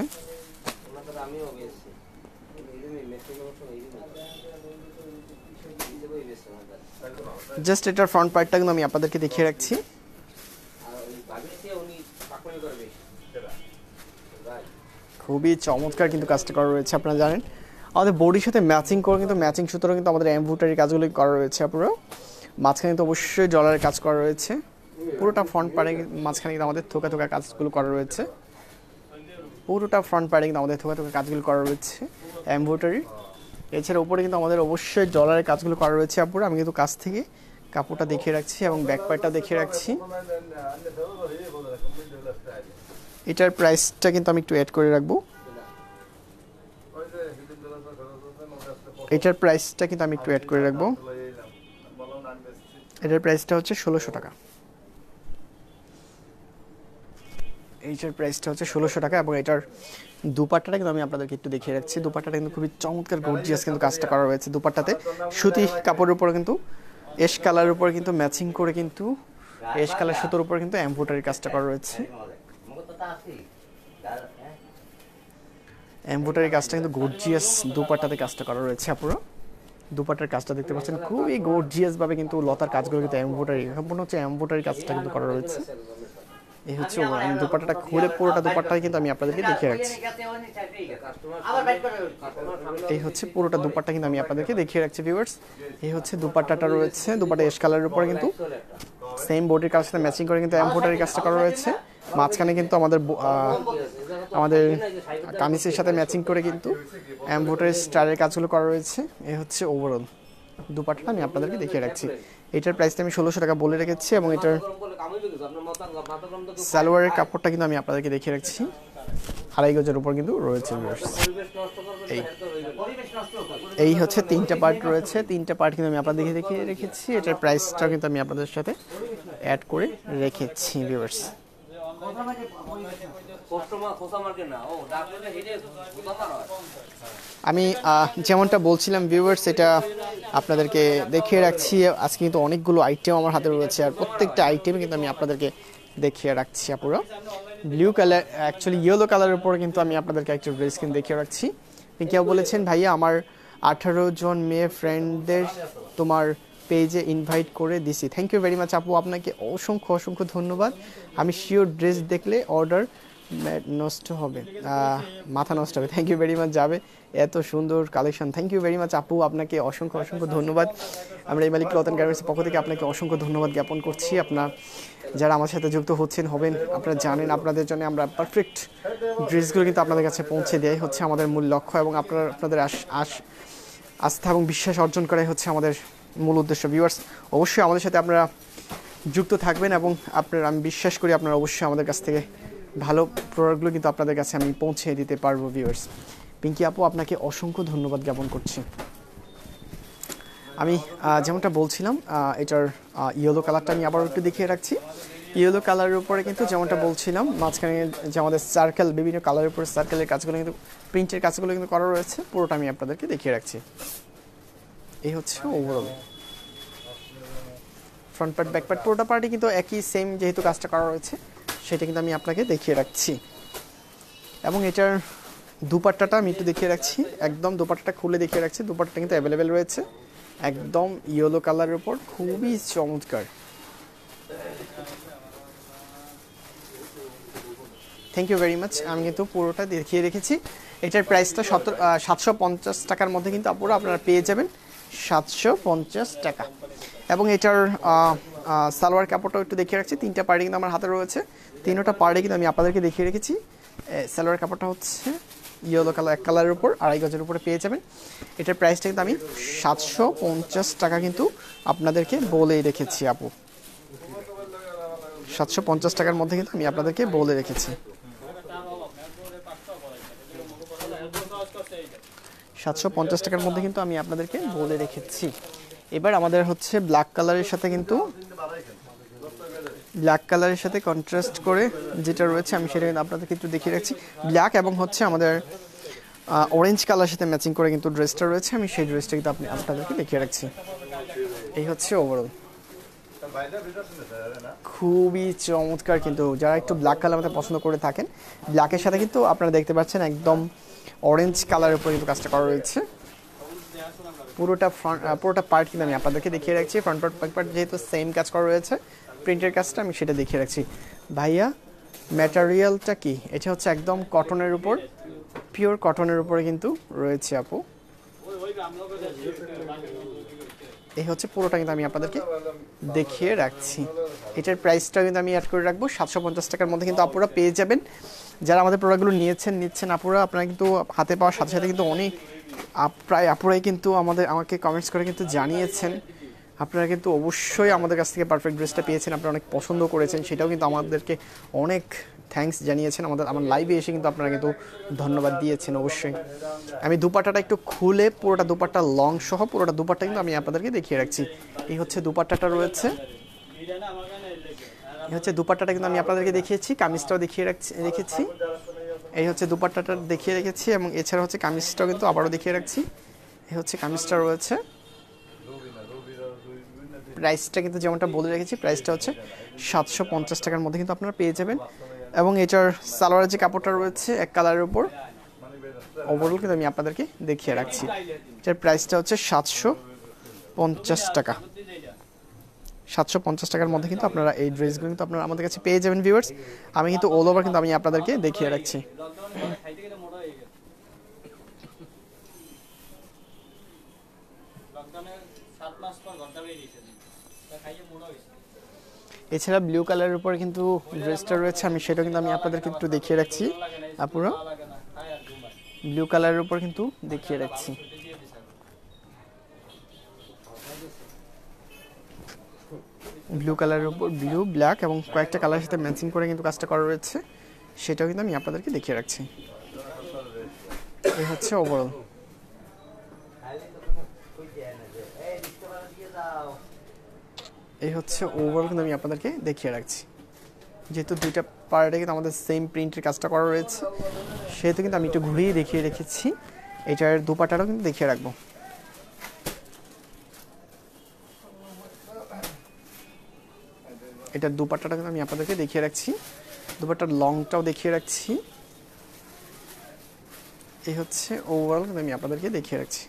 জাস্ট এটার ফ্রন্ট পার্টটা কিন্তু আমি আপনাদেরকে দেখিয়ে রাখছি। খুবই চমৎকার কিন্তু কাজটা করা রয়েছে। আপনারা জানেন আমাদের বডির সাথে ম্যাচিং করে কিন্তু ম্যাচিং সুতরাং কিন্তু আমাদের এমব্রয়ডারি কাজগুলো করা রয়েছে। আপনারা মাঝখানে কিন্তু অবশ্যই ডলারের কাজ করা রয়েছে। পুরোটা ফ্রন্ট পার্টে মাঝখানে কিন্তু আমাদের থোকা থোকা কাজগুলো করা রয়েছে। পুরোটা ফ্রন্ট পার্টে কিন্তু আমাদের থোকা থোকা কাজগুলো করা রয়েছে এমব্রয়ডারি। এছাড়া উপরে কিন্তু আমাদের অবশ্যই ডলারের কাজগুলো করা রয়েছে। আপনারা আমি কিন্তু কাছ থেকে কাপড়টা দেখিয়ে রাখছি এবং ব্যাক পার্টটা দেখিয়ে রাখছি। এটার প্রাইসটা কিন্তু আমি একটু অ্যাড করে রাখবো। এটার প্রাইসটা কিন্তু আমি একটু অ্যাড করে রাখবো। এটার প্রাইসটা হচ্ছে 1600 টাকা। এইটার প্রাইসটা হচ্ছে 1600 টাকা এবং এটার দুপাট্টাটা কিন্তু আমি আপনাদেরকে একটু দেখিয়ে রাখছি। দুপাট্টাটা কিন্তু খুবই চমৎকার গর্জিয়াস কিন্তু কাজটা করা রয়েছে। দুপাট্টাতে সুতি কাপড়ের উপরে কিন্তু এশ কালারের উপরে কিন্তু ম্যাচিং করে কিন্তু এশ কালার সুতোর উপরে কিন্তু এমব্রয়ডারি কাজটা করা রয়েছে। এমব্রয়ডারি কাজটা কিন্তু গর্জিয়াস দুপাট্টাতে কাজটা করা রয়েছে। আপনারা দুপাট্টার কাজটা দেখতে পাচ্ছেন খুবই গর্জিয়াস ভাবে কিন্তু লতার কাজগুলো কিন্তু এমব্রয়ডারি সম্পূর্ণ হচ্ছে এমব্রয়ডারি কাজটা কিন্তু করা রয়েছে। এই হচ্ছে আমি দুপাট্টাটা খুলে পুরোটা দুপাট্টাই কিন্তু আমি আপনাদেরকে দেখিয়ে রাখছি। এই হচ্ছে পুরোটা দুপাট্টা কিন্তু আমি আপনাদেরকে দেখিয়ে রাখছি ভিউয়ার্স। এই হচ্ছে দুপাট্টাটা রয়েছে। দুপাট্টা এশ কালারের উপরে কিন্তু সেম বডির কাজের সাথে ম্যাচিং করে কিন্তু এমব্রয়ডারি কাজটা করা রয়েছে। মাঝখানে কিন্তু আমাদের কামিজের সাথে ম্যাচিং করে কিন্তু এমব্রয়ডারি স্টাইলের কাজগুলো করা রয়েছে। এই হচ্ছে ওভারঅল দুপাট্টাটা আমি আপনাদেরকে দেখিয়ে রাখছি। এটার প্রাইসটা আমি 1600 টাকা বলে রেখেছি এবং এটার সালোয়ারের কাপড়টা কিন্তু আমি আপনাদেরকে দেখিয়ে রাখছি 2.5 গজের উপর কিন্তু রয়েছে। এই হচ্ছে তিনটা পার্ট রয়েছে। তিনটা পার্ট কিন্তু আমি আপনাদেরকে দেখিয়ে রেখেছি। এটার প্রাইসটা কিন্তু আমি আপনাদের সাথে অ্যাড করে রেখেছি ভিউয়ার্স। আমি যেমনটা বলছিলাম ভিউয়ার্স, এটা আপনাদেরকে দেখিয়ে রাখছি। আজকে কিন্তু অনেকগুলো আইটেম আমার হাতে রয়েছে আর প্রত্যেকটা আইটেমে কিন্তু আমি আপনাদেরকে দেখিয়ে রাখছি। আপনারা ব্লু কালার অ্যাকচুয়ালি ইয়েলো কালারের উপরে কিন্তু আমি আপনাদেরকে একটা ড্রেস কিন্তু দেখিয়ে রাখছি। আপনি কেউ বলেছেন ভাইয়া আমার 18 জন মেয়ে ফ্রেন্ডদের তোমার পেজে ইনভাইট করে দিছি। থ্যাংক ইউ ভেরি মাচ আপু, আপনাকে অসংখ্য অসংখ্য ধন্যবাদ। আমি শিওর ড্রেস দেখলে অর্ডার নষ্ট হবে, মাথা নষ্ট হবে। থ্যাংক ইউ ভেরি মাচ, যাবে। এত সুন্দর collection, thank you very much আপু, আপনাকে অসংখ্য অসংখ্য ধন্যবাদ। আমরা এই মালিক ক্লথ অ্যান্ড গার্মেন্টসের পক্ষ থেকে আপনাকে অসংখ্য ধন্যবাদ জ্ঞাপন করছি। আপনার যারা আমার সাথে যুক্ত হচ্ছেন হবেন, আপনারা জানেন আপনাদের জন্য আমরা পারফেক্ট ড্রেসগুলো কিন্তু আপনাদের কাছে পৌঁছে দেয় হচ্ছে আমাদের মূল লক্ষ্য, এবং আপনাদের আস্থা এবং বিশ্বাস অর্জন করাই হচ্ছে আমাদের মূল উদ্দেশ্য। ভিউয়ার্স, অবশ্যই আমাদের সাথে আপনারা যুক্ত থাকবেন, এবং আমি বিশ্বাস করি আপনারা অবশ্যই আমাদের কাছ থেকে ভালো প্রোডাক্টগুলো কিন্তু আপনাদের কাছে আমি পৌঁছে দিতে পারবো। ভিউয়ার্স, পিঙ্কি আপু, আপনাকে অসংখ্য ধন্যবাদ জ্ঞাপন করছি। আমি যেমনটা বলছিলাম, এটার ইয়েলো কালারটা আমি আবার একটু দেখিয়ে রাখছি। ইয়েলো কালারের উপরে কিন্তু যেমনটা বলছিলাম, মাঝখানে যে আমাদের সার্কেল, বিভিন্ন কালারের উপরে সার্কেলের কাজগুলো কিন্তু, প্রিন্টের কাজগুলো কিন্তু করা রয়েছে, পুরোটা আমি আপনাদেরকে দেখিয়ে রাখছি। এই হচ্ছে overall front part, back part, পুরোটা পার্টই কিন্তু একই সেম যেহেতু কাজটা করা রয়েছে, সেটা কিন্তু আমি আপনাকে দেখিয়ে রাখছি। এবং এটার দুপাট্টাটা আমি একটু দেখিয়ে রাখছি, একদম দুপাট্টাটা খুলে দেখিয়ে রাখছি। দুপাট্টাটা কিন্তু অ্যাভেলেবেল রয়েছে, একদম ইয়েলো কালারের উপর, খুবই চমৎকার। থ্যাংক ইউ ভেরি মাচ, আমি কিন্তু পুরোটা দেখিয়ে রেখেছি। এটার প্রাইসটা 750 টাকার মধ্যে কিন্তু আপনারা পেয়ে যাবেন, 750 টাকা। এবং এটার সালোয়ার কাপড়টাও একটু দেখিয়ে রাখছি। 3টা পার্টে কিন্তু আমার হাতে রয়েছে, 3টা পার্টে কিন্তু আমি আপনাদেরকে দেখিয়ে রেখেছি। সালোয়ার কাপড়টা হচ্ছে ইয়েলো কালার, এক কালারের উপর 2.5 গজের উপরে পেয়ে যাবেন। এটার প্রাইসটা কিন্তু আমি 750 টাকা কিন্তু আপনাদেরকে বলেই রেখেছি আপু, 750 টাকার মধ্যে কিন্তু আমি আপনাদেরকে বলে রেখেছি। 750 টাকার মধ্যে কিন্তু আমি আপনাদেরকে বলে রেখেছি। এবার আমাদের হচ্ছে ব্ল্যাক কালারের সাথে কিন্তু, ব্ল্যাক কালারের সাথে কন্ট্রাস্ট করে যেটা রয়েছে আমি সেটা কিন্তু আপনাদেরকে একটু দেখিয়ে রাখছি। ব্ল্যাক এবং হচ্ছে আমাদের অরেঞ্জ কালারের সাথে ম্যাচিং করে কিন্তু ড্রেসটা রয়েছে, আমি সেই ড্রেসটা কিন্তু আপনাদেরকে দেখিয়ে রাখছি। এই হচ্ছে ওভারঅল, খুবই চমৎকার। কিন্তু যারা একটু ব্ল্যাক কালার মধ্যে পছন্দ করে থাকেন, ব্ল্যাকের সাথে কিন্তু আপনারা দেখতে পাচ্ছেন একদম অরেঞ্জ কালারের উপর কিন্তু কাজটা করা রয়েছে। পুরোটা পার্ট কিন্তু আমি আপনাদেরকে দেখিয়ে রাখছি। ফ্রন্ট পার্ট, ব্যাক পার্ট যেহেতু সেম কাজ করা রয়েছে, প্রিন্টের কাজটা আমি সেটা দেখিয়ে রাখছি। ভাইয়া, ম্যাটেরিয়ালটা কি? এটা হচ্ছে একদম কটনের উপর, পিওর কটনের উপরে কিন্তু রয়েছে আপু। এই হচ্ছে পুরোটা কিন্তু আমি আপনাদেরকে দেখিয়ে রাখছি। এটার প্রাইসটা কিন্তু আমি অ্যাড করে রাখবো 750 টাকার মধ্যে কিন্তু আপুরা পেয়ে যাবেন। যারা আমাদের প্রোডাক্টগুলো নিচ্ছেন আপুরা, আপনারা কিন্তু হাতে পাওয়ার সাথে সাথে কিন্তু অনেক প্রায় আপুরাই কিন্তু আমাকে কমেন্টস করে কিন্তু জানিয়েছেন আপনারা কিন্তু অবশ্যই আমাদের কাছ থেকে পারফেক্ট ড্রেসটা পেয়েছেন, আপনারা অনেক পছন্দ করেছেন, সেটাও কিন্তু আমাদেরকে অনেক থ্যাঙ্কস জানিয়েছেন। আমার লাইভে এসে কিন্তু আপনারা কিন্তু ধন্যবাদ দিয়েছেন অবশ্যই। আমি দুপাট্টাটা একটু খুলে, পুরোটা দুপাট্টা লং সহ পুরোটা দুপাট্টা কিন্তু আমি আপনাদেরকে দেখিয়ে রাখছি। এই হচ্ছে দুপাট্টাটা রয়েছে, এই হচ্ছে দুপাট্টাটা কিন্তু আমি আপনাদেরকে দেখিয়েছি, কামিজটাও দেখিয়ে রেখেছি। এই হচ্ছে দুপাট্টাটা দেখিয়ে রেখেছি, এবং এছাড়া হচ্ছে কামিজটাও কিন্তু আবারও দেখিয়ে রাখছি। এই হচ্ছে কামিজটা রয়েছে। প্রাইসটা কিন্তু যেমনটা বলে রেখেছি, প্রাইসটা হচ্ছে 750 টাকার মধ্যে কিন্তু আপনারা পেয়ে যাবেন। এবং এটার সালোয়ারের যে কাপড়টা রয়েছে এক কালারের উপর, ওভারঅল কিন্তু আমি আপনাদেরকে দেখিয়ে রাখছি। এটার প্রাইসটা হচ্ছে 750 টাকা। 750 টাকার মধ্যে কিন্তু আপনারা এই ড্রেসগুলো কিন্তু আপনারা আমাদের কাছে পেয়ে যাবেন ভিউয়ার্স। আমি কিন্তু অল ওভার কিন্তু আমি আপনাদেরকে দেখিয়ে রাখছি। এছাড়া ব্লু কালারের উপরে কিন্তু ড্রেসটা রয়েছে, আমি সেটা কিন্তু আমি আপনাদেরকে একটু দেখিয়ে রাখছি। আপুরা, ব্লু কালারের উপর কিন্তু দেখিয়ে রাখছি। ব্লু কালারের উপর ব্লু, ব্ল্যাক এবং কয়েকটা কালারের সাথে ম্যাচিং করে কিন্তু কাজটা করা রয়েছে, সেটাও কিন্তু আমি আপনাদেরকে দেখিয়ে রাখছি। এই হচ্ছে ওভারঅল। এই হচ্ছে ওভারঅল কিন্তু আমি আপনাদেরকে দেখিয়ে রাখছি। যেহেতু দুইটা পার্টে কিন্তু আমাদের সেম প্রিন্টের কাজটা করা রয়েছে, সেহেতু কিন্তু আমি একটু ঘুরিয়ে দেখিয়ে রেখেছি। এটার দুপাটাটাও কিন্তু দেখিয়ে রাখবো। এটার দুপাট্টাটা কিন্তু আমি আপনাদেরকে দেখিয়ে রাখছি, দুপাট্টার লংটাও দেখিয়ে রাখছি। এই হচ্ছে ওভারঅল কিন্তু আমি আপনাদেরকে দেখিয়ে রাখছি।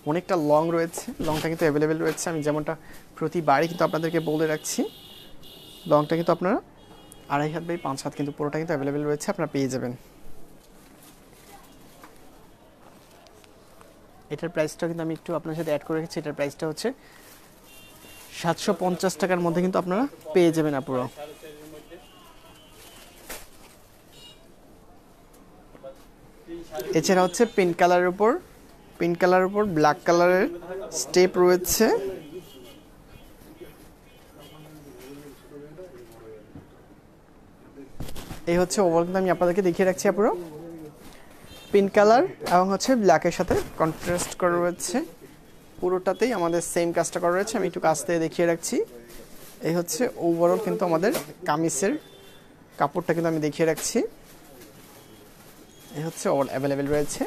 অনেকটা লং রয়েছে, লংটা কিন্তু অ্যাভেলেবেল রয়েছে। আমি যেমনটা প্রতিবারই কিন্তু আপনাদেরকে বলে রাখছি, লংটা কিন্তু আপনারা 2.5 হাত বাই 5 হাত কিন্তু পুরোটা কিন্তু অ্যাভেলেবেল রয়েছে, আপনারা পেয়ে যাবেন। এটার প্রাইসটা কিন্তু আমি একটু আপনার সাথে অ্যাড করে রেখেছি। এটার প্রাইসটা হচ্ছে 750 টাকার মধ্যে কিন্তু আপনারা পেয়ে যাবেন আপুরা। এছাড়া হচ্ছে পিঙ্ক কালারের উপর ব্ল্যাক কালারের স্টেপ রয়েছে। এই হচ্ছে ওভারঅল কিন্তু আমি আপনাদেরকে দেখিয়ে রাখছি আপুরা, পিঙ্ক কালার এবং হচ্ছে ব্ল্যাকের সাথে কন্ট্রাস্ট করা রয়েছে। পুরোটাতেই আমাদের সেম কাজটা করা রয়েছে। আমি একটু কাছ থেকে দেখিয়ে রাখছি। এই হচ্ছে ওভারঅল কিন্তু আমাদের কামিজের কাপড়টা কিন্তু আমি দেখিয়ে রাখছি। এই হচ্ছে অল অ্যাভেলেবেল রয়েছে,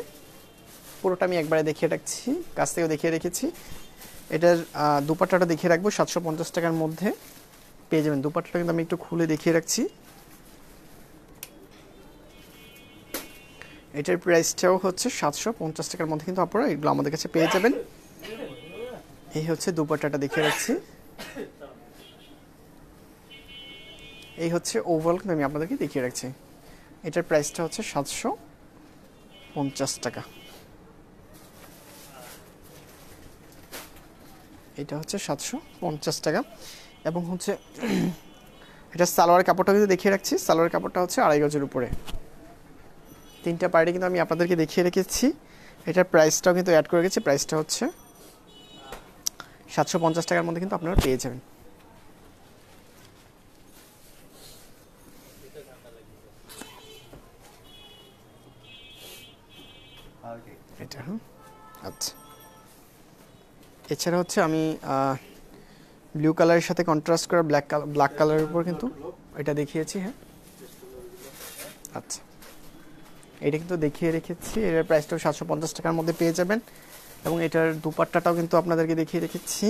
পুরোটা আমি একবারে দেখিয়ে রাখছি, কাছ থেকেও দেখিয়ে রেখেছি। এটার দুপাট্টাটা দেখিয়ে রাখবো, 750 টাকার মধ্যে পেয়ে যাবেন। দুপাট্টাটা কিন্তু আমি একটু খুলে দেখিয়ে রাখছি। এটার প্রাইসটাও হচ্ছে 750 টাকার মধ্যে কিন্তু আপনারা এগুলো আমাদের কাছে পেয়ে যাবেন। এই হচ্ছে দুপাট্টাটা দেখিয়ে রাখছি। এই হচ্ছে ওভারঅল কিন্তু আমি আপনাদেরকে দেখিয়ে রাখছি। এটার প্রাইসটা হচ্ছে 750 টাকা। এটা হচ্ছে 750 টাকা। এবং হচ্ছে এটা সালোয়ার কাপড়টা কিন্তু দেখিয়ে রাখছি। সালোয়ার কাপড়টা হচ্ছে 2.5 গজের উপরে। 3টা পার্টি কিন্তু আমি আপনাদেরকে দেখিয়ে রেখেছি। এটার প্রাইসটাও কিন্তু অ্যাড করে রেখেছি। প্রাইসটা হচ্ছে 750 টাকার মধ্যে কিন্তু আপনারা পেয়ে যাবেন। এটা আচ্ছা, এছাড়া হচ্ছে আমি ব্লু কালারের সাথে কন্ট্রাস্ট করা ব্ল্যাক কালারের উপর কিন্তু এটা দেখিয়েছি। হ্যাঁ আচ্ছা, এটা কিন্তু দেখিয়ে রেখেছি। এটার প্রাইসটাও 750 টাকার মধ্যে পেয়ে যাবেন। এবং এটার দুপাট্টাটাও কিন্তু আপনাদেরকে দেখিয়ে রেখেছি।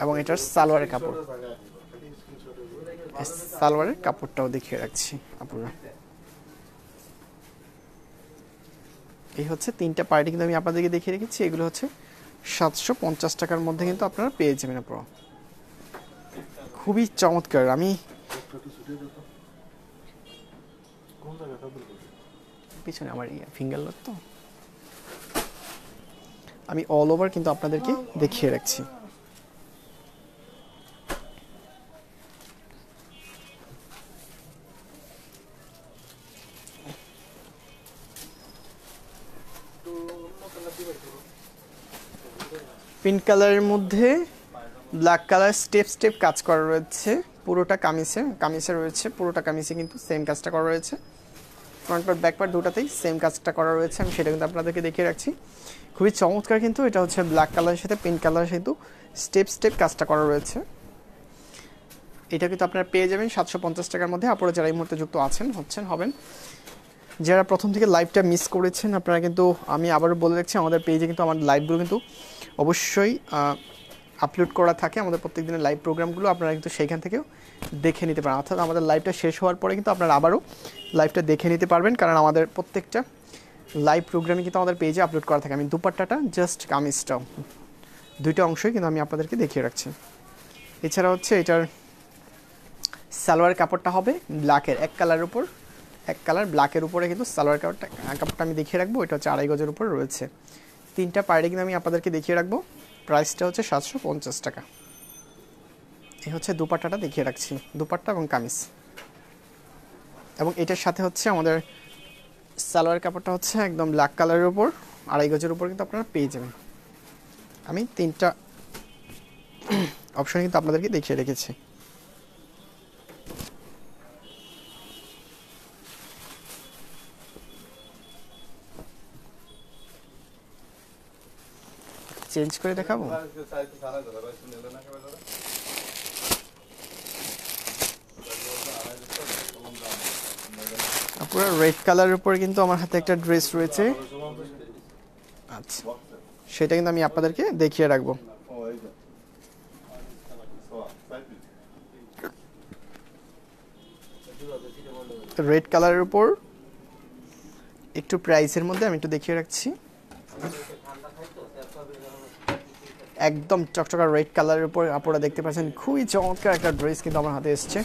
এবং এটার সালোয়ারের কাপড়টাও দেখিয়ে রাখছি আপনারা। এই হচ্ছে 3টা পার্টি কিন্তু আমি আপনাদেরকে দেখিয়ে রেখেছি। এগুলো হচ্ছে 750 টাকার মধ্যে কিন্তু আপনারা পেয়ে যাবেন আপনারা। খুবই চমৎকার। আমি পিছনে আমার ফিঙ্গার লক তো, আমি অল ওভার কিন্তু আপনাদেরকে দেখিয়ে রাখছি। পিঙ্ক কালারের মধ্যে ব্ল্যাক কালার স্টেপ কাজ করা রয়েছে পুরোটা কামিজে রয়েছে। পুরোটা কামিজে কিন্তু সেম কাজটা করা রয়েছে। ফ্রন্ট পার্ট ব্যাক পার্ট দুটাতেই সেম কাজটা করা রয়েছে। আমি সেটা কিন্তু আপনাদেরকে দেখিয়ে রাখছি। খুবই চমৎকার কিন্তু। এটা হচ্ছে ব্ল্যাক কালারের সাথে পিঙ্ক কালারের সাথে স্টেপ কাজটা করা রয়েছে। এটা কিন্তু আপনারা পেয়ে যাবেন 750 টাকার মধ্যে। আপনারা যারা এই মুহূর্তে যুক্ত হবেন, যারা প্রথম থেকে লাইভটা মিস করেছেন, আপনারা কিন্তু আমি আবারও বলে রাখছি, আমাদের পেজে কিন্তু আমাদের লাইভগুলো কিন্তু অবশ্যই আপলোড করা থাকে। আমাদের প্রত্যেক দিনের লাইভ প্রোগ্রামগুলো আপনারা কিন্তু সেইখান থেকেও দেখে নিতে পারেন। অর্থাৎ আমাদের লাইভটা শেষ হওয়ার পরে কিন্তু আপনারা আবারও লাইভটা দেখে নিতে পারবেন, কারণ আমাদের প্রত্যেকটা লাইভ প্রোগ্রামে কিন্তু আমাদের পেজে আপলোড করা থাকে। আমি দুপাট্টাটা জাস্ট কামিজটাও দুইটা অংশই কিন্তু আমি আপনাদেরকে দেখিয়ে রাখছি। এছাড়া হচ্ছে এটার সালোয়ার কাপড়টা হবে ব্ল্যাকের এক কালার ব্ল্যাকের উপরে কিন্তু সালোয়ার কাপড়টা আমি দেখিয়ে রাখবো। এটা হচ্ছে 2.5 গজের উপরে রয়েছে। 3টা পার্টি কিন্তু আমি আপনাদেরকে দেখিয়ে রাখবো। প্রাইসটা হচ্ছে 750 টাকা। এই হচ্ছে দুপাট্টাটা দেখিয়ে রাখছি, দুপাট্টা এবং কামিজ। এবং এটার সাথে হচ্ছে আমাদের সালোয়ার কাপড়টা হচ্ছে একদম ব্ল্যাক কালারের উপর 2.5 গজের উপর কিন্তু আপনারা পেয়ে যাবেন। আমি 3টা অপশন কিন্তু আপনাদেরকে দেখিয়ে রেখেছি। চেঞ্জ করে দেখাবো। পুরো রেড কালারের উপরে কিন্তু আমার হাতে একটা ড্রেস রয়েছে। আচ্ছা, সেটা কিন্তু আমি আপনাদেরকে দেখিয়ে রাখবো। রেড কালারের উপর একটু প্রাইসের মধ্যে আমি একটু দেখিয়ে রাখছি। একদম চকচকা রেড কালারের উপর আপনারা দেখতে পাচ্ছেন খুবই চমৎকার একটা ড্রেস কিন্তু আমার হাতে এসছে,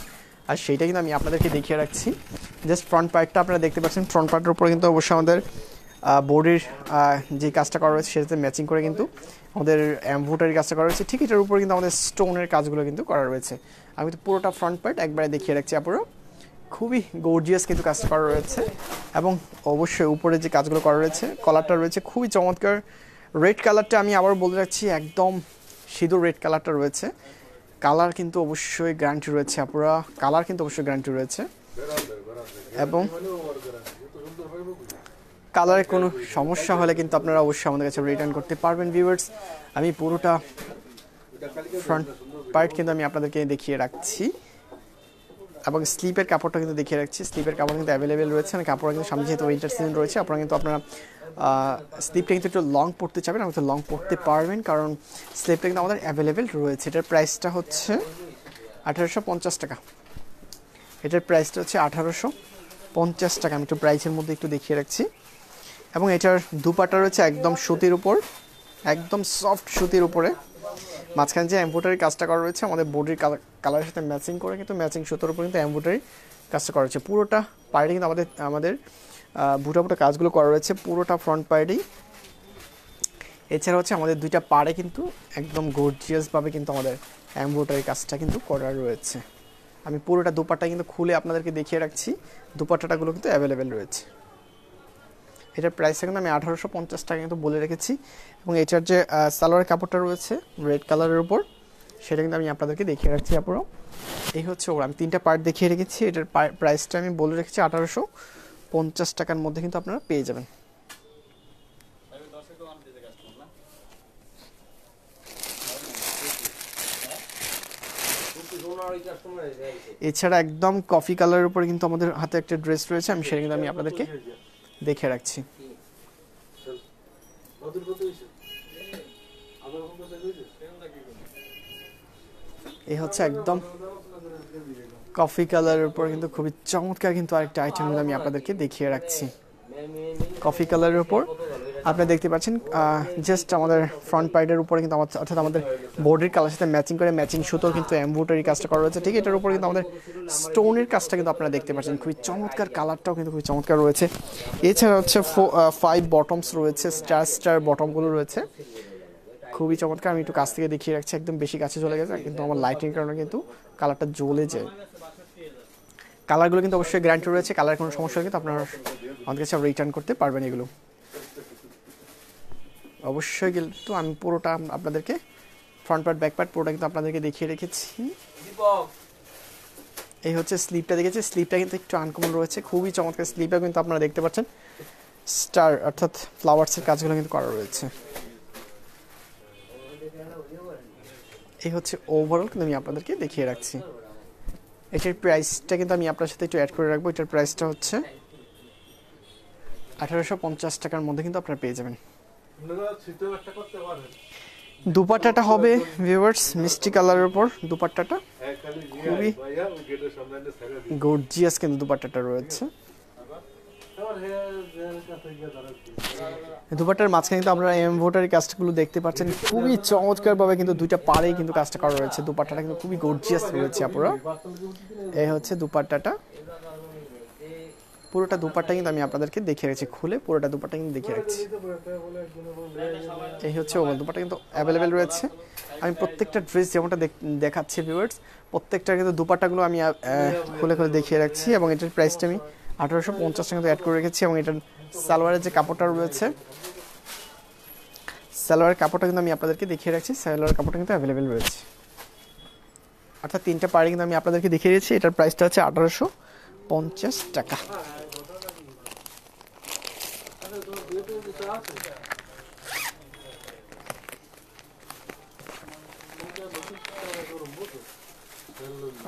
আর সেইটা কিন্তু আমি আপনাদেরকে দেখিয়ে রাখছি। জাস্ট ফ্রন্ট পার্টটা আপনারা দেখতে পাচ্ছেন, ফ্রন্ট পার্টের উপর কিন্তু অবশ্যই আমাদের বডির যে কাজটা করা রয়েছে সেটাতে ম্যাচিং করে কিন্তু আমাদের এমব্রয়ডারি কাজটা করা রয়েছে, ঠিক এটার উপর কিন্তু আমাদের স্টোনের কাজগুলো কিন্তু করা রয়েছে। আমি তো পুরোটা ফ্রন্ট পার্ট একবারে দেখিয়ে রাখছি আপনারা, খুবই গর্জিয়াস কিন্তু কাজটা করা রয়েছে। এবং অবশ্যই উপরে যে কাজগুলো করা রয়েছে, কলারটা রয়েছে খুবই চমৎকার। রেড কালারটা আমি আবার বলে রাখছি, একদম সিঁদুর রেড কালারটা রয়েছে। কালার কিন্তু অবশ্যই গ্যারান্টি রয়েছে আপনারা, কালার কিন্তু অবশ্যই গ্যারান্টি রয়েছে। এবং কালারে কোনো সমস্যা হলে কিন্তু আপনারা অবশ্যই আমাদের কাছে রিটার্ন করতে পারবেন ভিউয়ার্স। আমি পুরোটা ফ্রন্ট পার্ট কিন্তু আমি আপনাদেরকে দেখিয়ে রাখছি, এবং স্লিপের কাপড়টা কিন্তু দেখিয়ে রাখছি। স্লিপের কাপড় কিন্তু অ্যাভেলেবেল রয়েছে, মানে কাপড় কিন্তু সামনে যেহেতু উইন্টার সিজন রয়েছে, আপনারা কিন্তু স্লিপটা কিন্তু একটু লং পড়তে চাবেন, আমাদের লং পড়তে পারবেন, কারণ স্লিপটা কিন্তু আমাদের অ্যাভেলেবেল রয়েছে। এটার প্রাইসটা হচ্ছে 1850 টাকা। এটার প্রাইসটা হচ্ছে 1850 টাকা। আমি একটু প্রাইসের মধ্যে একটু দেখিয়ে রাখছি। এবং এটার দুপাটা রয়েছে একদম সুতির উপর, একদম সফট সুতির উপরে। মাঝখানে যে এমব্রয়ডারি কাজটা করা রয়েছে আমাদের বডির কালারের সাথে ম্যাচিং করে, কিন্তু ম্যাচিং সুতোর উপর কিন্তু এমব্রয়ডারি কাজটা করা রয়েছে। পুরোটা পার্টে কিন্তু আমাদের বুটা কাজগুলো করা রয়েছে পুরোটা ফ্রন্ট পার্টেই। এছাড়া হচ্ছে আমাদের দুইটা পাড়ে কিন্তু একদম গর্জিয়াসভাবে কিন্তু আমাদের এমব্রয়ডারি কাজটা কিন্তু করা রয়েছে। আমি পুরোটা দুপাট্টা কিন্তু খুলে আপনাদেরকে দেখিয়ে রাখছি, দুপাট্টাগুলো কিন্তু অ্যাভেলেবেল রয়েছে। এটার প্রাইসটা কিন্তু আমি 1850 টাকা কিন্তু বলে রেখেছি। এবং এটার যে সালোয়ারের কাপড়টা রয়েছে রেড কালারের উপর, সেটা কিন্তু আমি আপনাদেরকে দেখিয়ে রাখছি আপনারাও। এই হচ্ছে ওর, আমি 3টা পার্ট দেখিয়ে রেখেছি। এটার প্রাইসটা আমি বলে রেখেছি 1850 টাকার মধ্যে কিন্তু আপনারা পেয়ে যাবেন। এছাড়া একদম কফি কালারের উপরে কিন্তু আমাদের হাতে একটা ড্রেস রয়েছে, আমি সেটা কিন্তু আমি আপনাদেরকে দেখে রাখছি। এই হচ্ছে একদম কফি কালারের উপর কিন্তু খুবই চমৎকার কিন্তু আরেকটা আইটেম আমি আপনাদেরকে দেখিয়ে রাখছি। কফি কালারের উপর আপনারা দেখতে পাচ্ছেন, জাস্ট আমাদের ফ্রন্ট পার্টের উপরে কিন্তু অর্থাৎ আমাদের বডির কালার সাথে ম্যাচিং করে ম্যাচিং সুতোর কিন্তু এমব্রয়ডারি কাজটা করা রয়েছে, ঠিক এটার উপর কিন্তু আমাদের স্টোনের কাজটা কিন্তু আপনারা দেখতে পাচ্ছেন, খুবই চমৎকার। কালারটাও কিন্তু খুবই চমৎকার রয়েছে। এছাড়া হচ্ছে 5 বটমস রয়েছে, স্টার বটমগুলো রয়েছে, খুবই চমৎকার। আমি একটু কাছ থেকে দেখিয়ে রাখছি, একদম বেশি কাছে চলে গেছে কিন্তু আমার লাইটিং কারণে কিন্তু কালারটা জ্বলে যায়। কালারগুলো কিন্তু অবশ্যই গ্যারান্টি রয়েছে, কালার কোনো সমস্যা হলে কিন্তু আপনারা আমাদের কাছে রিটার্ন করতে পারবেন। এগুলো অবশ্যই কিন্তু আমি পুরোটা আপনাদেরকে ফ্রন্ট পার্ট ব্যাক পার্ট পুরোটা কিন্তু আপনাদেরকে দেখিয়ে রেখেছি। এই হচ্ছে স্লিপটা দেখেছি, স্লিপটা কিন্তু একটু আনকমন রয়েছে, খুবই চমৎকার। স্লিপটা কিন্তু আপনারা দেখতে পাচ্ছেন স্টার অর্থাৎ ফ্লাওয়ার্সের কাজগুলো কিন্তু করা রয়েছে। এই হচ্ছে ওভারঅল কিন্তু আমি আপনাদেরকে দেখিয়ে রাখছি। এটার প্রাইসটা কিন্তু আমি আপনার সাথে একটু অ্যাড করে রাখবো। এটার প্রাইসটা হচ্ছে 1850 টাকার মধ্যে কিন্তু আপনারা পেয়ে যাবেন। দুপাট্টাটা হবে ভিউয়ার্স মিষ্টি কালারের উপর, দুপাট্টাটা খুবই গর্জিয়াস কিন্তু দুপাট্টাটা রয়েছে। দুপাট্টার মাঝখানে কিন্তু আপনারা এমব্রয়ডারি কাজগুলো দেখতে পাচ্ছেন, খুবই চমৎকারভাবে কিন্তু দুইটা পাড়েই কিন্তু কাজটা করা রয়েছে। দুপাট্টাটা কিন্তু খুবই গর্জিয়াস রয়েছে আপনারা। এই হচ্ছে দুপাট্টাটা, পুরোটা দুপাট্টা কিন্তু আমি আপনাদেরকে দেখিয়ে রেখেছি, খুলে পুরোটা দুপাট্টা কিন্তু দেখিয়ে রাখছি। এই হচ্ছে ওভার দুপাট্টা কিন্তু অ্যাভেলেবেল রয়েছে। আমি প্রত্যেকটা ড্রেস যেমনটা দেখাচ্ছি ভিউয়ার্স, প্রত্যেকটা কিন্তু দুপাট্টাগুলো আমি খুলে খুলে দেখিয়ে রাখছি। এবং এটার প্রাইসটা আমি 1850 টাকা অ্যাড করে রেখেছি। এবং এটার সালোয়ারের যে কাপড়টা রয়েছে, সালোয়ারের কাপড়টা কিন্তু আমি আপনাদেরকে দেখিয়ে রাখছি। সালোয়ারের কাপড়টা কিন্তু অ্যাভেলেবেল রয়েছে, অর্থাৎ 3টা পাড়ে কিন্তু আমি আপনাদেরকে দেখিয়ে দিয়েছি। এটার প্রাইসটা হচ্ছে 1850 টাকা।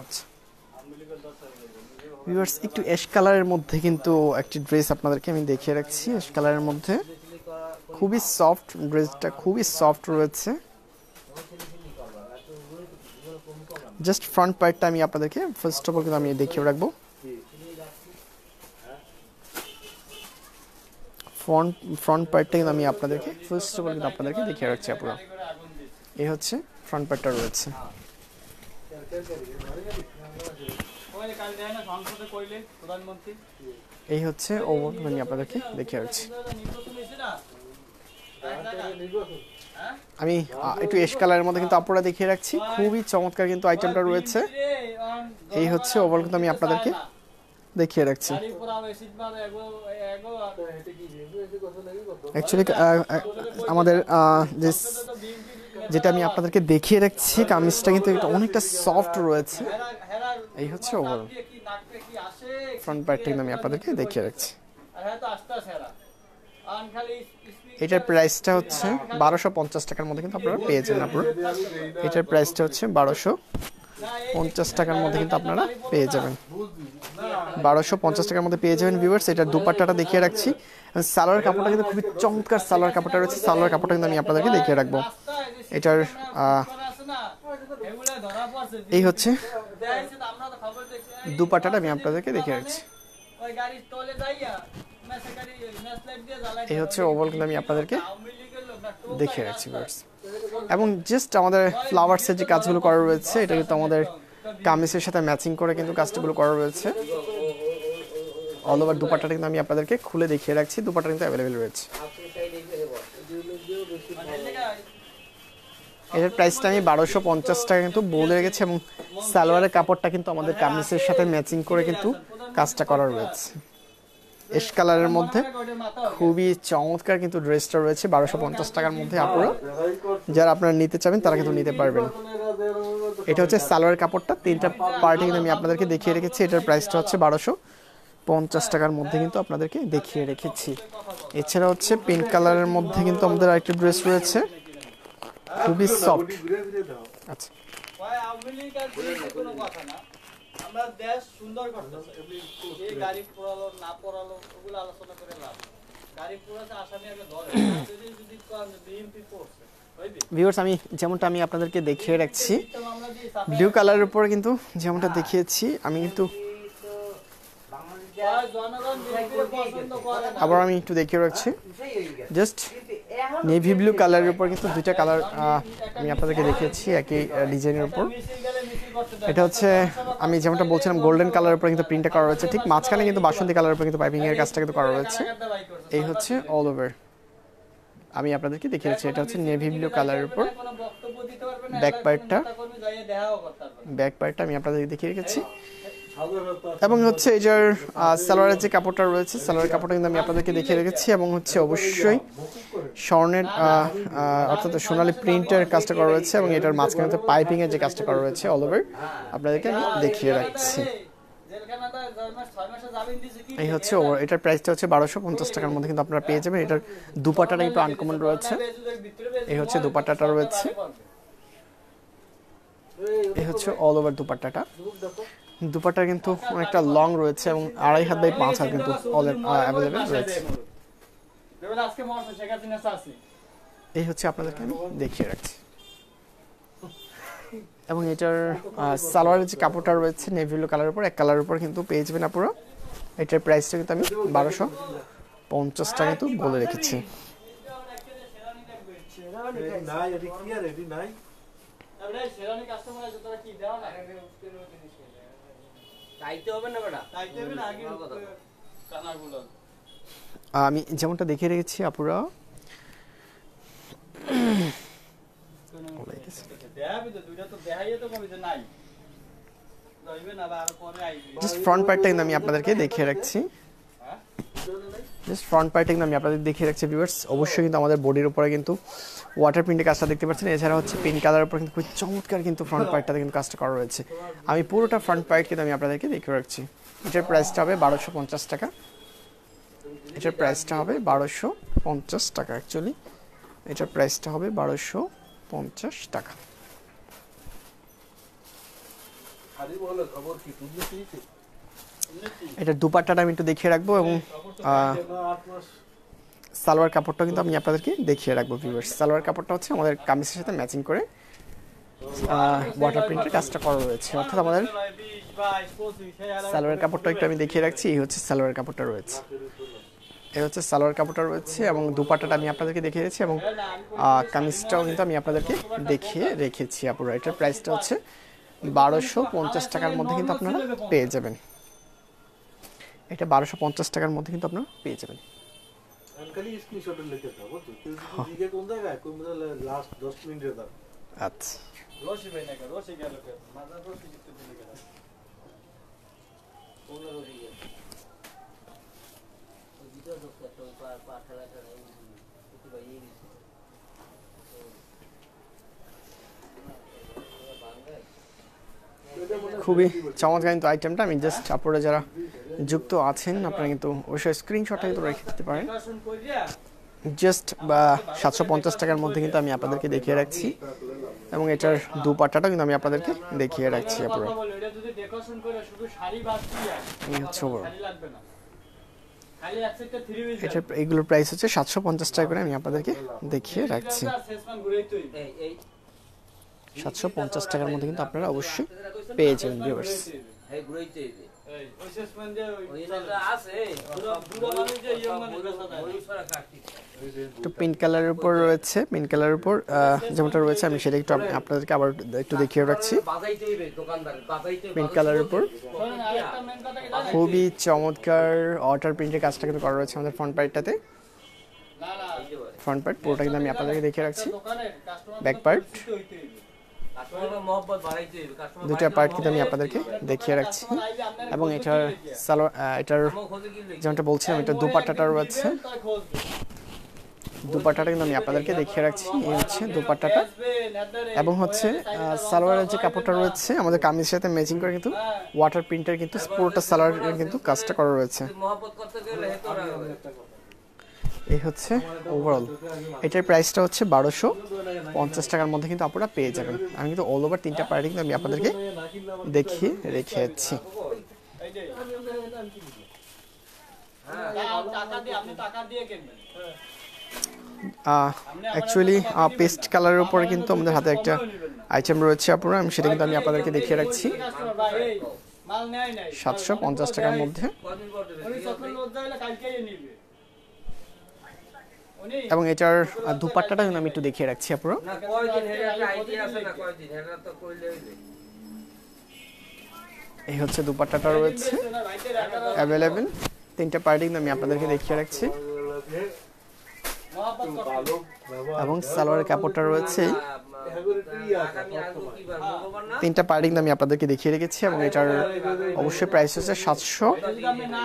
আচ্ছা ভিউয়ার্স, একটু অ্যাশ কালারের মধ্যে কিন্তু একটি ড্রেস আপনাদেরকে আমি দেখিয়ে রাখছি। অ্যাশ কালারের মধ্যে খুবই সফট, ড্রেসটা খুবই সফট রয়েছে। জাস্ট ফ্রন্ট পার্টটা আমি আপনাদেরকে ফার্স্ট অফ অল কিন্তু আমি দেখিয়ে রাখবো। ফ্রন্ট পার্টটা কিন্তু আমি আপনাদেরকে ফার্স্ট অফ অল কিন্তু আপনাদেরকে দেখিয়ে রাখছি আপুরা। এই হচ্ছে ফ্রন্ট পার্টটা রয়েছে। এই হচ্ছে ওভারঅল আমি আপনাদেরকে দেখিয়ে রাখছি। আমি একটু এশ কালারের মধ্যে কিন্তু আপুরা দেখিয়ে রাখছি, খুবই চমৎকার কিন্তু আইটেমটা রয়েছে। এই হচ্ছে ওভারঅল কিন্তু আমি আপনাদেরকে দেখিয়ে রাখছি। অ্যাকচুয়ালি আমাদের যেটা আমি আপনাদেরকে দেখিয়ে রাখছি কামিজটা কিন্তু অনেকটা সফট রয়েছে। এই হচ্ছে ওভারঅল ফ্রন্ট পার্টটা কিন্তু আমি আপনাদেরকে দেখিয়ে রাখছি। এটার প্রাইসটা হচ্ছে 1250 টাকার মধ্যে কিন্তু আপনারা পেয়ে যাবেন আপুরা। এটার প্রাইসটা হচ্ছে 1250 টাকার মধ্যে কিন্তু আপনারা পেয়ে যাবেন। 1250 টাকার মধ্যে পেয়ে যাবেন ভিউয়ার্স। এটার দুপাট্টাটা দেখিয়ে রাখছি। সালোয়ার কাপড়টা কিন্তু খুবই চমৎকার সালোয়ার কাপড়টা রয়েছে। সালোয়ার কাপড়টা কিন্তু আমি আপনাদেরকে দেখিয়ে রাখবো। এটার এই হচ্ছে দুপাট্টাটা আমি আপনাদেরকে দেখিয়ে রাখছি। এই হচ্ছে ওভারঅল কিন্তু আমি আপনাদেরকে দেখিয়ে রাখছি ভিউয়ার্স। এবং জাস্ট আমাদের ফ্লাওয়ার্সের যে কাজগুলো করা রয়েছে এটা কিন্তু আমাদের কামিজের সাথে ম্যাচিং করে কিন্তু কাজগুলো করা রয়েছে। অল ওভার দুপাট্টাটা কিন্তু আমি আপনাদেরকে খুলে দেখিয়ে রাখছি। দুপাট্টা কিন্তু অ্যাভেলেবেল রয়েছে। এটার প্রাইসটা আমি 1250 টাকা কিন্তু বলে রেখেছি এবং সালোয়ারের কাপড়টা কিন্তু আমাদের কামিজের সাথে ম্যাচিং করে কিন্তু কাজটা করা রয়েছে। এশ কালারের মধ্যে খুবই চমৎকার কিন্তু ড্রেসটা রয়েছে 1250 টাকার মধ্যে। আপনারা যারা আপনারা নিতে চাবেন তারা কিন্তু নিতে পারবেন। এটা হচ্ছে সালোয়ারের কাপড়টা, তিনটা পার্টি কিন্তু আমি আপনাদেরকে দেখিয়ে রেখেছি। এটার প্রাইসটা হচ্ছে 1250 টাকার মধ্যে কিন্তু আপনাদেরকে দেখিয়ে রেখেছি। এছাড়া হচ্ছে পিঙ্ক কালারের মধ্যে কিন্তু আমাদের আরেকটা ড্রেস রয়েছে, খুবই সফট। আচ্ছা আমরা দেশ সুন্দর করতেছি, এই গাড়ি পোড়ালো না পোড়ালো ওগুলো আলোচনা করে লাভ। গাড়ি পোড়াতে আসামি আগে ধরে যদি বিএমপি পড়ছে ভিউয়ার্স। আমি যেমনটা আমি আপনাদেরকে দেখিয়ে রাখছি ব্লু কালারের উপরে কিন্তু যেমনটা দেখিয়েছি আমি কিন্তু আবার আমি একটু দেখিয়ে রাখছি। জাস্ট নেভি ব্লু কালারের উপর কিন্তু দুইটা কালার আমি আপনাদেরকে দেখিয়েছি একই ডিজাইনের উপর। এটা হচ্ছে আমি যেমনটা বলছিলাম গোল্ডেন কালারের উপর কিন্তু প্রিন্টটা করা রয়েছে, ঠিক মাঝখানে কিন্তু বাসন্তী কালারের উপর কিন্তু পাইপিং এর কাজটা কিন্তু করা রয়েছে। এই হচ্ছে অল ওভার আমি আপনাদেরকে দেখিয়েছি। এটা হচ্ছে নেভি ব্লু কালারের উপর ব্যাক পার্টটা আমি আপনাদেরকে দেখিয়ে রেখেছি। এবং হচ্ছে এটার সালোয়ারের যে কাপড়টা রয়েছে সালোয়ারের কাপড়টা কিন্তু আমি আপনাদেরকে দেখিয়ে রেখেছি। এবং হচ্ছে অবশ্যই স্বর্ণের অর্থাৎ সোনালী প্রিন্টের কাজটা করা রয়েছে এবং এটার মাঝখানে পাইপিং এর যে কাজটা করা রয়েছে অল ওভার আপনাদেরকে আমি দেখিয়ে রাখছি। এই হচ্ছে এটার প্রাইসটা হচ্ছে 1250 টাকার মধ্যে কিন্তু আপনারা পেয়ে যাবেন। এটার দুপাট্টাটা একটু আনকমন রয়েছে। এই হচ্ছে দুপাট্টাটা রয়েছে। এই হচ্ছে অল ওভার দুপাট্টাটা। দুপাট্টা কিন্তু অনেকটা লং রয়েছে এবং 2.5 হাত বাই 5 হাত কিন্তু অ্যাভেলেবেল রয়েছে। এই হচ্ছে আপনাদেরকে আমি দেখিয়ে রাখছি। এবং এটার সালোয়ারের যে কাপড়টা রয়েছে নেভি ব্লু কালারের উপর এক কালারের উপর কিন্তু পেয়ে যাবেন আপনারা। এটার প্রাইসটা কিন্তু আমি 1250 টাকা কিন্তু বলে রেখেছি। আমি যেমনটা দেখিয়ে রেখেছি আপুরা জাস্ট ফ্রন্ট পার্টটা কিন্তু আমি আপনাদেরকে দেখিয়ে রাখছি। জাস্ট ফ্রন্ট পার্টটা কিন্তু আমি আপনাদের দেখিয়ে রাখছি ভিউয়ার্স। অবশ্যই কিন্তু আমাদের বডির উপরে কিন্তু ওয়াটার প্রিন্টের কাজটা দেখতে পাচ্ছেন। এছাড়া হচ্ছে পিঙ্ক কালারের উপর কিন্তু খুব চমৎকার কিন্তু ফ্রন্ট পার্টটাতে কিন্তু কাজটা করা রয়েছে। আমি পুরোটা ফ্রন্ট পার্ট কিন্তু আমি আপনাদেরকে দেখিয়ে রাখছি। এটার প্রাইসটা হবে 1250 টাকা। এটার প্রাইসটা হবে 1250 টাকা। অ্যাকচুয়ালি এটার প্রাইসটা হবে 1250 টাকা। এটার দুপাট্টাটা আমি একটু দেখিয়ে রাখবো এবং সালোয়ার কাপড়টা কিন্তু আমি আপনাদেরকে দেখিয়ে রাখবো ভিউয়ার্স। সালোয়ার কাপড়টা হচ্ছে আমাদের কামিজের সাথে ম্যাচিং করে ওয়াটার প্রিন্টের কাজটা করা রয়েছে। অর্থাৎ আমাদের সালোয়ার কাপড়টা একটু আমি দেখিয়ে রাখছি। এই হচ্ছে সালোয়ার কাপড়টা রয়েছে। এই হচ্ছে সালোয়ার কাপড়টা রয়েছে এবং দুপাট্টাটা আমি আপনাদেরকে দেখিয়ে দিয়েছি এবং কামিজটাও কিন্তু আমি আপনাদেরকে দেখিয়ে রেখেছি আপুরা। এটার প্রাইসটা হচ্ছে 1250 টাকার মধ্যে কিন্তু আপনারা পেয়ে যাবেন। এটা 1250 টাকার মধ্যে কিন্তু আপনারা পেয়ে যাবেন। খালি স্ক্রিনশট লিখে দাও বুঝছো, কেউ যদি জিজ্ঞে কোন জায়গায় কোন লাস্ট 10 মিনিটের দাও। আচ্ছা রশি ভাই নাকি রশি গেল কে মাথা রশি দিতে দিলে গেল কোন রোডে গেছে ওই ভিতর ঢুকতে একটা ওই পাঠালা করে একটু বাইরে গেছে খুবই চমৎকার কিন্তু আইটেমটা। আমি জাস্ট আপনারা যারা যুক্ত আছেন আপনারা কিন্তু অবশ্যই স্ক্রিনশটটা কিন্তু রেখে দিতে পারেন। শাসন কইরা জাস্ট 750 টাকার মধ্যে কিন্তু আমি আপনাদেরকে দেখিয়ে রাখছি এবং এটার দুপাট্টাটা কিন্তু আমি আপনাদেরকে দেখিয়ে রাখছি আপনারা। কথা বলে এটা যদি ডেকোরেশন করে শুধু শাড়ি বাদ দিয়ে এই হচ্ছে ওভার। শাড়ি লাগবে না, খালি এক সেটটা 3 পিস এটার এগুলোর প্রাইস হচ্ছে 750 টাকা করে আমি আপনাদেরকে দেখিয়ে রাখছি। সেসমান ঘুরেই তুই এই এই 750 টাকার মধ্যে কিন্তু আপনারা অবশ্যই পেয়ে যাবেন ভিউয়ার্স। এই ঘুরাইতে এই এই ওই সেসমান যে ওই এটা আছে পুরো মানুষ যে ইয়ং মানুষ বেচা দেয় ওই ছড়া কাটতি একটু পিঙ্ক কালারের উপর রয়েছে, পিঙ্ক কালারের উপর যেমনটা রয়েছে আমি সেটা একটু আপনাদেরকে আবার একটু দেখিয়ে রাখছি। বাজাইতে হইবে দোকানদার বাজাইতে পিঙ্ক কালারের উপর শোনেন আরেকটা মেন কথা কি জানেন? খুবই চমৎকার ওয়াটার প্রিন্টের কাজটা কিন্তু করা রয়েছে আমাদের ফ্রন্ট পার্টটাতে। না না ফ্রন্ট পার্ট পুরোটা কিন্তু আমি আপনাদেরকে দেখিয়ে রাখছি। দোকানে কাস্টমার ব্যাক পার্ট কাস্টমার মহব্বত বাড়াইতে হইবে কাস্টমার দুটা পার্ট কিন্তু আমি আপনাদেরকে দেখিয়ে রাখছি এবং এটার সালোয়ার এটার খোঁজে কি লই যেমনটা বলছিলাম এটা দুপাট্টাটা রয়েছে। দুপাট্টাটা কিন্তু আমি আপনাদেরকে দেখিয়ে রাখছি। এই হচ্ছে দুপাট্টাটা এবং হচ্ছে সালোয়ারের যে কাপড়টা রয়েছে আমাদের কামিজের সাথে ম্যাচিং করে কিন্তু ওয়াটার প্রিন্টের কিন্তু পুরোটা সালোয়ারের কিন্তু কাজটা করা রয়েছে। মহব্বত করতে গেলে হেতরা এই হচ্ছে ওভারঅল। এটার প্রাইসটা হচ্ছে 1250 টাকার মধ্যে কিন্তু আপনারা পেয়ে যাবেন। আমি কিন্তু অল ওভার তিনটা পার্টি কিন্তু আমি আপনাদেরকে দেখিয়ে রেখেছি। এই যে টাকা দিয়ে আপনি টাকা দিয়ে কিনবেন অ্যাকচুয়ালি পেস্ট কালারের উপরে কিন্তু আমাদের হাতে একটা আইটেম রয়েছে আপনারা, আমি সেটা কিন্তু আমি আপনাদেরকে দেখিয়ে রাখছি। কাস্টমার ভাই এই মাল নেয় নাই 750 টাকার মধ্যে কদিন পর দেবে উনি যখন লজ্জা হলে কালকেই নিবে উনি এবং এটার দুপাট্টাটা কিন্তু আমি একটু দেখিয়ে রাখছি আপনারা। না কয়দিন হেরে একটা আইডিয়া আছে না কয়দিন হেরে তো কইলে হইবে এই হচ্ছে দুপাট্টাটা রয়েছে না ভাইতে রাখা অ্যাভেলেবেল। তিনটা পার্টি কিন্তু আমি আপনাদেরকে দেখিয়ে রাখছি মহব্বত করতে ভালো ব্যবহার এবং সালোয়ারের কাপড়টা রয়েছে। আগামী আসবো কি বার মঙ্গলবার না তিনটা পার্টি কিন্তু আমি আপনাদেরকে দেখিয়ে রেখেছি এবং এটার অবশ্যই প্রাইস হচ্ছে 750 যদি আপনি না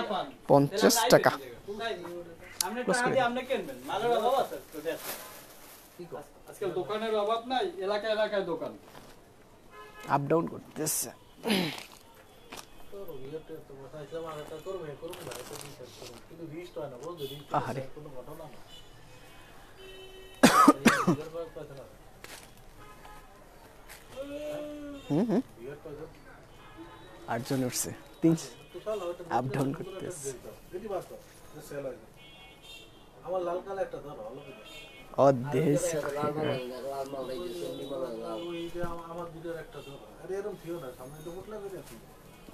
পান টাকা। আপনি টাকা দিয়ে আপনি কিনবেন মালের অভাব আছে তো দেখ আজকাল দোকানের অভাব নাই, এলাকায় এলাকায় দোকান আপ ডাউন করতেছে। কিন্তু রিস্ট হয় না বুঝলি, রিস্ট আহারে কোনো ঘটনা না। হুম হুম 8 জন উঠছে 3 আপ ডাউন করতেছে। আমার লাল কালা একটা ধরো ভালো করে। অদেশ লাল মাল এই যে চন্ডি মাল লাল ওই যে আমার দুটোর একটা ধরো। আরে এরকম থিও না, সামনে তো ফুটলা করে আছে।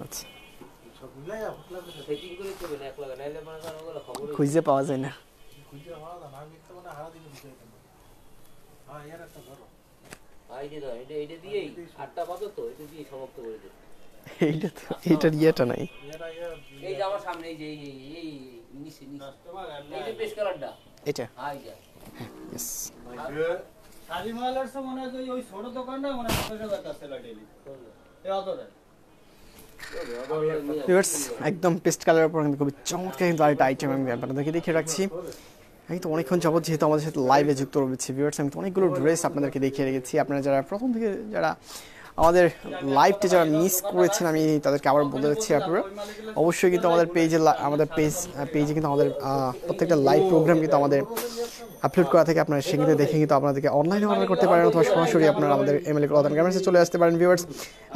আচ্ছা সব মিলাইয়া ফুটলা করে সেটিং করে তো না এক লাগা নাইলে মানে কারণ ওগুলো খবর খুঁজে পাওয়া যায় না। খুঁজে আমার না আমি তো মানে হারা দিন বিষয় কেন। হ্যাঁ এর একটা ধরো। আইডি দাও এটা দিয়েই 8টা বাজে তো এটা দিয়ে সমাপ্ত করে দে এইটা তো এইটার ইয়েটা নাই। এরা এর এই যে আমার সামনে এই যে এই নিচে কাস্টমার এই যে পেশ কালারটা এটা আইডিয়া ইয়েস। শাড়ি মালের সে মনে হয় যে ওই ছোট দোকানটা মনে হয় 50,000 টাকা সেল ডেইলি এই অতটা ভিউয়ার্স একদম পেস্ট কালারের উপর কিন্তু খুবই চমৎকার কিন্তু আরেকটা আইটেম আমি আপনাদেরকে দেখিয়ে রাখছি। আমি তো অনেকক্ষণ যাবত যেহেতু আমাদের সাথে লাইভে যুক্ত রয়েছে ভিউয়ার্স, আমি তো অনেকগুলো ড্রেস আপনাদেরকে দেখিয়ে রেখেছি। আপনারা যারা প্রথম থেকে যারা আমাদের লাইভটা যারা মিস করেছেন আমি তাদেরকে আবার বলে দিচ্ছি, আপনারা অবশ্যই কিন্তু আমাদের পেজে কিন্তু আমাদের প্রত্যেকটা লাইভ প্রোগ্রাম কিন্তু আমাদের আপলোড করা থেকে আপনারা সেখানে দেখে কিন্তু আপনাদেরকে অনলাইনে অর্ডার করতে পারেন অথবা সরাসরি আপনারা আমাদের এমএলএ কলাদান গার্মেন্টসে চলে আসতে পারেন। ভিউয়ার্স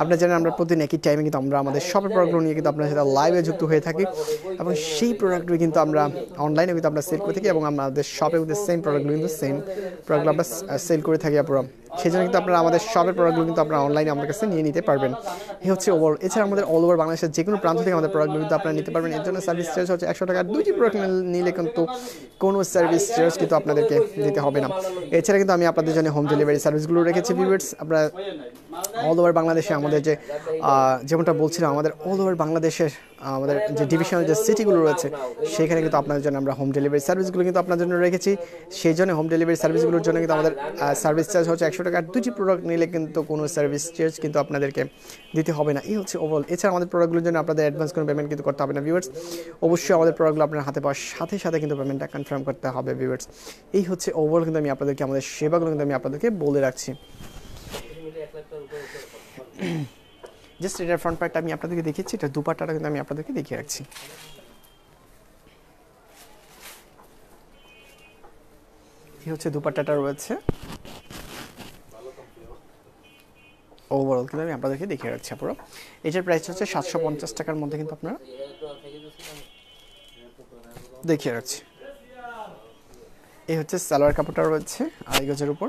আপনারা জানেন আমরা প্রতিদিন একই টাইমে কিন্তু আমরা আমাদের শপের প্রোডাক্টগুলো নিয়ে কিন্তু আপনার সাথে লাইভে যুক্ত হয়ে থাকি এবং সেই প্রোডাক্টগুলো কিন্তু আমরা অনলাইনে কিন্তু আমরা সেল করে থাকি এবং আমাদের শপে কিন্তু সেম প্রোডাক্টগুলো কিন্তু সেম প্রোডাক্টগুলো আমরা সেল করে থাকি আপনারা সেই জন্য কিন্তু আপনারা আমাদের শপের প্রোডাক্টগুলো কিন্তু আপনারা অনলাইনে আমাদের কাছে নিয়ে নিতে পারবেন। এই হচ্ছে ওভারঅল। এছাড়া আমাদের অল ওভার বাংলাদেশের যে কোনো প্রান্ত থেকে আমাদের প্রোডাক্টগুলো কিন্তু আপনারা নিতে পারবেন। এর জন্য সার্ভিস চার্জ হচ্ছে 100 টাকা। 2টি প্রোডাক্ট নিলে কিন্তু কোনো সার্ভিস চার্জ কিন্তু আপনাদেরকে দিতে হবে না। এছাড়া কিন্তু আমি আপনাদের জন্য হোম ডেলিভারি সার্ভিসগুলো রেখেছি ভিউয়ার্স। আপনারা অল ওভার বাংলাদেশে আমাদের যে যেমনটা বলছিলাম, আমাদের অল ওভার বাংলাদেশের আমাদের যে ডিভিশনাল যে সিটিগুলো রয়েছে সেখানে কিন্তু আপনাদের জন্য আমরা হোম ডেলিভারি সার্ভিসগুলো কিন্তু আপনার জন্য রেখেছি। সেই জন্য হোম ডেলিভারি সার্ভিসগুলোর জন্য কিন্তু আমাদের সার্ভিস চার্জ হচ্ছে 100 টাকা। 2টি প্রোডাক্ট নিলে কিন্তু কোনো সার্ভিস চার্জ কিন্তু আপনাদেরকে দিতে হবে না। এই হচ্ছে ওভারঅল। এছাড়া আমাদের প্রোডাক্টগুলোর জন্য আপনাদের অ্যাডভান্স কোনো পেমেন্ট কিন্তু করতে হবে না ভিউয়ার্স। অবশ্যই আমাদের প্রোডাক্টগুলো আপনার হাতে পাওয়ার সাথে সাথে কিন্তু পেমেন্টটা কনফার্ম করতে হবে ভিউয়ার্স। এই হচ্ছে ওভারঅল কিন্তু আমি আপনাদেরকে আমাদের সেবাগুলো কিন্তু আমি আপনাদেরকে বলে রাখছি। জাস্ট এটার ফ্রন্ট পার্টটা আমি আপনাদেরকে দেখিয়েছি, এটা দুপাট্টাটা কিন্তু আমি আপনাদেরকে দেখিয়ে রাখছি। এই হচ্ছে দুপাট্টাটা রয়েছে। ওভারঅল কিন্তু আমি আপনাদেরকে দেখিয়ে রাখছি পুরো। এটার প্রাইস হচ্ছে 750 টাকার মধ্যে কিন্তু আপনারা দেখিয়ে রাখছি। এই হচ্ছে সালোয়ার কাপড়টা রয়েছে 2.5 গজের উপর।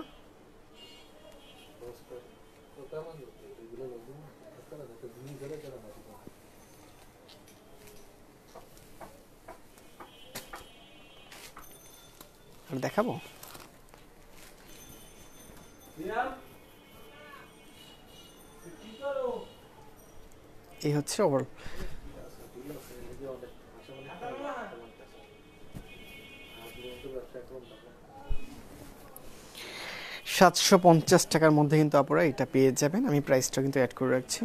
আমি দেখাবো। এই হচ্ছে ওভারঅল। 750 টাকার মধ্যে কিন্তু আপনারা এটা পেয়ে যাবেন। আমি প্রাইসটা কিন্তু অ্যাড করে রাখছি।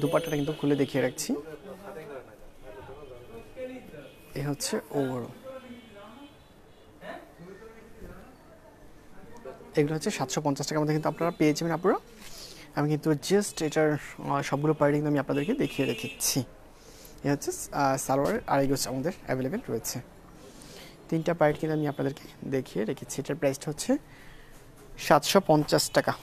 দুপাট্টাটা কিন্তু খুলে দেখিয়ে রাখছি। এই হচ্ছে ওভারঅল। এগুলো হচ্ছে 750 টাকার মধ্যে কিন্তু আপনারা পেয়ে যাবেন আপনারা। আমি কিন্তু জাস্ট এটার সবগুলো পার্ট কিন্তু আমি আপনাদেরকে দেখিয়ে রেখেছি। এই হচ্ছে সালোয়ারের 2.5 গজ আমাদের অ্যাভেলেবেল রয়েছে। 3টা পার্ট কিন্তু আমি আপনাদেরকে দেখিয়ে রেখেছি। এটার প্রাইসটা হচ্ছে 750 টাকা।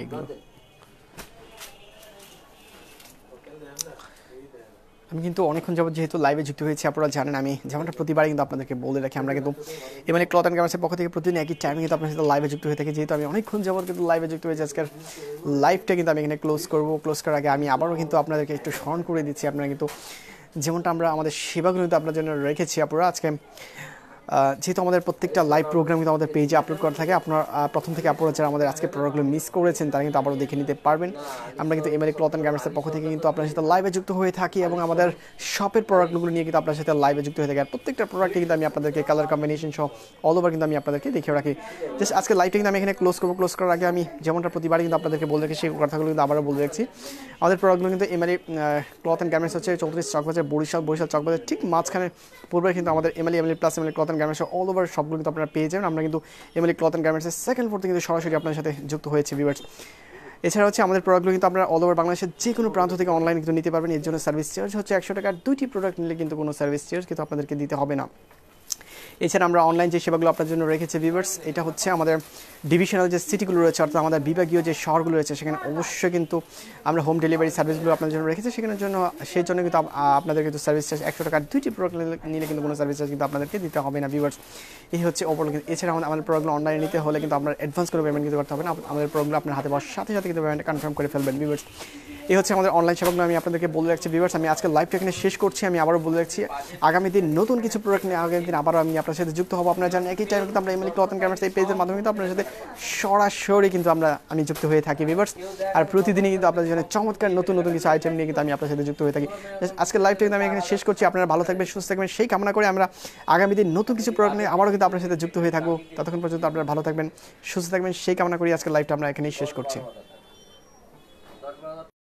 এইগুলো আমি কিন্তু অনেকক্ষণ যাবত যেহেতু লাইভে যুক্ত হয়েছি, আপনারা জানেন আমি যেমনটা প্রতিবারই কিন্তু আপনাদেরকে বলে রাখি, আমরা কিন্তু এমএলএ ক্লথ অ্যান্ড গার্মেন্টসের পক্ষ থেকে প্রতিদিন একই টাইমে কিন্তু আপনার সাথে লাইভে যুক্ত হয়ে থাকি। যেহেতু আমি অনেকক্ষণ যাবত কিন্তু লাইভে যুক্ত হয়েছি, আজকের লাইভটা কিন্তু আমি এখানে ক্লোজ করব। ক্লোজ করার আগে আমি আবারও কিন্তু আপনাদেরকে একটু স্মরণ করে দিচ্ছি, আপনারা কিন্তু যেমনটা আমরা আমাদের সেবাগুলো কিন্তু আপনার জন্য রেখেছি। আপনারা আজকে যেহেতু আমাদের প্রত্যেকটা লাইভ প্রোগ্রাম কিন্তু আমাদের পেজে আপলোড করা থাকে, আপনার প্রথম থেকে আপনারা যারা আমাদের আজকে প্রোগ্রামগুলো মিস করেছেন তারা কিন্তু আবারও দেখে নিতে পারবেন। আমরা কিন্তু এমএলএ ক্লথ অ্যান্ড গার্মেন্টসের পক্ষ থেকে কিন্তু আপনার সাথে লাইভে যুক্ত হয়ে থাকি এবং আমাদের শপের প্রোডাক্টগুলো নিয়ে কিন্তু আপনার সাথে লাইভে যুক্ত হয়ে থাকি। আর প্রত্যেকটা প্রোডাক্টে কিন্তু আমি আপনাদেরকে কালার কম্বিনেশন সহ অল ওভার কিন্তু আমি আপনাদেরকে দেখিয়ে রাখি। জাস্ট আজকে লাইভটা কিন্তু আমি এখানে ক্লোজ করবো। ক্লোজ করার আগে আমি যেমনটা প্রতিবারই কিন্তু আপনাদেরকে বলে রাখি সেই কথাগুলো কিন্তু আবারও বলে রাখছি। আমাদের প্রোডাক্টগুলো কিন্তু এমএলএ ক্লথ অ্যান্ড গার্মেন্টস হচ্ছে 34 চকবাজার বরিশাল চকবাজার ঠিক মাঝখানে পূর্বে কিন্তু আমাদের MLA plus MLA cloth and garments all over সবগুলো কিন্তু আপনারা পেয়ে যাবেন। আমরা কিন্তু এমএলএ ক্লথ অ্যান্ড গার্মেন্টসের সেকেন্ড ফ্লোর থেকে কিন্তু সরাসরি আপনার সাথে যুক্ত হয়েছে ভিউয়ার্স। এছাড়া হচ্ছে আমাদের প্রোডাক্টগুলো কিন্তু আপনারা অল ওভার বাংলাদেশের যে কোনো প্রান্ত থেকে অনলাইনে কিন্তু নিতে পারবেন। এর জন্য সার্ভিস চার্জ হচ্ছে 100 টাকা। 2টি প্রোডাক্ট নিলে কিন্তু কোনো সার্ভিস চার্জ কিন্তু আপনাদেরকে দিতে হবে না। এছাড়া আমরা অনলাইন যে সেবাগুলো আপনার জন্য রেখেছি ভিউয়ার্স, এটা হচ্ছে আমাদের ডিভিশনাল যে সিটিগুলো রয়েছে অর্থাৎ আমাদের বিভাগীয় যে শহরগুলো রয়েছে সেখানে অবশ্যই কিন্তু আমরা হোম ডেলিভারি সার্ভিসগুলো আপনার জন্য রেখেছি। সেখানের জন্য সেই জন্য কিন্তু আপনাদের কিন্তু সার্ভিস চার্জ 100 টাকা। 2টি প্রোডাক্ট নিলে কিন্তু কোনো সার্ভিস চার্জ কিন্তু আপনাদেরকে দিতে হবে না ভিউয়ার্স। এই হচ্ছে ওভারঅল। এছাড়া আমাদের প্রোডাক্টগুলো অনলাইনে নিতে হলে কিন্তু আপনার অ্যাডভান্স কোনো পেমেন্ট কিন্তু করতে হবে না। আমাদের প্রোডাক্টগুলো আপনার হাতে পাওয়ার সাথে সাথে কিন্তু পেমেন্টটা কনফার্ম করে ফেলবেন ভিউয়ার্স। এই হচ্ছে আমাদের অনলাইন সেবাগুলো আমি আপনাদেরকে বলে রাখছি ভিউয়ার্স। আমি আজকে লাইভটা এখানে শেষ করছি। আমি আবারও বলে রাখছি আগামী দিন নতুন কিছু প্রোডাক্ট নিয়ে আগামী দিন আবারও আমি আপনার সাথে যুক্ত হব। আপনারা জানেন একই টাইমে কিন্তু আমরা এমএলএ ক্লথ অ্যান্ড গার্মেন্টস এই পেজের মাধ্যমে কিন্তু আপনার সাথে সরাসরি কিন্তু আমি যুক্ত হয়ে থাকি ভিউয়ার্স। আর প্রতিদিনই কিন্তু আপনাদের জন্য চমৎকার নতুন কিছু আইটেম নিয়ে কিন্তু আমি আপনার সাথে যুক্ত হয়ে থাকি। আজকে লাইভটা কিন্তু আমি এখানে শেষ করছি। আপনারা ভালো থাকবেন, সুস্থ থাকবেন সেই কামনা করে আমরা আগামী দিন নতুন কিছু প্রোডাক্ট নিয়ে আবারও কিন্তু আপনার সাথে যুক্ত হয়ে থাকবো। ততক্ষণ পর্যন্ত আপনারা ভালো থাকবেন, সুস্থ থাকবেন সেই কামনা করি আজকে লাইভটা আমরা এখানেই শেষ করছি।